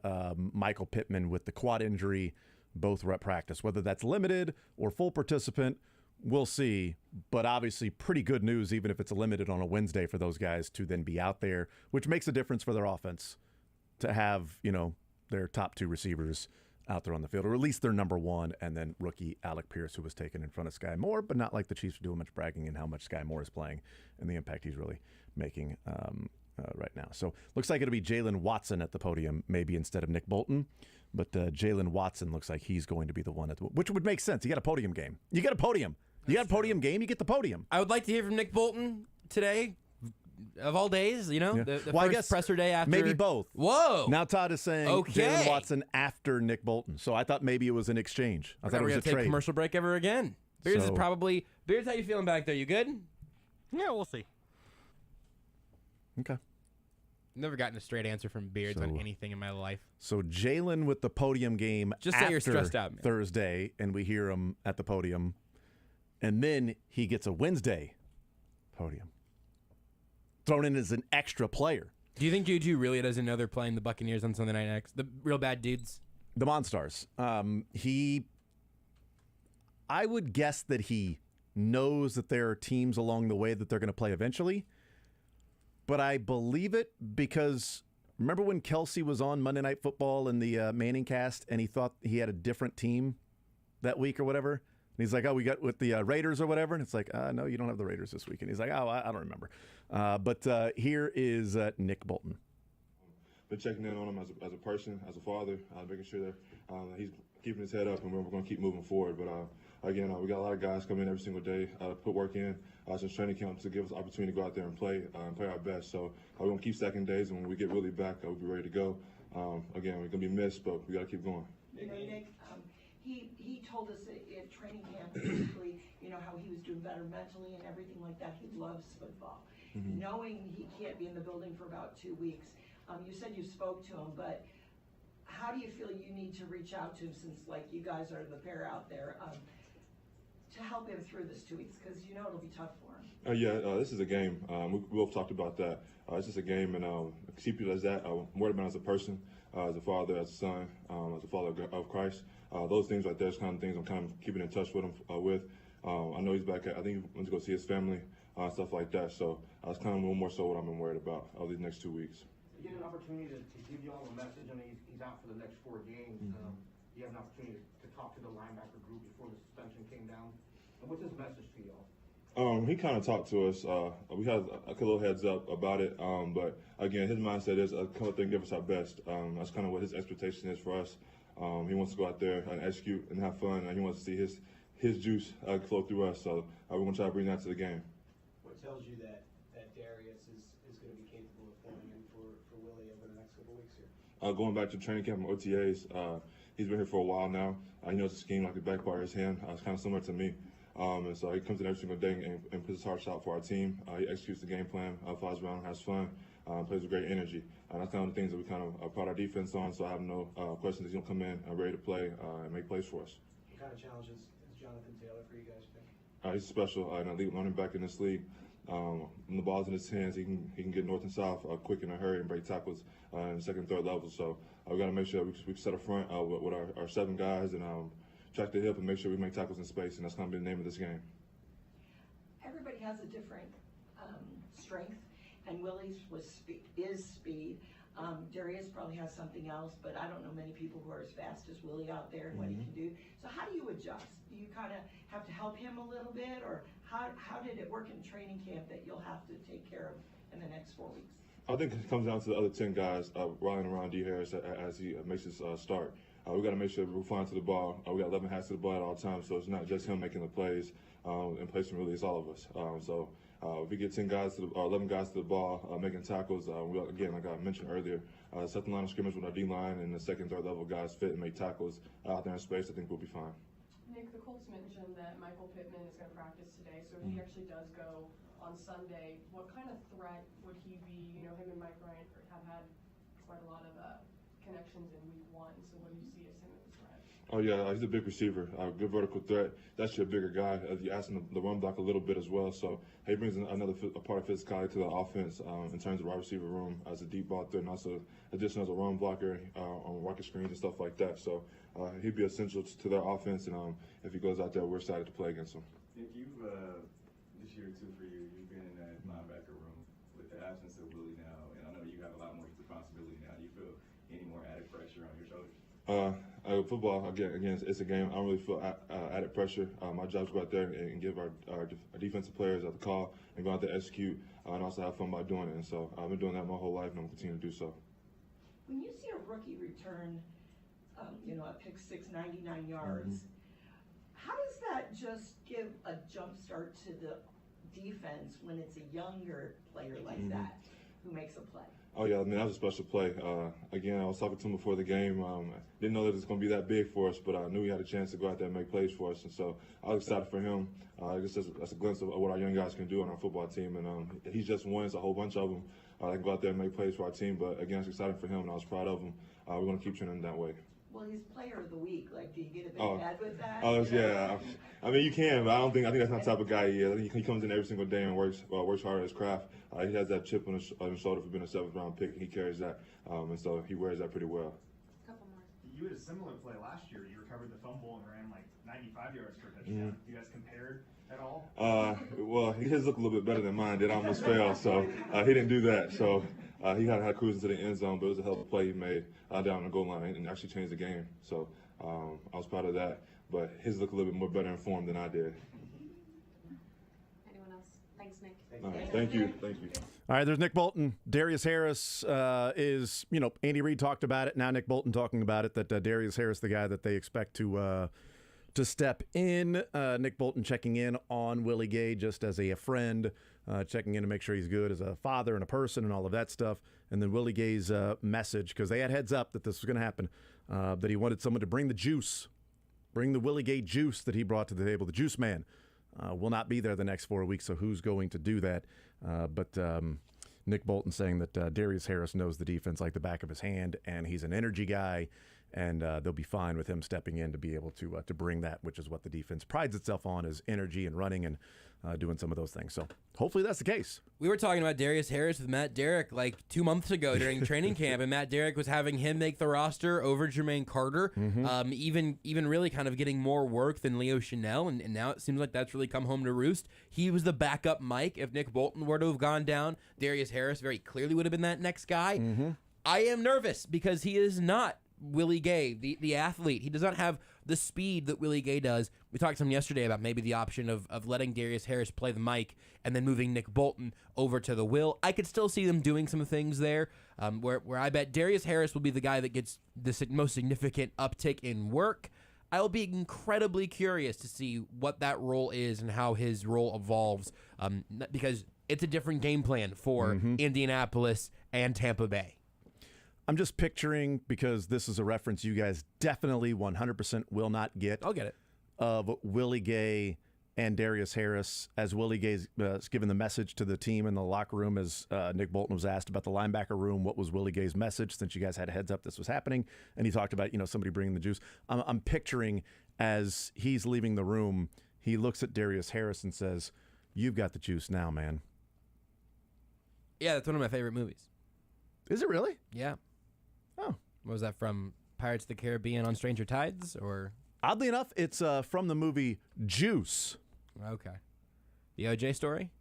Michael Pittman with the quad injury. Both were at practice. Whether that's limited or full participant, we'll see. But obviously pretty good news, even if it's limited on a Wednesday, for those guys to then be out there, which makes a difference for their offense to have, their top 2 receivers out there on the field, or at least their number 1, and then rookie Alec Pierce, who was taken in front of Sky Moore, but not like the Chiefs are doing much bragging in how much Sky Moore is playing and the impact he's really making right now. So looks like it'll be Jalen Watson at the podium, maybe instead of Nick Bolton. But Jalen Watson looks like he's going to be the one, which would make sense. You got a podium game. You got a podium. You got a podium game. You get the podium. I would like to hear from Nick Bolton today, of all days. Yeah. The well, first I guess presser day after. Maybe both. Whoa. Now Todd is saying Okay. Jalen Watson after Nick Bolton. So I thought maybe it was an exchange. I thought it was a take trade. Commercial break ever again. Beers So- is probably. Beers, how you feeling back there? You good? Yeah, we'll see. Okay. Never gotten a straight answer from Beards on anything in my life. So Jalen with the podium game Just say you're stressed out, man. Thursday, and we hear him at the podium. And then he gets a Wednesday podium. Thrown in as an extra player. Do you think Juju really doesn't know they're playing the Buccaneers on Sunday night next? The real bad dudes? The Monstars. I would guess that he knows that there are teams along the way that they're going to play eventually. But I believe it because remember when Kelsey was on Monday Night Football in the Manning cast and he thought he had a different team that week or whatever? And he's like, oh, we got with the Raiders or whatever. And it's like, no, you don't have the Raiders this week. And he's like, oh, I don't remember. But here is Nick Bolton. Been checking in on him as a person, as a father, making sure that he's keeping his head up, and we're going to keep moving forward. But again, we got a lot of guys coming in every single day, put work in since training camp to give us the opportunity to go out there and play our best. So we're going to keep stacking days, and when we get really back, we'll be ready to go. Again, we're going to be missed, but we got to keep going. You know, Nick, he told us at training camp, basically, you know, how he was doing better mentally and everything like that. He loves football. Mm-hmm. Knowing he can't be in the building for about 2 weeks, you said you spoke to him, but how do you feel you need to reach out to him since, like, you guys are the pair out there, to help him through this 2 weeks? Because you know it'll be tough for him. This is a game. We both talked about that. It's just a game, and keep it as that. I'm worried about as a person, as a father, as a son, as a follower of Christ. Those things right there is kind of things I'm kind of keeping in touch with him with. I know he's back. I think he went to go see his family, stuff like that. So that's kind of a little more so what I'm worried about these next 2 weeks. You get an opportunity to give you all a message. I mean, he's out for the next 4 games. You have an opportunity to talk to the linebacker group before the suspension came down. And what's his message to y'all? He kind of talked to us. We had a little heads up about it. But again, his mindset is come out there and give us our best. That's kind of what his expectation is for us. He wants to go out there and execute and have fun. And he wants to see his juice flow through us. So we're going to try to bring that to the game. What tells you that Darius is going to be capable of filling in for Willie over the next couple of weeks here? Going back to training camp and OTAs, he's been here for a while now. He knows the scheme like the back part of his hand. It's kind of similar to me. And so he comes in every single day and puts his heart out for our team. He executes the game plan, flies around, has fun, plays with great energy. And that's kind of the things that we kind of pride our defense on. So I have no questions. He's going to come in ready to play and make plays for us. What kind of challenges is Jonathan Taylor for you guys today? He's special, an elite running back in this league. When the ball's in his hands, he can get north and south quick in a hurry and break tackles in the second, third level. So we got to make sure we set up front with our 7 guys and track the hip and make sure we make tackles in space, and that's going to be the name of this game. Everybody has a different strength, and Willie's is speed. Darius probably has something else, but I don't know many people who are as fast as Willie out there and what he can do. So how do you adjust? Do you kind of have to help him a little bit, or how did it work in training camp that you'll have to take care of in the next 4 weeks? I think it comes down to the other 10 guys rallying around D. Harris as he makes his start. We got to make sure we're flying to the ball. We got 11 hats to the ball at all times, so it's not just him making the plays and placing really, it's all of us. If we get 11 guys to the ball making tackles, again, like I mentioned earlier, set the line of scrimmage with our D-line and the second, third level guys fit and make tackles out there in space. I think we'll be fine. Nick, the Colts mentioned that Michael Pittman is going to practice today, so if he actually does go on Sunday, what kind of threat would he be? You know, him and Mike Bryant have had quite a lot of connections in week 1, so what do you see as him as a threat? Oh yeah, he's a big receiver, good vertical threat. That's your bigger guy. You asked him to run block a little bit as well, so he brings another part of physicality to the offense in terms of wide receiver room as a deep ball threat, and also additional as a run blocker on rocket screens and stuff like that. So he'd be essential to their offense, and if he goes out there, we're excited to play against him. If you've this year too for you, you've been in that linebacker room with the absence of Willie now, and I know you have a lot more responsibility now. Do you feel any more added pressure on your shoulders? Football, again, it's a game. I don't really feel added pressure. My job is to go out there and give our defensive players the call and go out there, execute, and also have fun by doing it. And so I've been doing that my whole life, and I'm going to continue to do so. When you see a rookie return, a pick 6, 99 yards, how does that just give a jump start to the defense when it's a younger player like that who makes a play? Oh yeah, I mean, that was a special play. Again, I was talking to him before the game. Didn't know that it was going to be that big for us, but I knew he had a chance to go out there and make plays for us, and so I was excited for him. I guess that's a glimpse of what our young guys can do on our football team, and he's just one. It's a whole bunch of them I can go out there and make plays for our team. But again, it's exciting for him, and I was proud of him. We're going to keep training that way. Well, he's player of the week. Like, do you get a big head with that? Oh, yeah. I mean, you can, but I think that's not the type of guy he is. He comes in every single day and works hard at his craft. He has that chip on his shoulder for being a 7th-round pick, and he carries that, and so he wears that pretty well. You had a similar play last year. You recovered the fumble and ran like 95 yards for a touchdown. You guys compared at all? Well, his looked a little bit better than mine did. I almost fell, so he didn't do that. So he had to cruise into the end zone, but it was a hell of a play he made down the goal line and actually changed the game. So I was proud of that. But his looked a little bit more better informed than I did. Anyone else? Thanks, Nick. All right, thank you. Thank you. All right, there's Nick Bolton. Darius Harris is, Andy Reid talked about it. Now Nick Bolton talking about it, that Darius Harris, the guy that they expect to step in. Nick Bolton checking in on Willie Gay just as a friend, checking in to make sure he's good as a father and a person and all of that stuff. And then Willie Gay's message, because they had heads up that this was going to happen, that he wanted someone to bring the juice, bring the Willie Gay juice that he brought to the table. The juice man will not be there the next 4 weeks, so who's going to do that? But Nick Bolton saying that Darius Harris knows the defense like the back of his hand, and he's an energy guy, and they'll be fine with him stepping in to be able to bring that, which is what the defense prides itself on, is energy and running and doing some of those things. So hopefully that's the case. We were talking about Darius Harris with Matt Derrick like 2 months ago during training camp, and Matt Derrick was having him make the roster over Jermaine Carter, even really kind of getting more work than Leo Chanel, and now it seems like that's really come home to roost. He was the backup Mike. If Nick Bolton were to have gone down, Darius Harris very clearly would have been that next guy. I am nervous because he is not Willie Gay, the athlete. He does not have the speed that Willie Gay does. We talked to him yesterday about maybe the option of letting Darius Harris play the mic and then moving Nick Bolton over to the will. I could still see them doing some things there, where I bet Darius Harris will be the guy that gets the most significant uptick in work. I will be incredibly curious to see what that role is and how his role evolves, because it's a different game plan for Indianapolis and Tampa Bay. I'm just picturing, because this is a reference you guys definitely 100% will not get. I'll get it. Of Willie Gay and Darius Harris, as Willie Gay's given the message to the team in the locker room, as Nick Bolton was asked about the linebacker room, what was Willie Gay's message, since you guys had a heads up this was happening, and he talked about, somebody bringing the juice. I'm picturing, as he's leaving the room, he looks at Darius Harris and says, "You've got the juice now, man." Yeah, that's one of my favorite movies. Is it really? Yeah. Oh. What was that, from Pirates of the Caribbean on Stranger Tides, or? Oddly enough, it's from the movie Juice. Okay. The OJ story?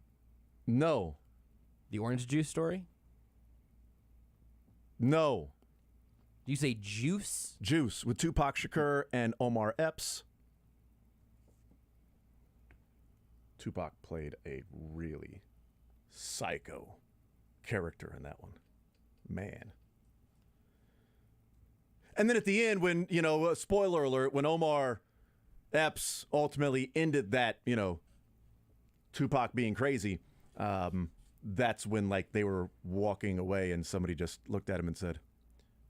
No. The orange juice story? No. Do you say Juice? Juice, with Tupac Shakur and Omar Epps. Tupac played a really psycho character in that one. Man. And then at the end, when, spoiler alert, when Omar Epps ultimately ended that, Tupac being crazy, that's when, they were walking away and somebody just looked at him and said,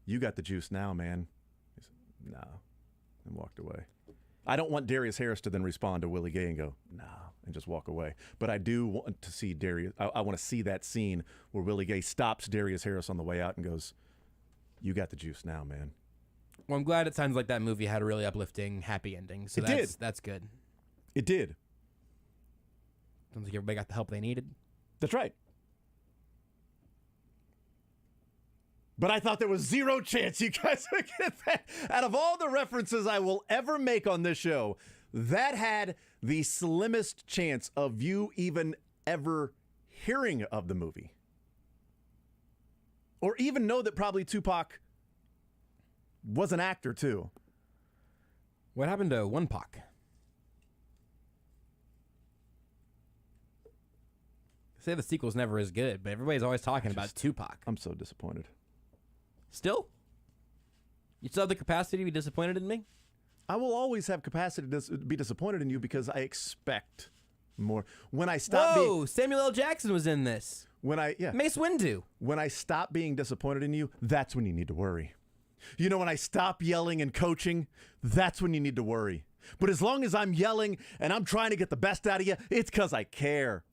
"You got the juice now, man." He said, "No," and walked away. I don't want Darius Harris to then respond to Willie Gay and go, "No," and just walk away. But I do want to see Darius. I want to see that scene where Willie Gay stops Darius Harris on the way out and goes, "You got the juice now, man." Well, I'm glad it sounds like that movie had a really uplifting, happy ending. So that's good. It did. Sounds like everybody got the help they needed. That's right. But I thought there was zero chance you guys would get that. Out of all the references I will ever make on this show, that had the slimmest chance of you even ever hearing of the movie. Or even know that probably Tupac was an actor, too. What happened to One Pac? Say the sequel's never as good, but everybody's always talking about Tupac. I'm so disappointed. Still? You still have the capacity to be disappointed in me? I will always have capacity to be disappointed in you because I expect more. When I stop being... Samuel L. Jackson was in this. Mace Windu. When I stop being disappointed in you, that's when you need to worry. When I stop yelling and coaching, that's when you need to worry. But as long as I'm yelling and I'm trying to get the best out of you, it's because I care.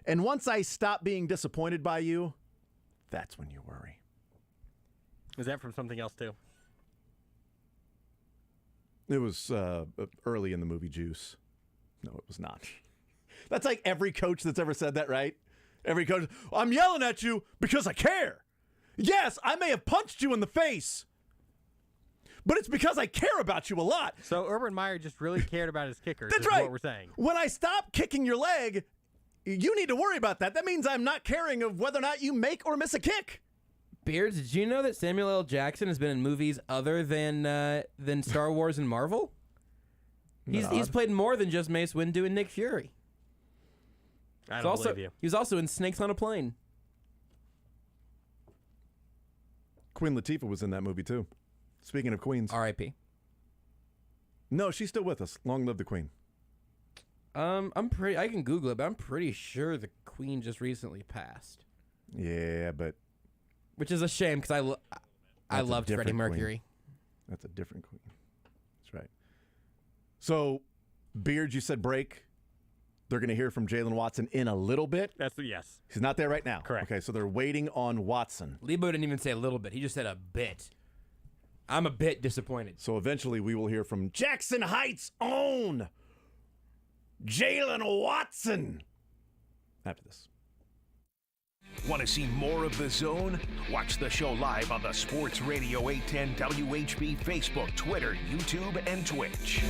And once I stop being disappointed by you, That's when you worry. Is that from something else too? It was early in the movie Juice. No, it was not. That's like every coach that's ever said that, right? Every coach, I'm yelling at you because I care. Yes, I may have punched you in the face, but it's because I care about you a lot. So Urban Meyer just really cared about his kickers. That's is right. What we're saying. When I stop kicking your leg, you need to worry about that. That means I'm not caring of whether or not you make or miss a kick. Beards, did you know that Samuel L. Jackson has been in movies other than Star Wars and Marvel? He's played more than just Mace Windu and Nick Fury. I don't believe you. He was also in Snakes on a Plane. Queen Latifah was in that movie too. Speaking of queens. R.I.P. No, she's still with us. Long live the Queen. I can Google it, but I'm pretty sure the Queen just recently passed. Yeah, but which is a shame because I loved Freddie Mercury. Queen. That's a different Queen. That's right. So, Beard, you said break. They're going to hear from Jalen Watson in a little bit. Yes. He's not there right now. Correct. Okay, so they're waiting on Watson. Lebo didn't even say a little bit. He just said a bit. I'm a bit disappointed. So eventually we will hear from Jackson Heights' own Jalen Watson after this. Want to see more of The Zone? Watch the show live on the Sports Radio 810 WHB Facebook, Twitter, YouTube, and Twitch.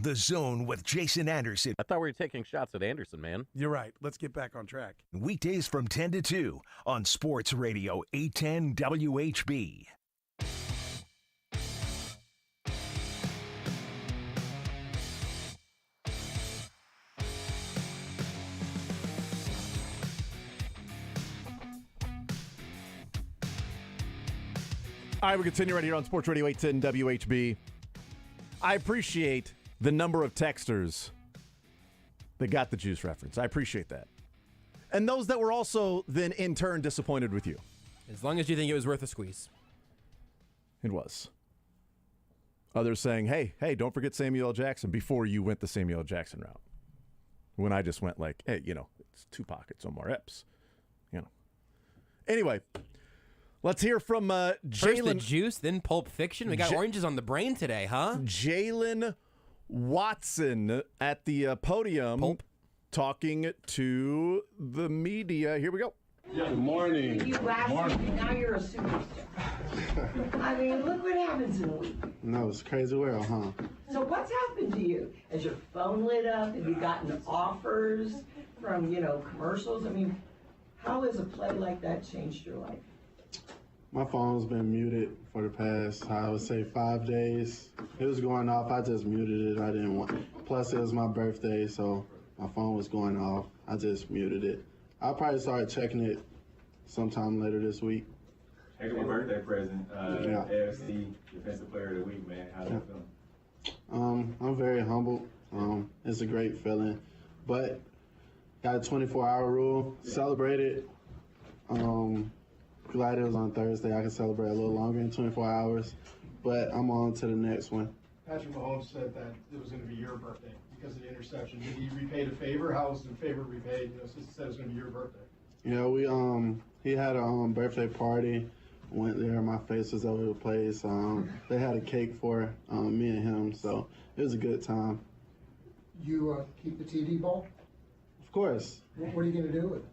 The Zone with Jason Anderson. I thought we were taking shots at Anderson, man. You're right. Let's get back on track. Weekdays from 10 to 2 on Sports Radio 810 WHB. All right, we continue right here on Sports Radio 810 WHB. I appreciate the number of texters that got the juice reference. I appreciate that. And those that were also then in turn disappointed with you. As long as you think it was worth a squeeze. It was. Others saying, hey, don't forget Samuel L. Jackson before you went the Samuel L. Jackson route. When I just went like, hey, it's Tupac, it's Omar Epps. Anyway, let's hear from First the Jalen. juice, then Pulp Fiction. We got oranges on the brain today, huh? Jalen Watson at the podium talking to the media. Here we go. Good morning. You last week, and now you're a superstar. I mean, look what happens in a week. No, it's crazy world, huh? So what's happened to you? Has your phone lit up? Have you gotten offers from, commercials? I mean, how has a play like that changed your life? My phone's been muted for the past, I would say, 5 days. It was going off. I just muted it. I didn't want. Plus, it was my birthday, so my phone was going off. I just muted it. I'll probably start checking it sometime later this week. Hey, your birthday present. Yeah. AFC Defensive Player of the Week, man. How's that feeling? I'm very humbled. It's a great feeling, but got a 24-hour rule. Celebrate it. Glad it was on Thursday. I can celebrate a little longer than 24 hours, but I'm on to the next one. Patrick Mahomes said that it was going to be your birthday because of the interception. Did he repay the favor? How was the favor repaid? Since he said it was going to be your birthday. He had a birthday party. Went there. My face was over the place. They had a cake for me and him, so it was a good time. You keep the TV ball? Of course. What are you going to do with it?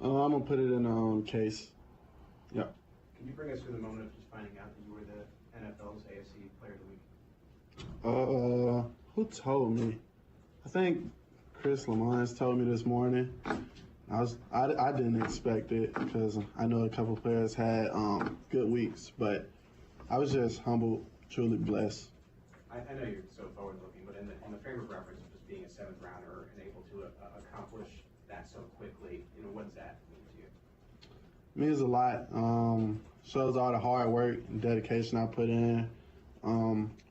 I'm gonna put it in a case. Yeah. Can you bring us through the moment of just finding out that you were the NFL's AFC Player of the Week? Who told me? I think Chris Lamont told me this morning. I didn't expect it because I know a couple players had good weeks, but I was just humbled, truly blessed. I know you're so forward-looking, but in the frame of reference of just being a seventh rounder and able to accomplish that so quickly, what does that mean to you? Means a lot. Shows all the hard work and dedication I put in.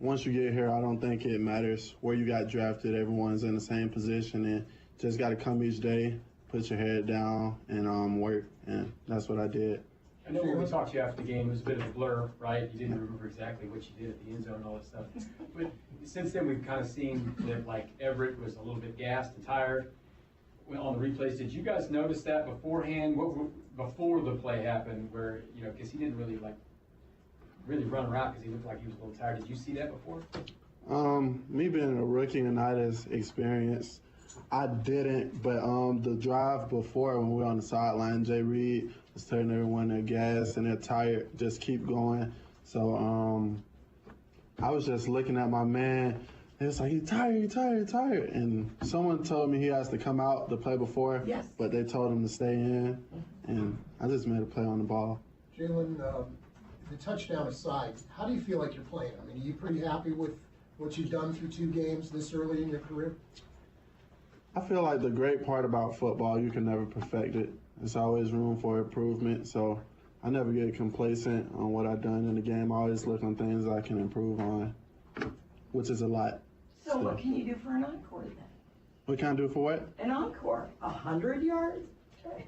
Once you get here, I don't think it matters where you got drafted. Everyone's in the same position, and just got to come each day, put your head down, and work. And that's what I did. I know when we talked to you after the game, it was a bit of a blur, right? You didn't remember exactly what you did at the end zone and all that stuff. But since then, we've kind of seen that, like, Everett was a little bit gassed and tired on the replays. Did you guys notice that beforehand, before the play happened, where, because he didn't really run around because he looked like he was a little tired. Did you see that before? Me being a rookie and not as experienced, I didn't, but the drive before when we were on the sideline, Jay Reed was telling everyone they're gassed and they're tired, just keep going. So I was just looking at my man. It was like, he's tired. And someone told me he has to come out the play before, yes, but they told him to stay in, and I just made a play on the ball. Jalen, the touchdown aside, how do you feel like you're playing? I mean, are you pretty happy with what you've done through 2 games this early in your career? I feel like the great part about football, you can never perfect it. There's always room for improvement, so I never get complacent on what I've done in the game. I always look on things I can improve on, which is a lot. So what can you do for an encore then? What can I do for what? An encore? 100 yards? Okay.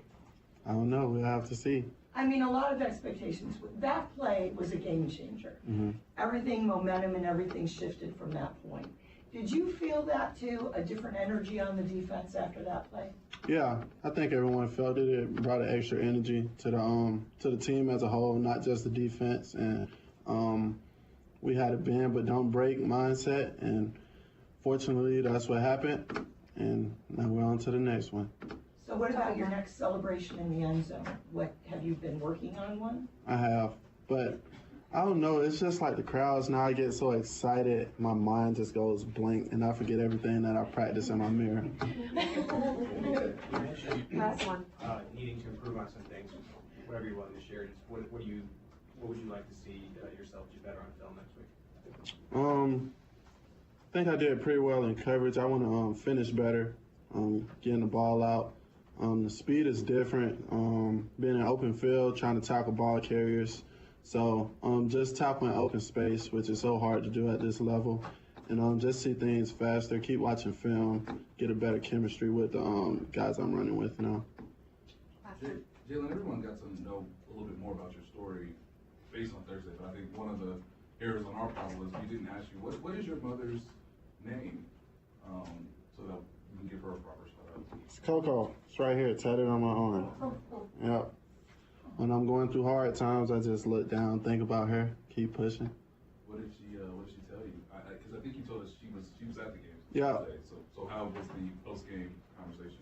I don't know. We'll have to see. I mean, a lot of expectations. That play was a game changer. Mm-hmm. Everything, momentum and everything shifted from that point. Did you feel that too, a different energy on the defense after that play? Yeah, I think everyone felt it. It brought an extra energy to the team as a whole, not just the defense. And we had a bend but don't break mindset, and fortunately that's what happened. And now we're on to the next one. So what about your next celebration in the end zone? What have you been working on one? I have, but I don't know. It's just like the crowds. Now I get so excited, my mind just goes blank, and I forget everything that I practice in my mirror. Last one. Needing to improve on some things, whatever you're willing to share. Just what would you like to see yourself do better on film next week? I think I did pretty well in coverage. I want to finish better, getting the ball out. The speed is different. Being in open field, trying to tackle ball carriers. So just tackling open space, which is so hard to do at this level. And just see things faster, keep watching film, get a better chemistry with the guys I'm running with now. Jalen, everyone got to know a little bit more about your story based on Thursday, but I think one of the errors on our part was we didn't ask you, what is your mother's name, so that we can give her a proper shout-out. It's Coco. It's right here, tatted on my arm. Yep. When I'm going through hard times, I just look down, think about her, keep pushing. What did she tell you? Because I think you told us she was at the game. Yeah. Today. So how was the post-game conversation?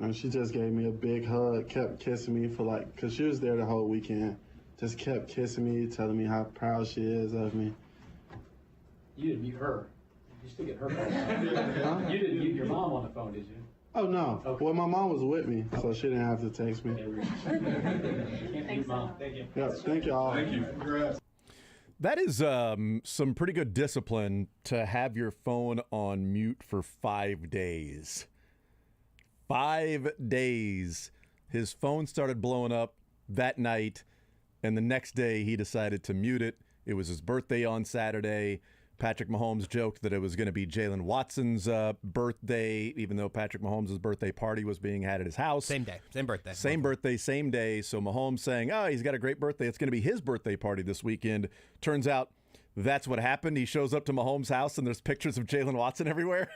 And she just gave me a big hug, kept kissing me because she was there the whole weekend. Just kept kissing me, telling me how proud she is of me. You didn't mute her. You still get her phone. You didn't mute your mom on the phone, did you? Oh, no. Okay. Well, my mom was with me, so she didn't have to text me. Thanks, Mom. Thank you. Yep, thank y'all. Thank you. That is some pretty good discipline to have your phone on mute for 5 days. 5 days. His phone started blowing up that night, and the next day he decided to mute it. It was his birthday on Saturday. Patrick Mahomes joked that it was going to be Jalen Watson's birthday, even though Patrick Mahomes' birthday party was being had at his house. Same day, same birthday. Same birthday, same day. So Mahomes saying, he's got a great birthday. It's going to be his birthday party this weekend. Turns out that's what happened. He shows up to Mahomes' house, and there's pictures of Jalen Watson everywhere.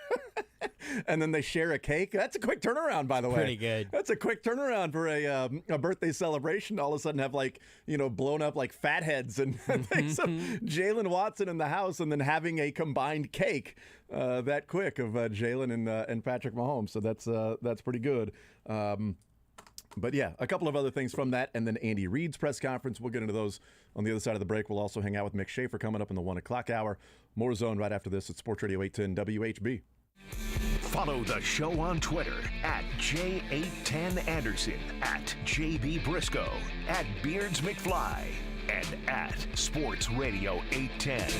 And then they share a cake. That's a quick turnaround, by the way. Pretty good. That's a quick turnaround for a birthday celebration. All of a sudden have blown up like fat heads and things of Jalen Watson in the house, and then having a combined cake that quick of Jalen and Patrick Mahomes. So that's pretty good. But yeah, a couple of other things from that, and then Andy Reid's press conference. We'll get into those on the other side of the break. We'll also hang out with Mick Shaffer coming up in the 1 o'clock hour. More Zone right after this at Sports Radio 810 WHB. Follow the show on Twitter at J810Anderson, at JB Brisco, at Beards McFly, and at Sports Radio 810.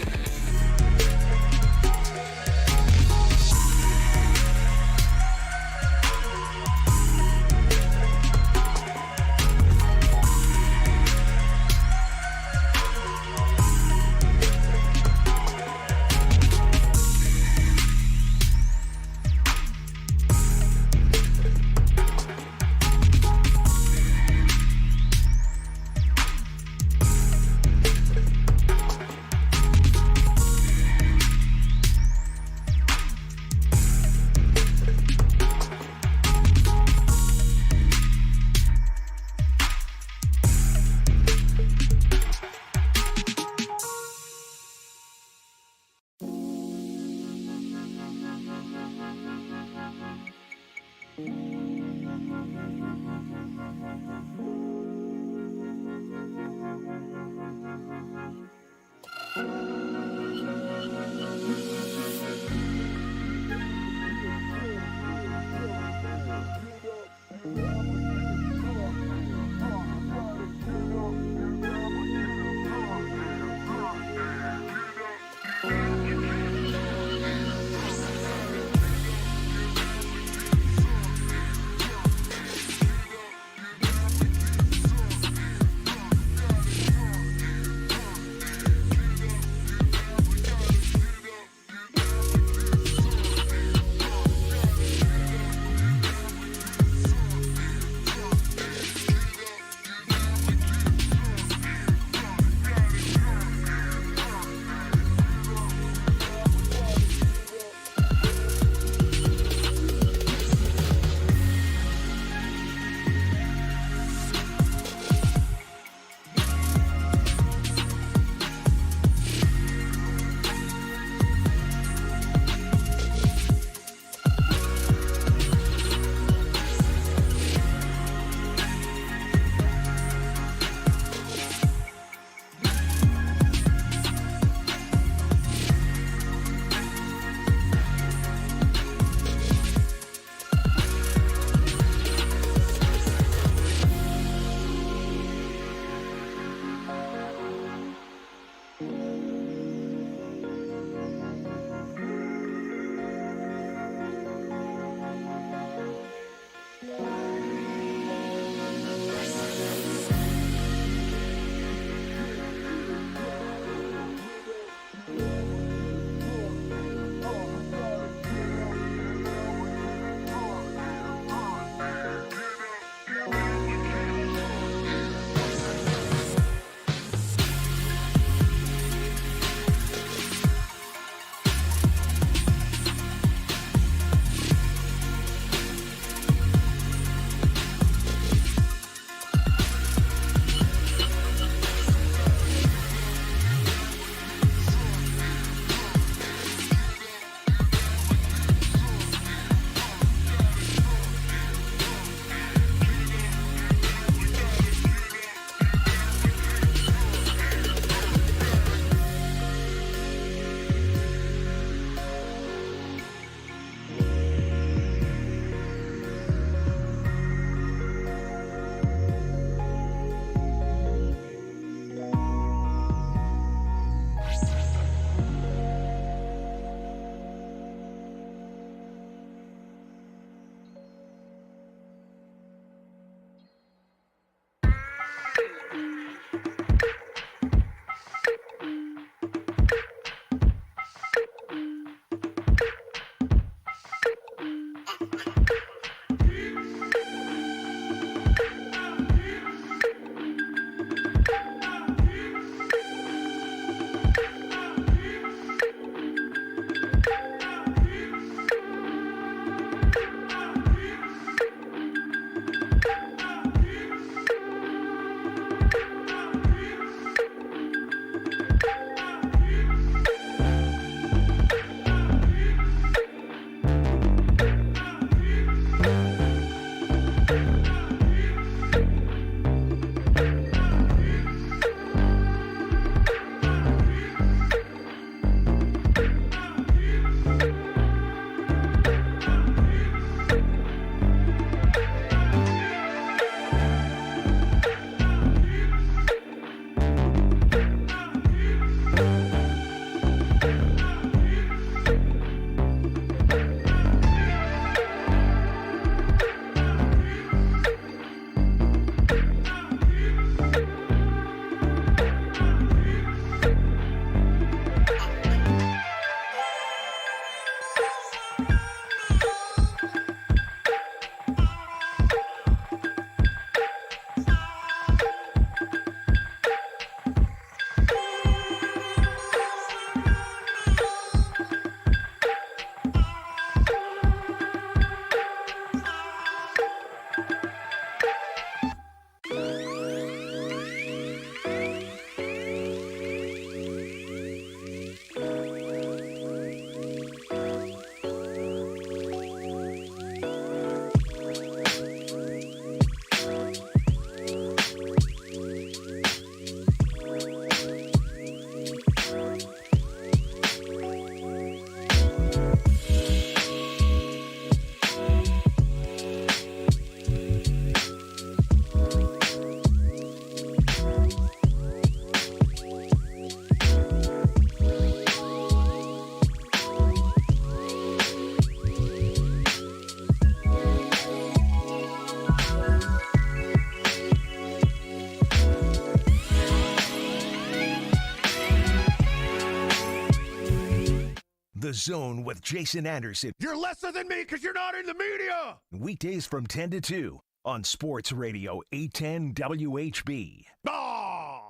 The Zone with Jason Anderson. You're lesser than me because you're not in the media. Weekdays from 10 to 2 on Sports Radio 810 WHB. Ah!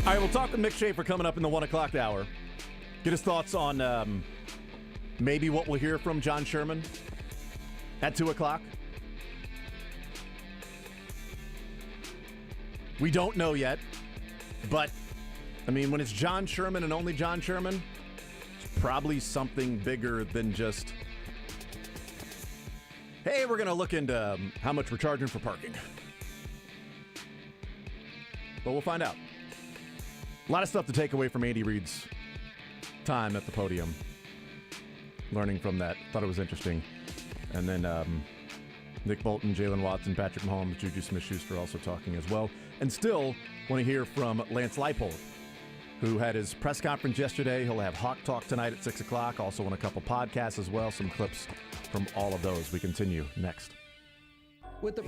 All right, we'll talk with Mick Shaffer coming up in the 1 o'clock hour. Get his thoughts on maybe what we'll hear from John Sherman at 2 o'clock. We don't know yet, but, I mean, when it's John Sherman and only John Sherman, it's probably something bigger than just, hey, we're going to look into how much we're charging for parking. But we'll find out. A lot of stuff to take away from Andy Reid's time at the podium. Learning from that. Thought it was interesting. And then Nick Bolton, Jalen Watson, Patrick Mahomes, Juju Smith-Schuster also talking as well. And still want to hear from Lance Leipold, who had his press conference yesterday. He'll have Hawk Talk tonight at 6 o'clock. Also on a couple podcasts as well. Some clips from all of those. We continue next. With the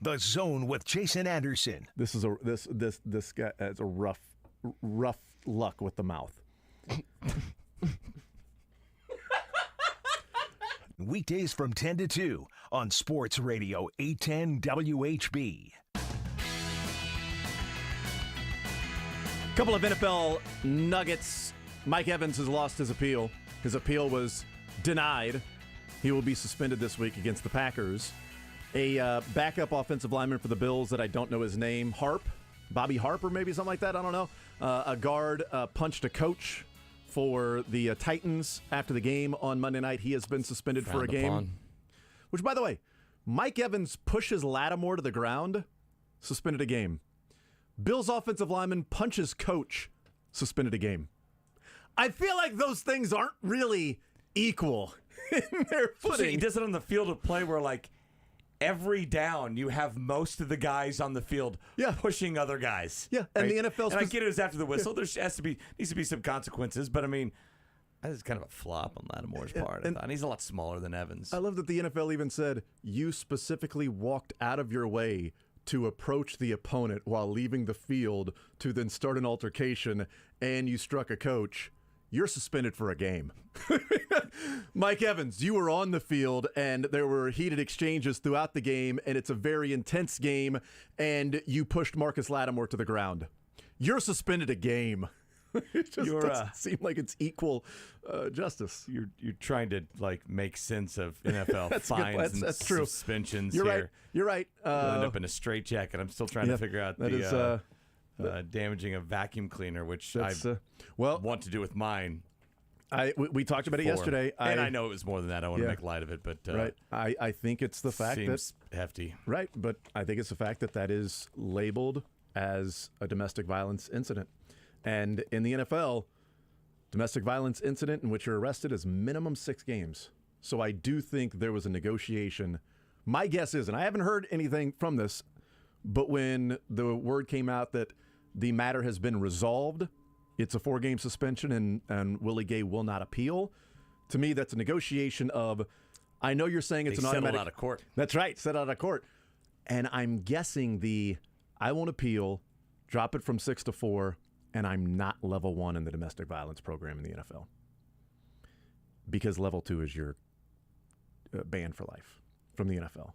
The Zone with Jason Anderson. This is this guy has a rough luck with the mouth. Weekdays from 10 to 2 on Sports Radio 810 WHB. Couple of NFL nuggets. Mike Evans has lost his appeal. His appeal was denied. He will be suspended this week against the Packers. A backup offensive lineman for the Bills that I don't know his name, Bobby Harper, maybe something like that. I don't know. A guard punched a coach for the Titans after the game on Monday night. He has been suspended for a game. Which, by the way, Mike Evans pushes Lattimore to the ground, suspended a game. Bills offensive lineman punches coach, suspended a game. I feel like those things aren't really equal in their footing. He does it on the field of play where, like, every down, you have most of the guys on the field pushing other guys. Yeah, and the NFL. And I get it was after the whistle. There needs to be some consequences, but I mean, that is kind of a flop on Lattimore's part. And he's a lot smaller than Evans. I love that the NFL even said you specifically walked out of your way to approach the opponent while leaving the field to then start an altercation, and you struck a coach. You're suspended for a game. Mike Evans, you were on the field, and there were heated exchanges throughout the game, and it's a very intense game, and you pushed Marcus Lattimore to the ground. You're suspended a game. It just doesn't seem like it's equal justice. You're trying to, like, make sense of NFL fines and true. suspensions You're here. Right. You're right. You'll end up in a straitjacket. I'm still trying to figure out damaging a vacuum cleaner, which I want to do with mine. We talked about it yesterday. I know it was more than that. I want to make light of it, but right. I think it's the fact seems hefty. Right, but I think it's the fact that is labeled as a domestic violence incident. And in the NFL, domestic violence incident in which you're arrested is minimum 6 games. So I do think there was a negotiation. My guess is, and I haven't heard anything from this, but when the word came out that the matter has been resolved, it's a 4-game suspension and Willie Gay will not appeal. To me, that's a negotiation of, I know you're saying it's an automatic. Out of court. That's right, settled out of court. And I'm guessing I won't appeal, drop it from 6 to 4, and I'm not level 1 in the domestic violence program in the NFL. Because level 2 is your ban for life from the NFL.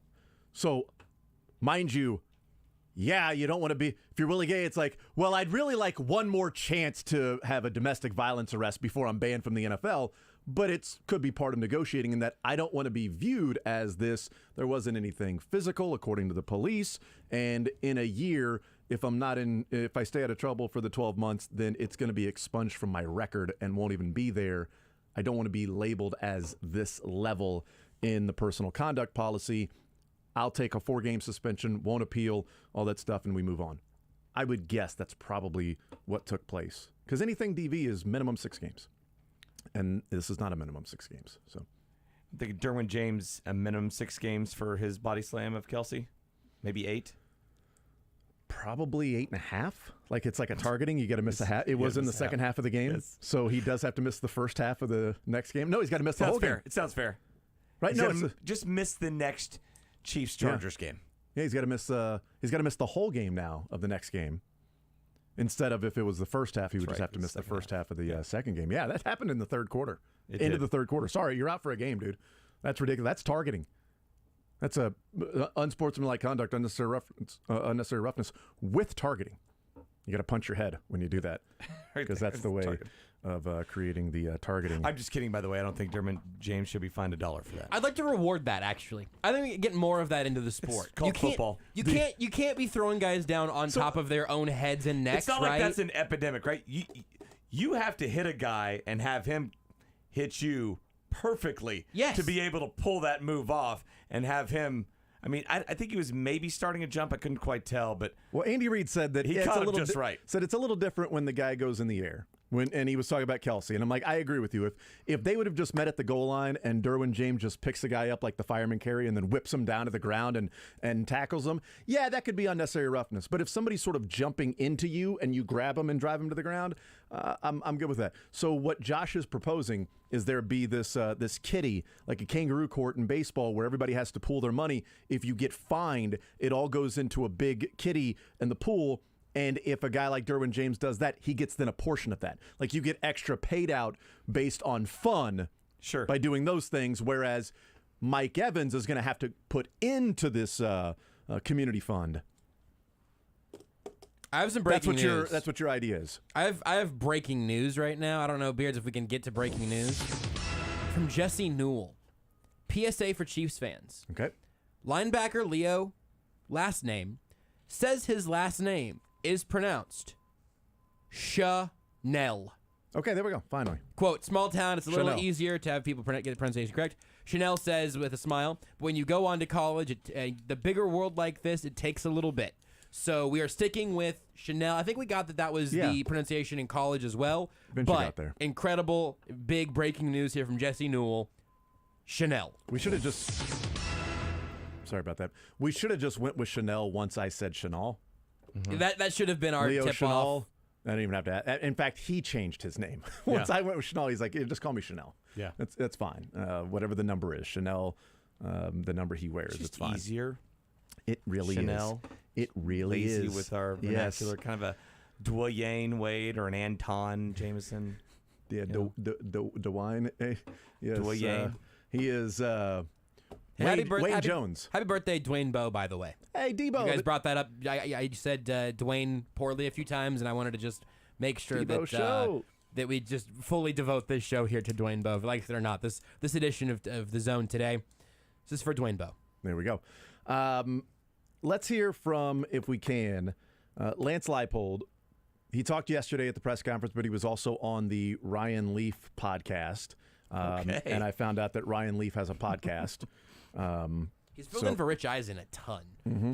So, mind you, you don't want to be, if you're Willie Gay, it's like, well, I'd really like one more chance to have a domestic violence arrest before I'm banned from the NFL, but it could be part of negotiating in that I don't want to be viewed as this. There wasn't anything physical, according to the police, and in a year, if I stay out of trouble for the 12 months, then it's going to be expunged from my record and won't even be there. I don't want to be labeled as this level in the personal conduct policy. I'll take a 4-game suspension, won't appeal, all that stuff, and we move on. I would guess that's probably what took place. Because anything DV is minimum 6 games. And this is not a minimum 6 games. So I think Derwin James, a minimum 6 games for his body slam of Kelsey? Maybe 8? Probably 8.5. Like, it's like a targeting. You got to miss a half. It was in the second half of the game. Yes. So he does have to miss the first half of the next game. No, he's got to miss the whole game. It sounds fair. Right? Just miss the next Chiefs-Chargers game. Yeah, he's got to miss the whole game now of the next game. Instead of if it was the first half, he would just have to miss the first half of the second game. Yeah, that happened in the third quarter. Into the third quarter. Sorry, you're out for a game, dude. That's ridiculous. That's targeting. That's a unsportsmanlike conduct, unnecessary roughness with targeting. You got to punch your head when you do that because that's the way of creating the targeting. I'm just kidding, by the way. I don't think Derwin James should be fined $1 for that. I'd like to reward that, actually. I think we can get more of that into the sport. It's called football. You can't be throwing guys down on top of their own heads and necks. It's not like that's an epidemic, right? You have to hit a guy and have him hit you perfectly to be able to pull that move off and have him. I mean, I think he was maybe starting a jump. I couldn't quite tell, but Andy Reid said that he caught him just right. Said it's a little different when the guy goes in the air. And he was talking about Kelsey, and I'm like, I agree with you. If they would have just met at the goal line and Derwin James just picks the guy up like the fireman carry and then whips him down to the ground and tackles him, yeah, that could be unnecessary roughness. But if somebody's sort of jumping into you and you grab him and drive him to the ground, I'm good with that. So what Josh is proposing is there be this kitty, like a kangaroo court in baseball where everybody has to pool their money. If you get fined, it all goes into a big kitty in the pool. And if a guy like Derwin James does that, he gets then a portion of that. Like you get extra paid out based on fun by doing those things, whereas Mike Evans is going to have to put into this community fund. I have some breaking news. That's what your idea is. I have breaking news right now. I don't know, Beards, if we can get to breaking news. From Jesse Newell. PSA for Chiefs fans. Okay. Linebacker Leo, last name, says his last name is pronounced Chanel. Okay, there we go. Finally. Quote, small town, it's a little Chanel. easier to have people get the pronunciation correct. Chanel says with a smile, when you go on to college, the bigger world like this, it takes a little bit. So we are sticking with Chanel. I think we got that was the pronunciation in college as well. Eventually but got there. Incredible, big breaking news here from Jesse Newell. Chanel. We should have just... Sorry about that. We should have just went with Chanel once I said Chanel. That should have been our Leo tip Chanel. off. I don't even have to add. In fact, he changed his name. Once I went with Chanel, he's like, just call me Chanel. Yeah. That's fine. Whatever the number is. Chanel, the number he wears, it's fine. Easier. It really Chanel. is. It really Lazy is. with our vernacular, kind of a Dwayne Wade or an Anton Jameson. Yeah, Dwayne. Yes, Dwayne. He is... Wayne Jones. Happy birthday, Dwayne Bowe, by the way. Hey, Debo. You guys brought that up. I said Dwayne poorly a few times, and I wanted to just make sure that we just fully devote this show here to Dwayne Bowe. Like it or not, this edition of The Zone today, this is for Dwayne Bowe. There we go. Let's hear from, if we can, Lance Leipold. He talked yesterday at the press conference, but he was also on the Ryan Leaf podcast. And I found out that Ryan Leaf has a podcast. He's filled in for Rich Eisen a ton.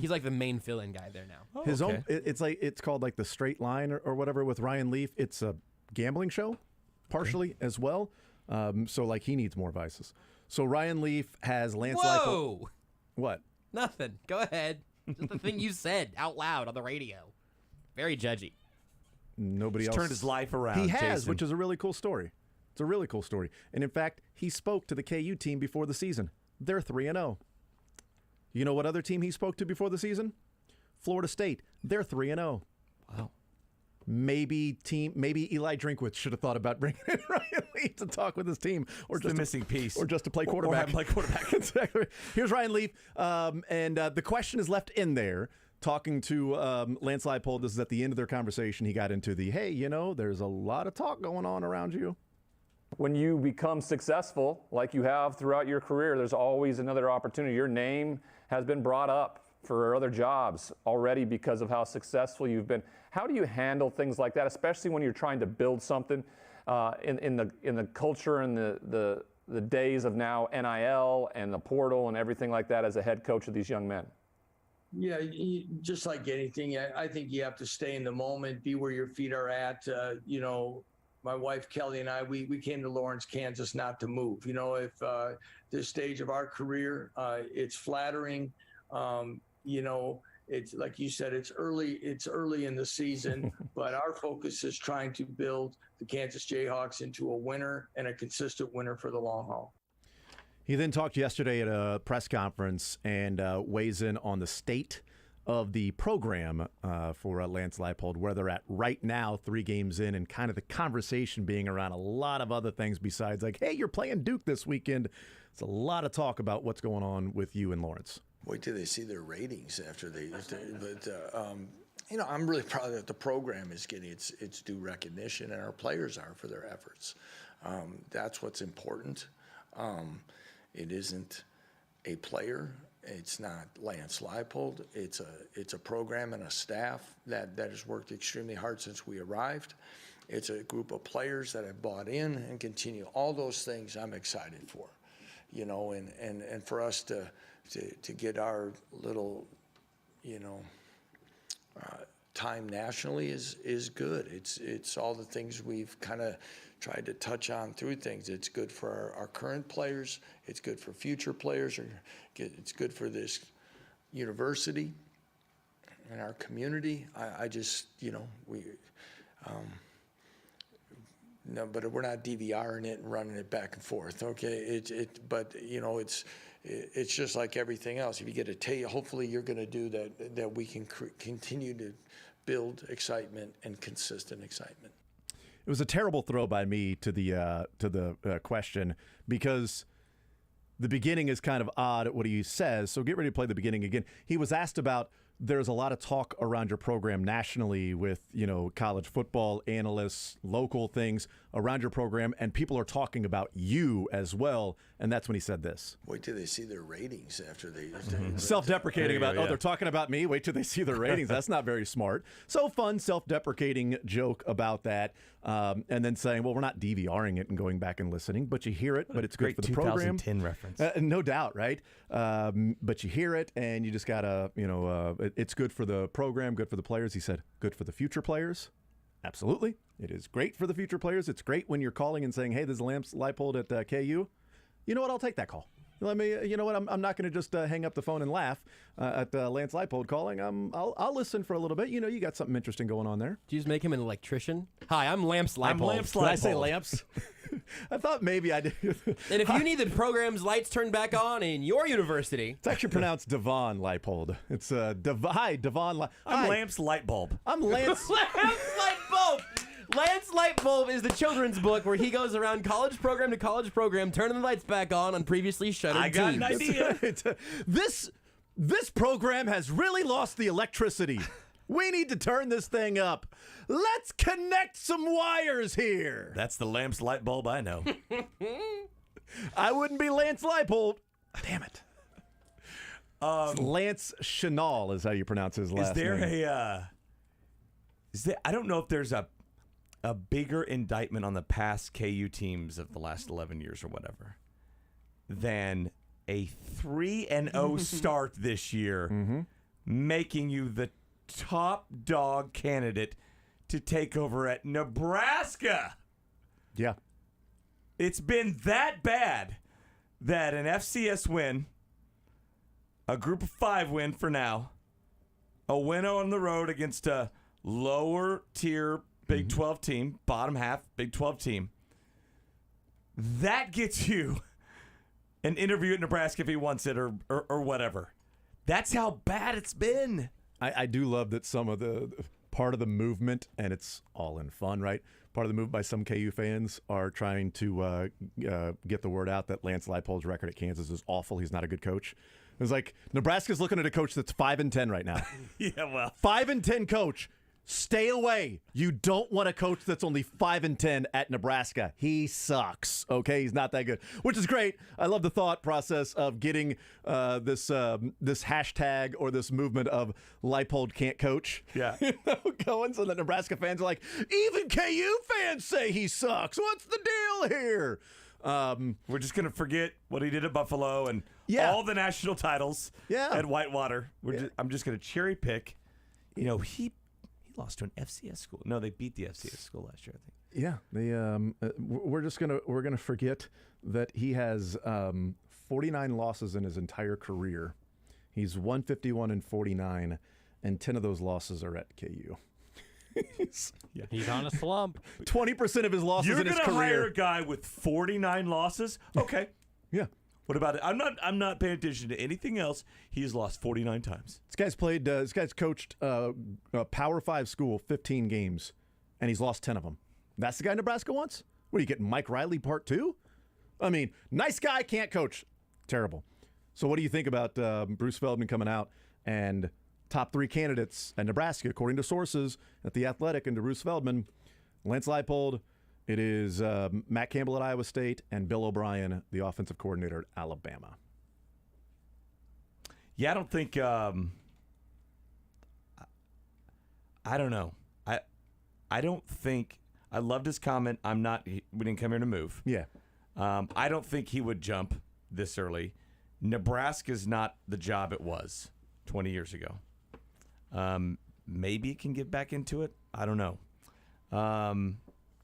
He's like the main fill-in guy there now. His own. It's called like the Straight Line or whatever with Ryan Leaf. It's a gambling show, partially as well. So like he needs more vices. So Ryan Leaf has Lance Leipold. What? Nothing. Go ahead. Just the thing you said out loud on the radio. Very judgy. Nobody else turned his life around. He has, Jason. which is a really cool story. It's a really cool story. And in fact, he spoke to the KU team before the season. They're 3-0. You know what other team he spoke to before the season? Florida State. They're 3-0. Wow. Maybe Eli Drinkwitz should have thought about bringing in Ryan Leaf to talk with his team, or It's just the missing piece, or just to play quarterback. Or play quarterback. Exactly. Here's Ryan Leaf, and the question is left in there. Talking to Lance Leipold, this is at the end of their conversation. He got into the, hey, there's a lot of talk going on around you. When you become successful, like you have throughout your career, there's always another opportunity. Your name has been brought up for other jobs already because of how successful you've been. How do you handle things like that, especially when you're trying to build something in the culture and the days of now NIL and the portal and everything like that as a head coach of these young men? Yeah, just like anything, I think you have to stay in the moment, be where your feet are at. My wife, Kelly, and I, we came to Lawrence, Kansas not to move. If this stage of our career, it's flattering. It's like you said, it's early in the season, but our focus is trying to build the Kansas Jayhawks into a winner and a consistent winner for the long haul. He then talked yesterday at a press conference and weighs in on the state of the program for Lance Leipold, where they're at right now, 3 games in, and kind of the conversation being around a lot of other things besides like, hey, you're playing Duke this weekend. It's a lot of talk about what's going on with you and Lawrence. Wait till they see their ratings after I'm really proud that the program is getting its due recognition, and our players are for their efforts. That's what's important. It isn't a player. It's not Lance Leipold. It's a program and a staff that has worked extremely hard since we arrived. It's a group of players that have bought in and continue. All those things I'm excited for, and for us to get our little, time nationally is good. It's all the things we've kind of tried to touch on through things. It's good for our current players. It's good for future players. It's good for this university and our community. I just, no, but we're not DVRing it and running it back and forth. Okay, but it's just like everything else. If you get a taste, hopefully you're going to do that we can continue to build excitement and consistent excitement. It was a terrible throw by me to the question, because the beginning is kind of odd at what he says. So get ready to play the beginning again. He was asked about, there's a lot of talk around your program nationally with, college football analysts, local things around your program, and people are talking about you as well. And that's when he said this. Wait till they see their ratings after they... Self-deprecating about, they're talking about me. Wait till they see their ratings. That's not very smart. So fun, self-deprecating joke about that. And then saying, well, we're not DVRing it and going back and listening, but you hear it, but it's good for the program. 2010 reference. No doubt, right? But you hear it, and you just got to, it's good for the program, good for the players. He said, good for the future players. Absolutely. It is great for the future players. It's great when you're calling and saying, hey, this is Lance Leipold at KU. You know what? I'll take that call. Let me. You know what? I'm not going to just hang up the phone and laugh at Lance Leipold calling. I'll listen for a little bit. You got something interesting going on there. Do you just make him an electrician? Hi, I'm Lance Leipold. I'm Lance Leipold. Did I say Lamps? I thought maybe I did. And if you need the program's lights turned back on in your university, it's actually pronounced Devon Leipold. It's hi, Devon. I'm Lance Lightbulb. I'm Lance. Lance Lightbulb. Lance Lightbulb is the children's book where he goes around college program to college program, turning the lights back on previously shuttered teams. I got an idea. This program has really lost the electricity. We need to turn this thing up. Let's connect some wires here. That's the Lance Lightbulb I know. I wouldn't be Lance Leipold. Damn it. Lance Chenal is how you pronounce his last name. Is there? I don't know if there's a bigger indictment on the past KU teams of the last 11 years or whatever than a 3-0 start this year, making you the top dog candidate to take over at Nebraska. Yeah. It's been that bad that an FCS win, a group of 5 win for now, a win on the road against a lower tier Big 12 team, bottom half Big 12 team, that gets you an interview at Nebraska if he wants it or whatever. That's how bad it's been. I do love that some of the part of the movement, and it's all in fun, right? Part of the movement by some KU fans are trying to get the word out that Lance Leipold's record at Kansas is awful. He's not a good coach. It's like Nebraska's looking at a coach that's 5-10 right now. Yeah, well, 5-10 coach. Stay away. You don't want a coach that's only 5-10 at Nebraska. He sucks. Okay, he's not that good, which is great. I love the thought process of getting this hashtag or this movement of Leipold can't coach. Yeah, going so that Nebraska fans are like, even KU fans say he sucks. What's the deal here? We're just gonna forget what he did at Buffalo and all the national titles at Whitewater. I'm just gonna cherry pick. He lost to an FCS school. No, they beat the FCS school last year, I think. Yeah, we're gonna forget that he has 49 losses in his entire career. He's 151-49, and 10 of those losses are at KU. He's on a slump. 20% of his losses in his career. You're gonna hire a guy with 49 losses? Okay. Yeah. What about it? I'm not paying attention to anything else. He's lost 49 times. This guy's played. This guy's coached a Power 5 school 15 games, and he's lost 10 of them. That's the guy Nebraska wants. What are you getting, Mike Riley Part 2? I mean, nice guy, can't coach. Terrible. So what do you think about Bruce Feldman coming out and top 3 candidates at Nebraska, according to sources at The Athletic and to Bruce Feldman? Lance Leipold. It is Matt Campbell at Iowa State and Bill O'Brien, the offensive coordinator at Alabama. Yeah, I don't think. I don't know. I don't think. I loved his comment. We didn't come here to move. Yeah. I don't think he would jump this early. Nebraska's not the job it was 20 years ago. maybe it can get back into it. I don't know.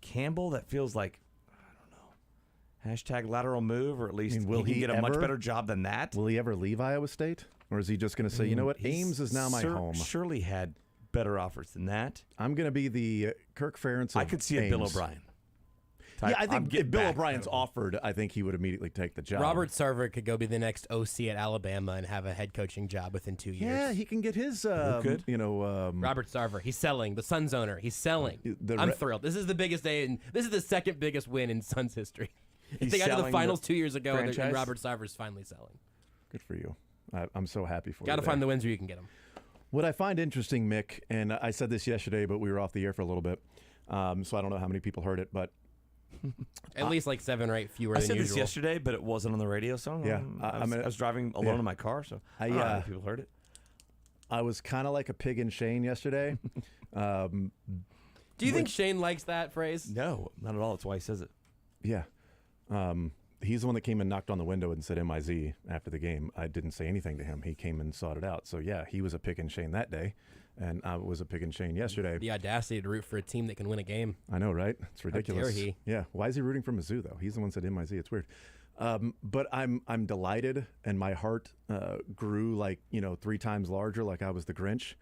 Campbell, that feels like, I don't know, # lateral move, or at least he can get a much better job than that. Will he ever leave Iowa State? Or is he just going to say, you know what, Ames is now my home? Surely had better offers than that. I'm going to be the Kirk Ferentz of I could see a Bill O'Brien. Yeah, I think if Bill O'Brien's offered, I think he would immediately take the job. Robert Sarver could go be the next OC at Alabama and have a head coaching job within 2 years. Yeah, he can get his, could? Robert Sarver, he's selling. The Suns owner, he's selling. I'm thrilled. This is the biggest day, and this is the second biggest win in Suns history. They got to the finals 2 years ago, and Robert Sarver's finally selling. Good for you. I'm so happy for you. Got to find the wins where you can get them. What I find interesting, Mick, and I said this yesterday, but we were off the air for a little bit, so I don't know how many people heard it, but at least like 7 or 8 fewer I than said usual. this yesterday, but it wasn't on the radio, so Yeah, I was driving alone in my car, so I don't know how many people heard it. I was kind of like a pig in Shane yesterday. Do you think Shane likes that phrase? No, not at all. That's why he says it. Yeah. He's the one that came and knocked on the window and said MIZ after the game. I didn't say anything to him. He came and sought it out. So, yeah, he was a pig in Shane that day, and I was a pig in Shane yesterday. The audacity to root for a team that can win a game. I know, right? It's ridiculous. How dare he? Yeah. Why is he rooting for Mizzou, though? He's the one that said MIZ. It's weird. But I'm delighted, and my heart grew like, 3 times larger, like I was the Grinch,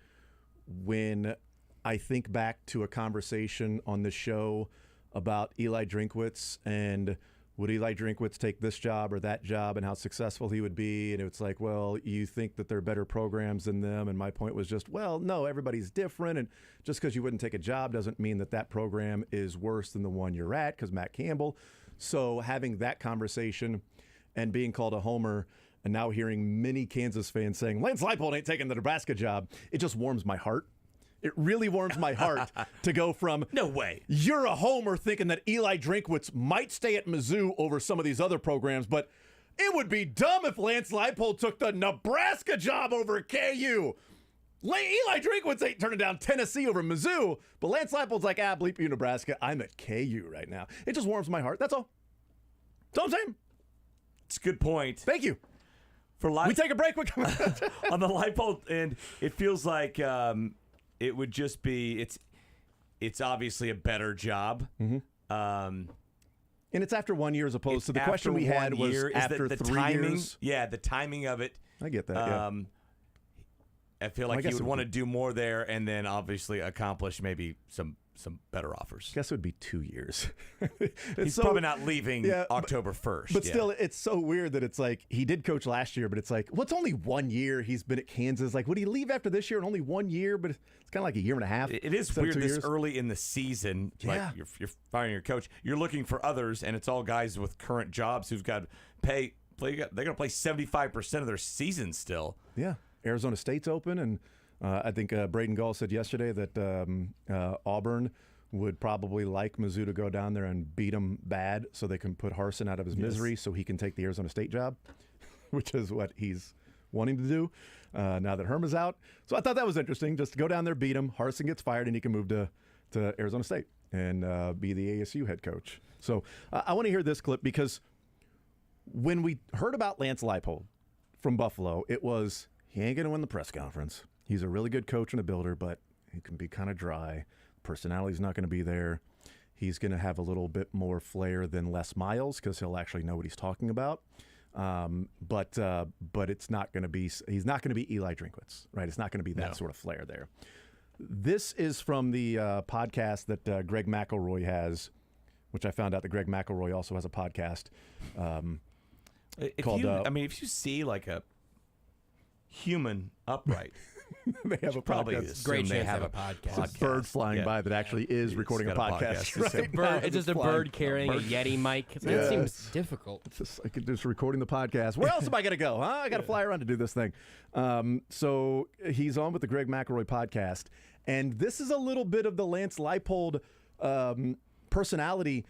when I think back to a conversation on the show about Eli Drinkwitz and would Eli Drinkwitz take this job or that job and how successful he would be? And it's like, well, you think that they're better programs than them. And my point was just, well, no, everybody's different. And just because you wouldn't take a job doesn't mean that that program is worse than the one you're at, because Matt Campbell. So having that conversation and being called a homer and now hearing many Kansas fans saying, Lance Leipold ain't taking the Nebraska job, it just warms my heart. It really warms my heart to go from, no way, you're a homer thinking that Eli Drinkwitz might stay at Mizzou over some of these other programs, but it would be dumb if Lance Leipold took the Nebraska job over KU. Eli Drinkwitz ain't turning down Tennessee over Mizzou, but Lance Leipold's like, bleep you, Nebraska. I'm at KU right now. It just warms my heart. That's all. That's all I'm saying. It's a good point. Thank you. We take a break. On the Leipold end, it feels like it would just be it's obviously a better job. Mm-hmm. And it's after 1 year as opposed to the question we had was after 3 years. Yeah, the timing of it. I get that. Yeah. I feel like he would want to do more there and then obviously accomplish maybe some better offers. I guess it would be 2 years. He's probably not leaving October 1st. But still, it's so weird that it's like he did coach last year, but it's like, well, it's only 1 year he's been at Kansas. Like, would he leave after this year and only 1 year? But it's kind of like a year and a half. It is weird this early in the season. Yeah. Like you're firing your coach. You're looking for others, and it's all guys with current jobs who've got to pay. They're going to play 75% of their season still. Yeah. Arizona State's open, and I think Braden Gall said yesterday that Auburn would probably like Mizzou to go down there and beat them bad so they can put Harsin out of his misery so he can take the Arizona State job, which is what he's wanting to do now that Herm is out. So I thought that was interesting, just to go down there, beat him, Harsin gets fired, and he can move to Arizona State and be the ASU head coach. So I want to hear this clip because when we heard about Lance Leipold from Buffalo, it was, he ain't going to win the press conference. He's a really good coach and a builder, but he can be kind of dry. Personality's not going to be there. He's going to have a little bit more flair than Les Miles because he'll actually know what he's talking about. But it's not going to be. He's not going to be Eli Drinkwitz, right? It's not going to be that sort of flair there. This is from the podcast that Greg McElroy has, which I found out that Greg McElroy also has a podcast called. If you see like a human upright. They have a probably podcast. Great chance they have a podcast. It's a bird flying by that actually is recording a podcast. It's just a bird carrying a Yeti mic. That seems difficult. It's just like just recording the podcast. Where else am I going to go? I got to fly around to do this thing. So he's on with the Greg McElroy podcast, and this is a little bit of the Lance Leipold personality.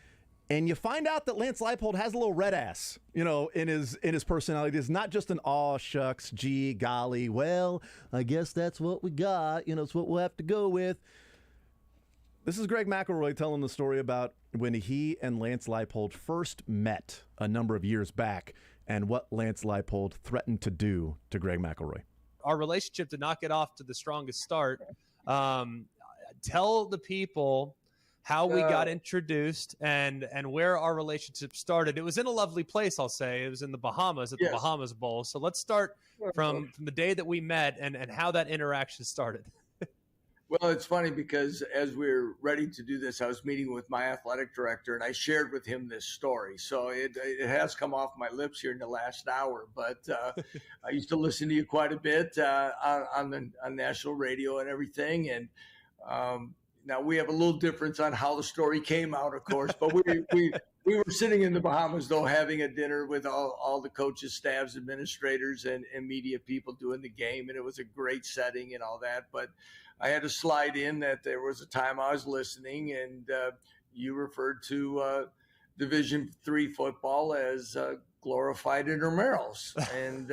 And you find out that Lance Leipold has a little red ass, in his personality. It's not just an aw shucks, gee, golly, well, I guess that's what we got. It's what we'll have to go with. This is Greg McElroy telling the story about when he and Lance Leipold first met a number of years back and what Lance Leipold threatened to do to Greg McElroy. Our relationship did not get off to the strongest start. Tell the people how we got introduced and where our relationship started. It was in a lovely place, I'll say. It was in the Bahamas at the Bahamas Bowl. So let's start from the day that we met and how that interaction started. Well, it's funny because as we were ready to do this, I was meeting with my athletic director, and I shared with him this story. So it has come off my lips here in the last hour. But I used to listen to you quite a bit on national radio and everything. And now we have a little difference on how the story came out, of course. But we were sitting in the Bahamas, though, having a dinner with all the coaches, staffs, administrators, and media people doing the game. And it was a great setting and all that. But I had to slide in that there was a time I was listening, and you referred to Division III football as glorified intramurals, and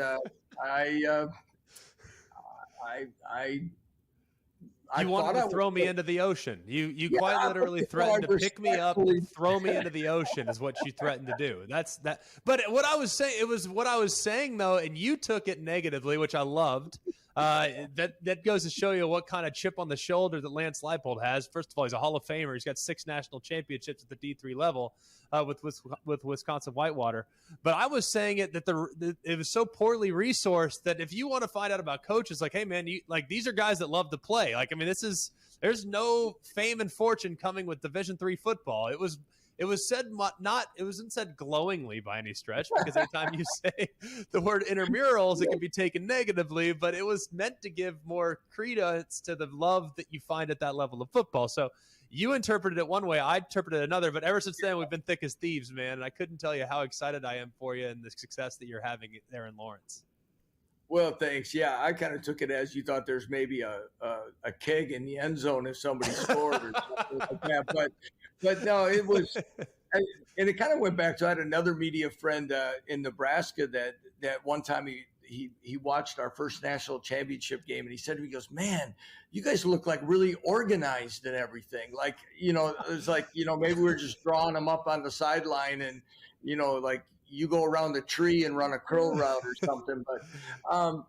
You wanted to throw me into the ocean. You quite literally threatened to pick me up and throw me into the ocean is what you threatened to do. That's that. But what I was saying, it was what I was saying though, and you took it negatively, which I loved. That goes to show you what kind of chip on the shoulder that Lance Leipold has. First of all, he's a Hall of Famer. He's got 6 national championships at the D3 level with Wisconsin Whitewater. But I was saying it that it was so poorly resourced that if you want to find out about coaches, like, hey man, these are guys that love to play. Like, I mean, there's no fame and fortune coming with Division III football. It was said it wasn't said glowingly by any stretch, because anytime you say the word intramurals, it can be taken negatively, but it was meant to give more credence to the love that you find at that level of football. So you interpreted it one way, I interpreted it another, but ever since then we've been thick as thieves, man. And I couldn't tell you how excited I am for you and the success that you're having there in Lawrence. Well, thanks. Yeah, I kind of took it as you thought there's maybe a keg in the end zone if somebody scored or something like that. But no, it was, and it kind of went back to, I had another media friend in Nebraska that one time he watched our first national championship game, and he said to me, he goes, man, you guys look like really organized and everything. Like, it was like, maybe we're just drawing them up on the sideline and, like, you go around the tree and run a curl route or something. But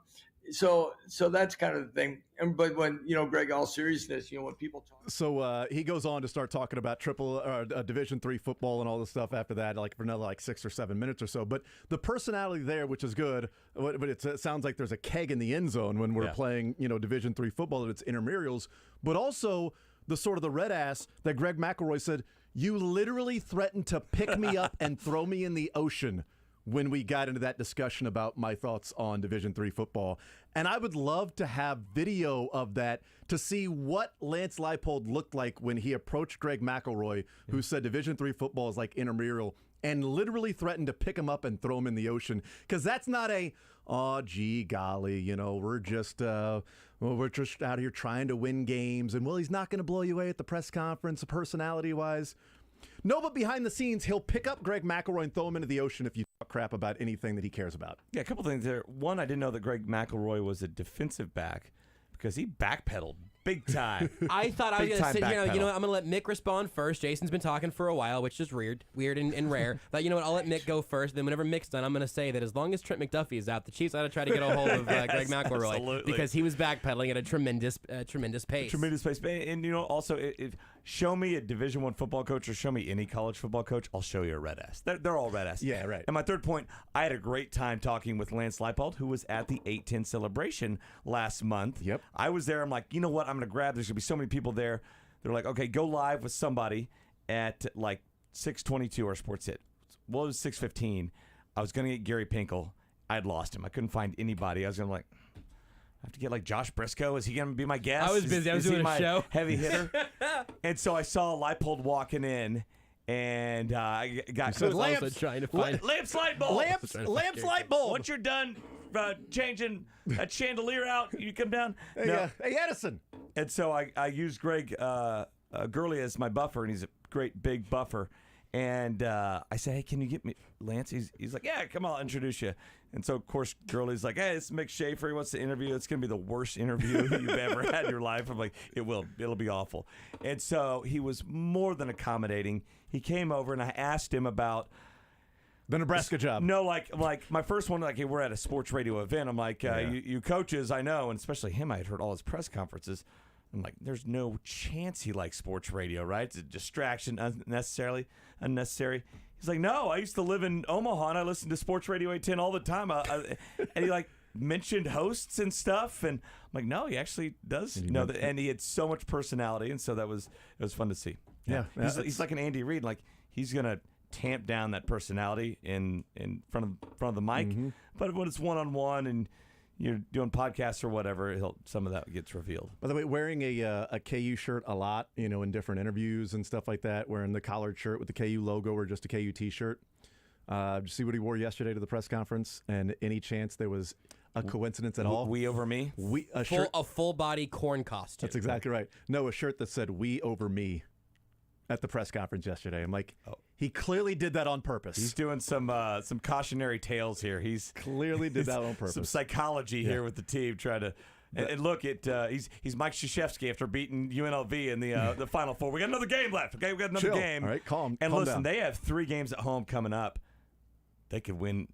so that's kind of the thing. But when, Greg, all seriousness, when people talk. So he goes on to start talking about Division III football and all this stuff after that, like for another 6 or 7 minutes or so. But the personality there, which is good, but it sounds like there's a keg in the end zone when we're playing, Division III football, that it's intramurals, but also the sort of the red ass that Greg McElroy said, you literally threatened to pick me up and throw me in the ocean when we got into that discussion about my thoughts on Division III football. And I would love to have video of that to see what Lance Leipold looked like when he approached Greg McElroy, who said Division III football is like intramural, and literally threatened to pick him up and throw him in the ocean. Because that's not oh, gee, golly, we're just out here trying to win games. And, well, he's not going to blow you away at the press conference personality-wise. No, but behind the scenes, he'll pick up Greg McElroy and throw him into the ocean if you talk crap about anything that he cares about. Yeah, a couple things there. One, I didn't know that Greg McElroy was a defensive back because he backpedaled big time. I thought I was going to sit here. I'm going to let Mick respond first. Jason's been talking for a while, which is weird and rare. But you know what? I'll let Mick go first. Then whenever Mick's done, I'm going to say that as long as Trent McDuffie is out, the Chiefs ought to try to get a hold of Greg McElroy. Absolutely. Because he was backpedaling at a tremendous pace. Tremendous pace. And, also, if show me a Division I football coach or show me any college football coach, I'll show you a red ass. They're all red ass. Yeah, right. And my third point, I had a great time talking with Lance Leipold, who was at the 8-10 celebration last month. Yep. I was there. I'm like, you know what? I'm going to grab. There's going to be so many people there. They're like, okay, go live with somebody at like 6:22 or Sports Hit. Well, it was 6:15. I was going to get Gary Pinkel. I'd lost him. I couldn't find anybody. I was going to I have to get like Josh Brisco. Is he going to be my guest? I was busy. I was doing a show. Heavy hitter. And so I saw Leipold walking in, and I got Lance trying to find Lance Lightbulb. Lance Lightbulb. Once you're done changing that chandelier out, you come down. Hey, Edison. And so I used Greg Gurley as my buffer, and he's a great big buffer. And I said, hey, can you get me Lance? He's like, yeah, come on, I'll introduce you. And so, of course, Gurley's like, hey, it's Mick Shaffer. He wants to interview. It's going to be the worst interview you've ever had in your life. I'm like, it'll be awful. And so he was more than accommodating. He came over, and I asked him about the Nebraska job. No, like my first one, like, hey, we're at a sports radio event. I'm like, you coaches, I know, and especially him, I had heard all his press conferences. I'm like, there's no chance he likes sports radio, right? It's a distraction, unnecessary. He's like, no, I used to live in Omaha and I listened to Sports Radio 810 all the time. And he like mentioned hosts and stuff, and I'm like, no, he actually does know that, and he had so much personality, and so it was fun to see. Yeah, he's like an Andy Reid, like he's gonna tamp down that personality in front of the mic, but when it's one-on-one and you're doing podcasts or whatever, some of that gets revealed. By the way, wearing a KU shirt a lot, in different interviews and stuff like that, wearing the collared shirt with the KU logo or just a KU T-shirt. Did you see what he wore yesterday to the press conference? And any chance there was a coincidence at all? We over me? A full-body corn costume. That's exactly right. No, a shirt that said "We over me" at the press conference yesterday. I'm like, he clearly did that on purpose. He's doing some cautionary tales here. He's clearly did that on purpose. Some psychology here with the team, trying to. And look, he's Mike Krzyzewski after beating UNLV in the Final Four. We got another game left. Okay, we got another game. All right, calm. And calm listen, down. they have 3 games at home coming up. They could win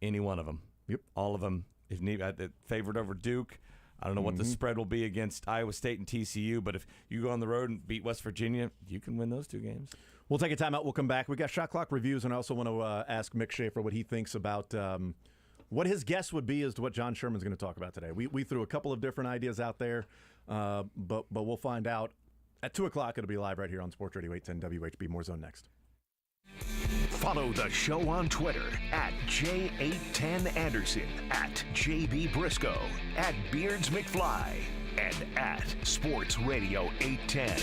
any one of them. Yep, all of them. If need, favored over Duke. I don't know what the spread will be against Iowa State and TCU, but if you go on the road and beat West Virginia, you can win those 2 games. We'll take a timeout. We'll come back. We got shot clock reviews, and I also want to ask Mick Shaffer what he thinks about what his guess would be as to what John Sherman's going to talk about today. We threw a couple of different ideas out there, but we'll find out at 2 o'clock. It'll be live right here on Sports Radio 810 WHB. More Zone next. Follow the show on Twitter at J810Anderson, at JB Brisco, at Beards McFly, and at Sports Radio 810.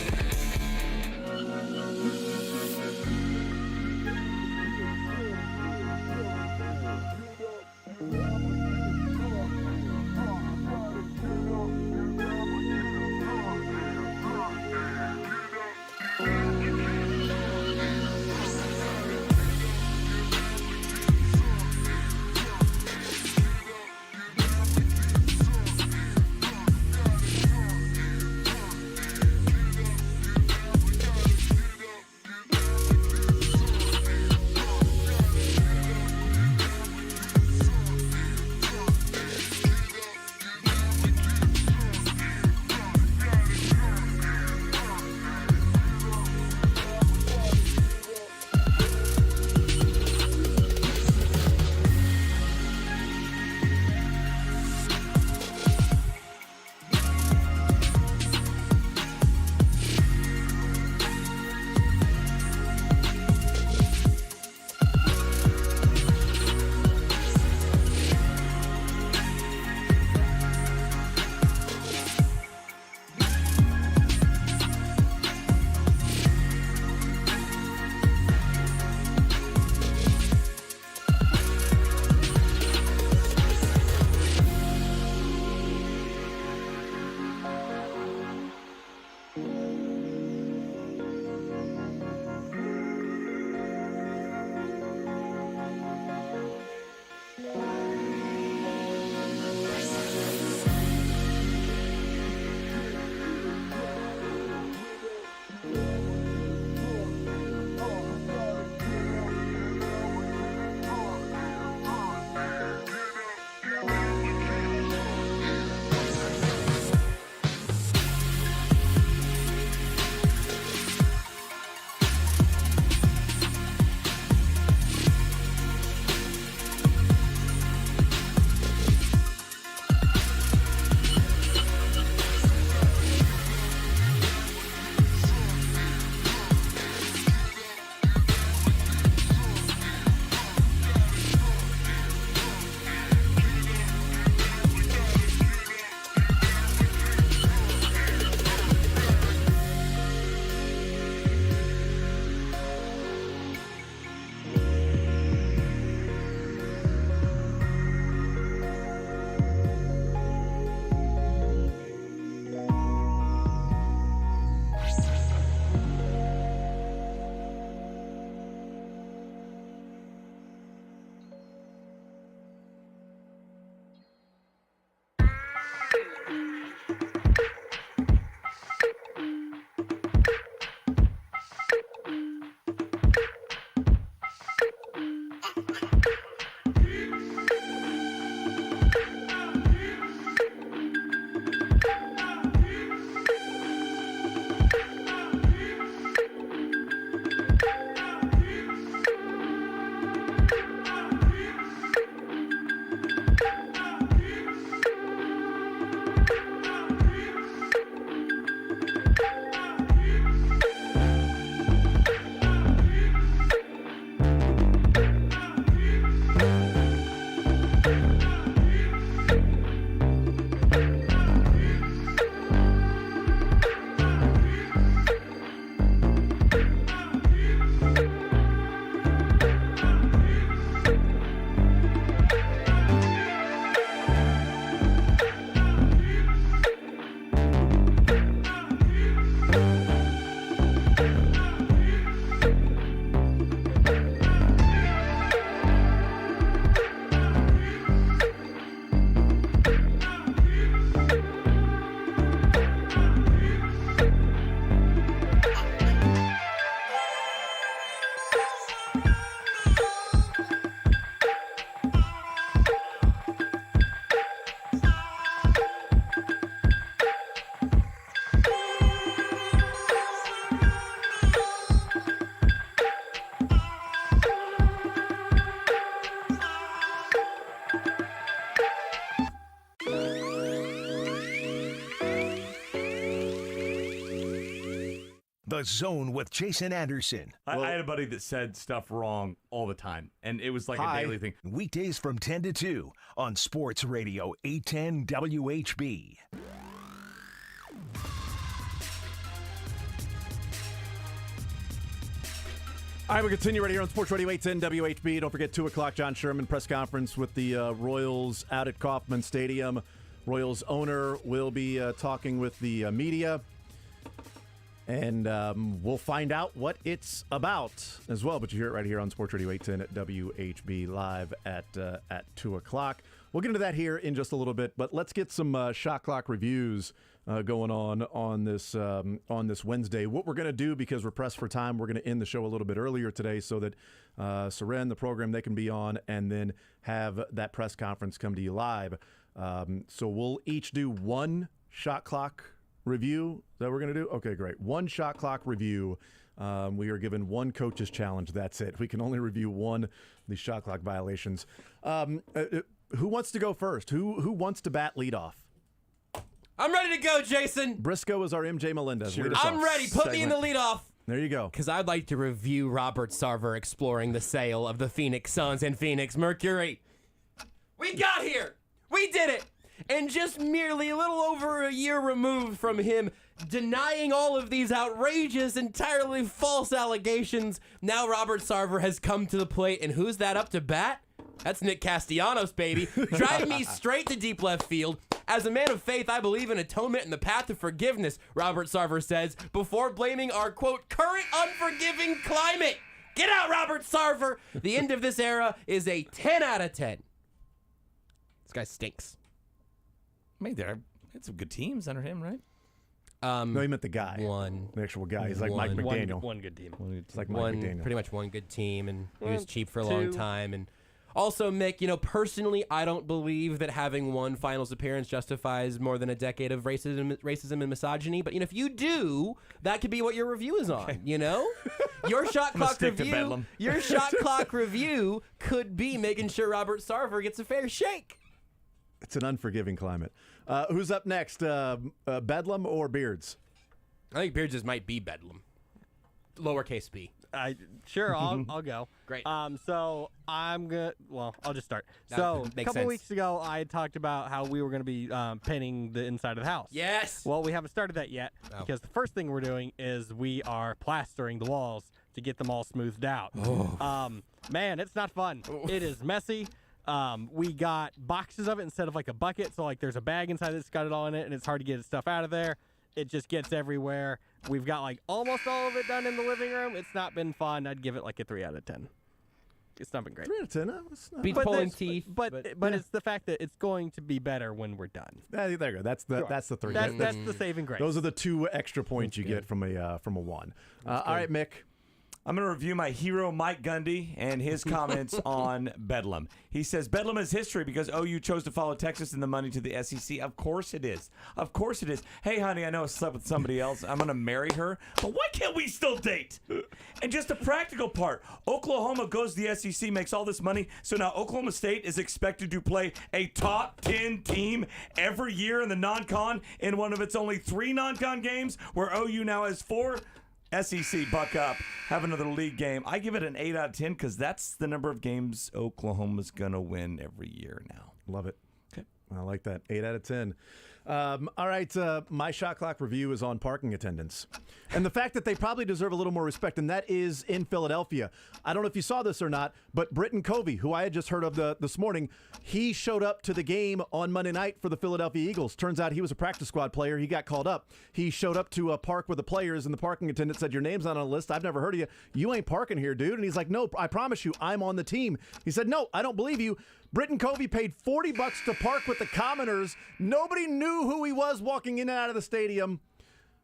The Zone with Jason Anderson. I had a buddy that said stuff wrong all the time, and it was like a daily thing. Weekdays from 10 to 2 on Sports Radio 810 WHB. All right, we continue right here on Sports Radio 810 WHB. Don't forget, 2 o'clock, John Sherman press conference with the Royals out at Kauffman Stadium. Royals owner will be talking with the media, and we'll find out what it's about as well. But you hear it right here on Sports Radio 810 at WHB live at 2 o'clock. We'll get into that here in just a little bit, but let's get some shot clock reviews going on this Wednesday. What we're going to do, because we're pressed for time, we're going to end the show a little bit earlier today so that Seren, the program they can be on, and then have that press conference come to you live. So we'll each do one shot clock review. Is that what we're going to do? Okay, great. One shot clock review. We are given one coach's challenge. That's it. We can only review one of these shot clock violations. Who wants to go first? Who wants to bat leadoff? I'm ready to go, Jason. Brisco is our MJ Melendez. Sure. I'm ready. Put me in the leadoff. There you go. Because I'd like to review Robert Sarver exploring the sale of the Phoenix Suns and Phoenix Mercury. We got here. We did it. And just merely a little over a year removed from him denying all of these outrageous, entirely false allegations, now Robert Sarver has come to the plate. And who's that up to bat? That's Nick Castellanos, baby. Driving me straight to deep left field. As a man of faith, I believe in atonement and the path to forgiveness, Robert Sarver says, before blaming our, quote, current unforgiving climate. Get out, Robert Sarver. The end of this era is a 10 out of 10. This guy stinks. I mean, had some good teams under him, right? No, he meant the guy. The actual guy. He's like Mike McDaniel. One good team. It's like Mike McDaniel. Pretty much one good team, and he was cheap for a long time. And also, Mick, personally, I don't believe that having one finals appearance justifies more than a decade of racism and misogyny. But, if you do, that could be what your review is on, Your shot clock review, could be making sure Robert Sarver gets a fair shake. It's an unforgiving climate. Who's up next? Bedlam or Beards? I think Beards might be Bedlam. Lowercase b. Sure, I'll go. Great. So I'm good. Well, I'll just start. That So makes a couple sense. weeks ago, I had talked about how we were going to be painting the inside of the house. Yes. Well, we haven't started that yet because the first thing we're doing is we are plastering the walls to get them all smoothed out. Man, it's not fun. It is messy. We got boxes of it instead of like a bucket. So like there's a bag inside that's got it all in it, and it's hard to get stuff out of there. It just gets everywhere. We've got like almost all of it done in the living room. It's not been fun. I'd give it like a 3 out of 10. It's not been great. 3 out of 10. It's not Beats pulling teeth. But it's the fact that it's going to be better when we're done. There you go. That's the 3. That's the saving grace. Those are the 2 extra points you get from a 1. All right, Mick. I'm going to review my hero, Mike Gundy, and his comments on Bedlam. He says, Bedlam is history because OU chose to follow Texas in the money to the SEC. Of course it is. Of course it is. Hey, honey, I know I slept with somebody else. I'm going to marry her. But why can't we still date? And just the practical part. Oklahoma goes to the SEC, makes all this money. So now Oklahoma State is expected to play a top 10 team every year in the non-con in one of its only 3 non-con games, where OU now has 4. SEC, buck up. Have another league game. I give it an 8 out of 10 because that's the number of games Oklahoma's going to win every year now. Love it. Okay. I like that. 8 out of 10. All right, my shot clock review is on parking attendants. And the fact that they probably deserve a little more respect, and that is in Philadelphia. I don't know if you saw this or not, but Britton Covey, who I had just heard of this morning, he showed up to the game on Monday night for the Philadelphia Eagles. Turns out he was a practice squad player. He got called up. He showed up to park with the players, and the parking attendant said, your name's not on the list. I've never heard of you. You ain't parking here, dude. And he's like, no, I promise you, I'm on the team. He said, no, I don't believe you. Britton Covey paid $40 to park with the commoners. Nobody knew who he was walking in and out of the stadium.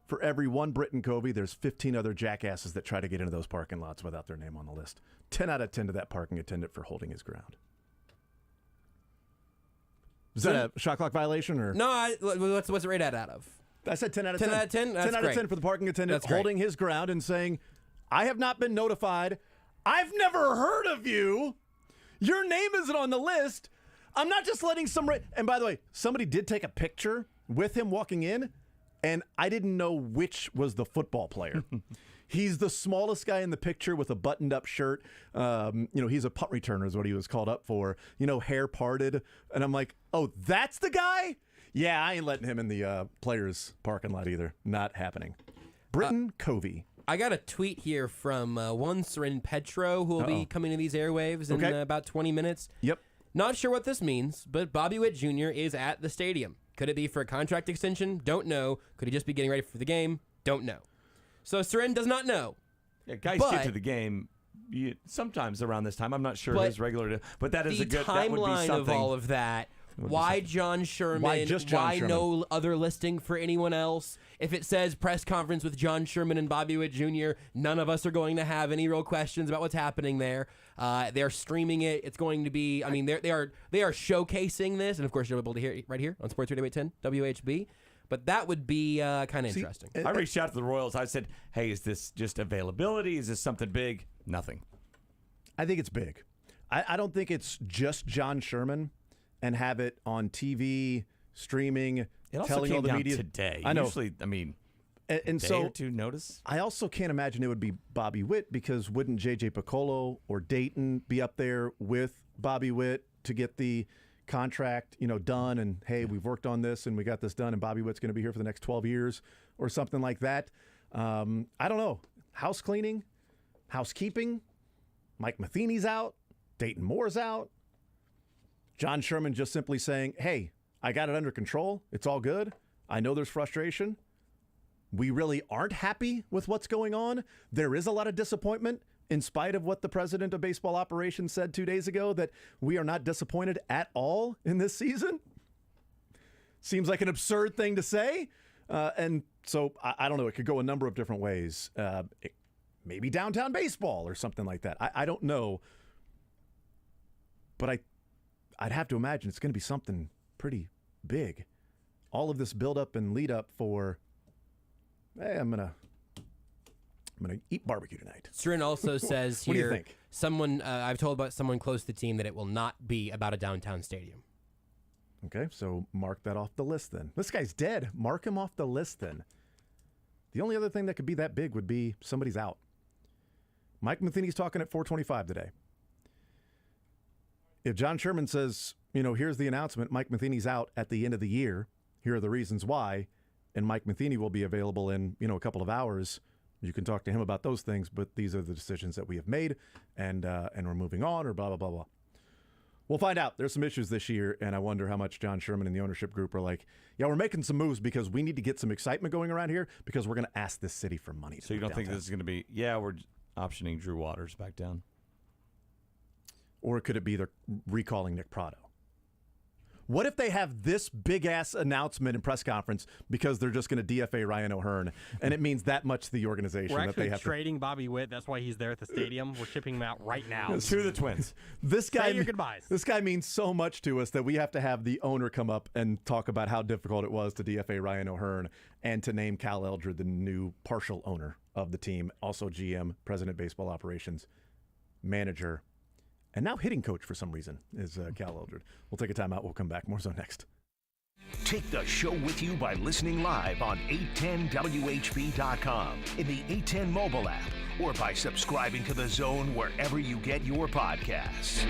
For every one Britton Covey, there's 15 other jackasses that try to get into those parking lots without their name on the list. 10 out of 10 to that parking attendant for holding his ground. Is that a shot clock violation? Or No, what's it rated out of? I said 10 out of 10. 10 out of 10? That's 10 out great. of 10 for the parking attendant That's great. holding his ground and saying, I have not been notified. I've never heard of you. Your name isn't on the list. I'm not just letting and by the way, somebody did take a picture with him walking in, and I didn't know which was the football player. He's the smallest guy in the picture with a buttoned-up shirt. He's a punt returner is what he was called up for. Hair parted. And I'm like, oh, that's the guy? Yeah, I ain't letting him in the players' parking lot either. Not happening. Britton Covey. I got a tweet here from one Seren Petro, who will be coming to these airwaves in about 20 minutes. Yep. Not sure what this means, but Bobby Witt Jr. is at the stadium. Could it be for a contract extension? Don't know. Could he just be getting ready for the game? Don't know. So Seren does not know. Yeah, guys get to the game sometimes around this time. I'm not sure it is regular, but that is a good that would be timeline something. of all of that. Why John Sherman? Why just John Sherman? No other listing for anyone else? If it says press conference with John Sherman and Bobby Witt Jr., none of us are going to have any real questions about what's happening there. They're streaming it. It's going to be. I mean, they are showcasing this, and of course you'll be able to hear it right here on Sports Radio 810 WHB. But that would be kind of interesting. I reached out to the Royals. I said, hey, is this just availability? Is this something big? Nothing. I think it's big. I don't think it's just John Sherman and have it on TV, streaming, It also telling came all the down media. today. I know. Usually, I mean, and day so or two notice. I also can't imagine it would be Bobby Witt, because wouldn't J.J. Piccolo or Dayton be up there with Bobby Witt to get the contract, done? And hey, we've worked on this and we got this done, and Bobby Witt's going to be here for the next 12 years or something like that. I don't know. House cleaning, housekeeping. Mike Matheny's out. Dayton Moore's out. John Sherman just simply saying, hey, I got it under control. It's all good. I know there's frustration. We really aren't happy with what's going on. There is a lot of disappointment, in spite of what the president of baseball operations said 2 days ago, that we are not disappointed at all in this season. Seems like an absurd thing to say. And so, I don't know. It could go a number of different ways. Maybe downtown baseball or something like that. I don't know. But I'd have to imagine it's going to be something pretty big. All of this build-up and lead-up for, hey, I'm gonna eat barbecue tonight. Seren also says here, What do you think? someone I've told about someone close to the team that it will not be about a downtown stadium. Okay, so mark that off the list then. This guy's dead. Mark him off the list then. The only other thing that could be that big would be somebody's out. Mike Matheny's talking at 4:25 today. If John Sherman says, here's the announcement, Mike Matheny's out at the end of the year, here are the reasons why, and Mike Matheny will be available in, a couple of hours, you can talk to him about those things, but these are the decisions that we have made, and we're moving on, or blah, blah, blah, blah. We'll find out. There's some issues this year, and I wonder how much John Sherman and the ownership group are like, yeah, we're making some moves because we need to get some excitement going around here, because we're going to ask this city for money. So you don't think this is going to be, we're optioning Drew Waters back down? Or could it be they're recalling Nick Prado? What if they have this big-ass announcement and press conference because they're just going to DFA Ryan O'Hearn, and it means that much to the organization We're that they actually have trading Bobby Witt. That's why he's there at the stadium. We're shipping him out right now. To the Twins. This guy, Say your goodbyes. This guy means so much to us that we have to have the owner come up and talk about how difficult it was to DFA Ryan O'Hearn and to name Cal Eldred the new partial owner of the team, also GM, president of baseball operations, manager, and now hitting coach for some reason is Cal Eldred. We'll take a timeout. We'll come back. More so next. Take the show with you by listening live on 810WHB.com, in the 810 mobile app, or by subscribing to The Zone wherever you get your podcasts.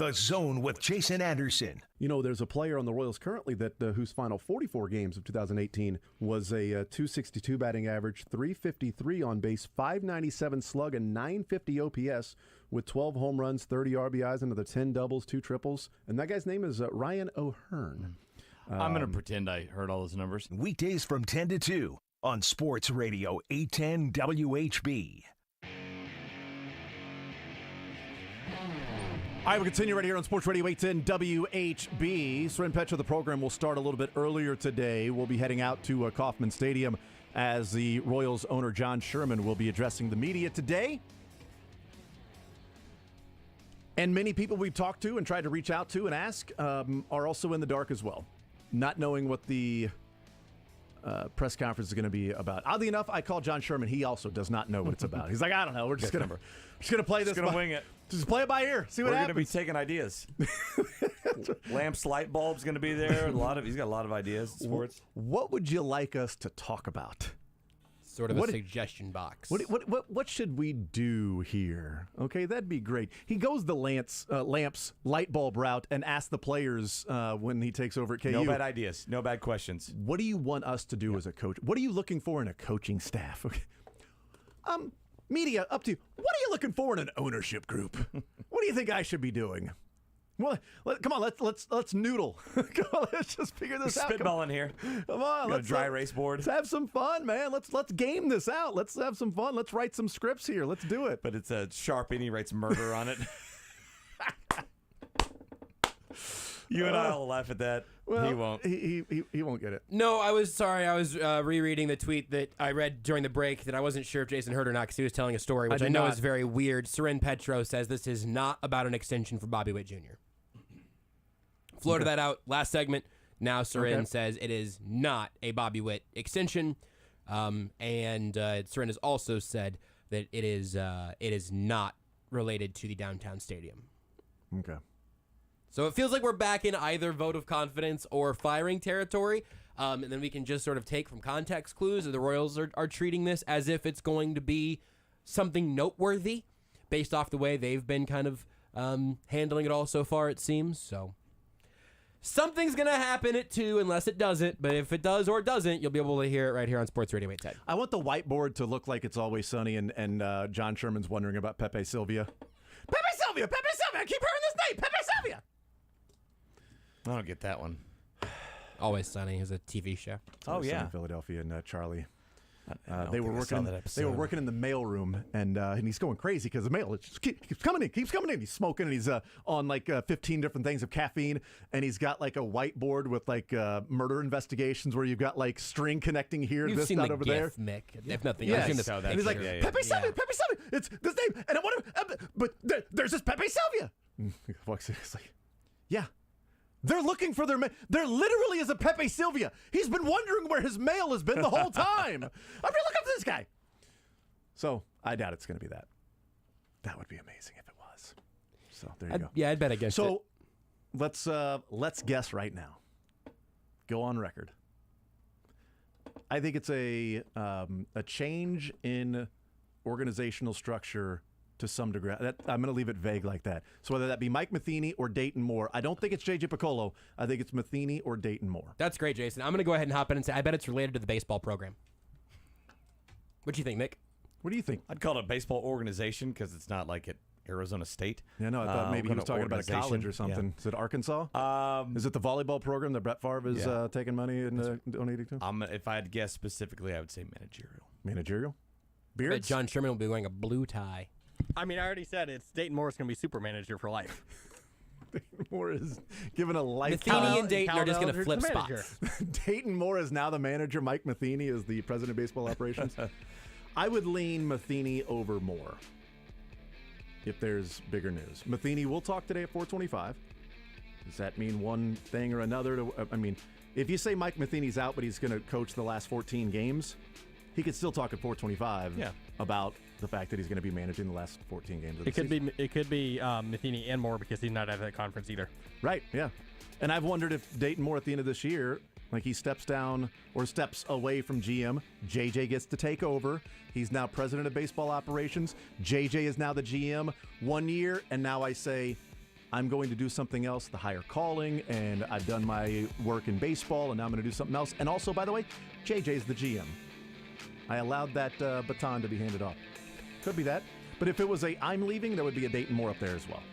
The Zone with Jason Anderson. You know, there's a player on the Royals currently that whose final 44 games of 2018 was a 262 batting average, 353 on base, 597 slug, and 950 OPS with 12 home runs, 30 RBIs, another 10 doubles, 2 triples. And that guy's name is Ryan O'Hearn. I'm going to pretend I heard all those numbers. Weekdays from 10 to 2 on Sports Radio 810 WHB. All right, we'll continue right here on Sports Radio 810 WHB. Sren Petra, the program will start a little bit earlier today. We'll be heading out to Kauffman Stadium as the Royals owner John Sherman will be addressing the media today. And many people we've talked to and tried to reach out to and ask are also in the dark as well, not knowing what the press conference is going to be about. Oddly enough, I called John Sherman. He also does not know what it's about. He's like, I don't know. We're just going to play this. Just going to wing it. Just play it by ear. See what happens. We're going to be taking ideas. Lamps, light bulbs going to be there. He's got a lot of ideas in sports. What would you like us to talk about? Sort of a suggestion box. What should we do here? Okay, that'd be great. He goes the lamps light bulb route and asks the players when he takes over at KU. No bad ideas. No bad questions. What do you want us to do as a coach? What are you looking for in a coaching staff? Okay. Media, up to you. What are you looking for in an ownership group? What do you think I should be doing? Well, come on, let's noodle. Come on, let's just figure this out. Spitballing here. Come on, let's dry erase board. Let's have some fun, man. Let's game this out. Let's have some fun. Let's write some scripts here. Let's do it. But it's a Sharpie and he writes murder on it. You and I will laugh at that. Well, he won't. He won't get it. No, I was sorry. I was rereading the tweet that I read during the break that I wasn't sure if Jason heard or not because he was telling a story, which I know is very weird. Seren Petro says this is not about an extension for Bobby Witt Jr. Floated that out last segment. Now Seren says it is not a Bobby Witt extension. And Seren has also said that it is not related to the downtown stadium. Okay. So it feels like we're back in either vote of confidence or firing territory. And then we can just sort of take from context clues that the Royals are treating this as if it's going to be something noteworthy based off the way they've been kind of handling it all so far, it seems. So something's going to happen at 2 unless it doesn't. But if it does or doesn't, you'll be able to hear it right here on Sports Radio 810. I want the whiteboard to look like It's Always Sunny and John Sherman's wondering about Pepe Sylvia. Pepe Sylvia! Pepe Sylvia! I keep hearing this name! Pepe Sylvia! I don't get that one. Always Sunny is a TV show. Oh yeah, in Philadelphia and Charlie. They were working. They were working in the mailroom, and he's going crazy because the mail just keeps coming in. He's smoking, and he's on like 15 different things of caffeine, and he's got like a whiteboard with like murder investigations where you've got like string connecting here, You've this, seen that, the over GIF, there. Mick. If nothing Yes. else, And he's like, Pepe Sylvia, Pepe Sylvia. It's this name, and I want to, but there's this Pepe Sylvia. It's like, yeah. They're looking for their mail. There literally is a Pepe Sylvia. He's been wondering where his mail has been the whole time. I'm going to look up this guy. So I doubt it's going to be that. That would be amazing if it was. So there you go. Yeah, I'd bet against it. So let's guess right now. Go on record. I think it's a change in organizational structure to some degree. I'm going to leave it vague like that. So whether that be Mike Matheny or Dayton Moore, I don't think it's J.J. Piccolo. I think it's Matheny or Dayton Moore. That's great, Jason. I'm going to go ahead and hop in and say I bet it's related to the baseball program. What do you think, Mick? What do you think? I'd call it a baseball organization because it's not like at Arizona State. Yeah, no, I thought maybe he was talking about a college or something. Yeah. Is it Arkansas? Is it the volleyball program that Brett Favre is taking money and donating to? If I had guessed specifically, I would say managerial. Managerial? Beards? I bet John Sherman will be wearing a blue tie. I mean, I already said it's Dayton Moore is going to be super manager for life. Dayton Moore is given a life. Matheny and Dayton are just going to flip spots. Dayton Moore is now the manager. Mike Matheny is the president of baseball operations. I would lean Matheny over Moore if there's bigger news. Matheny will talk today at 4:25. Does that mean one thing or another? I mean, if you say Mike Matheny's out, but he's going to coach the last 14 games, he could still talk at 4:25 about the fact that he's going to be managing the last 14 games of the season. It could be Matheny and Moore because he's not at that conference either. Right, yeah. And I've wondered if Dayton Moore at the end of this year, like he steps down or steps away from GM, JJ gets to take over. He's now president of baseball operations. JJ is now the GM 1 year, and now I say, I'm going to do something else, the higher calling, and I've done my work in baseball, and now I'm going to do something else. And also, by the way, JJ's the GM. I allowed that baton to be handed off. Could be that. But if it was I'm leaving, there would be a Dayton Moore up there as well.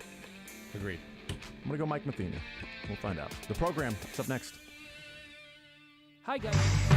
Agreed. I'm going to go Mike Matheny. We'll find out. The program is up next. Hi, guys.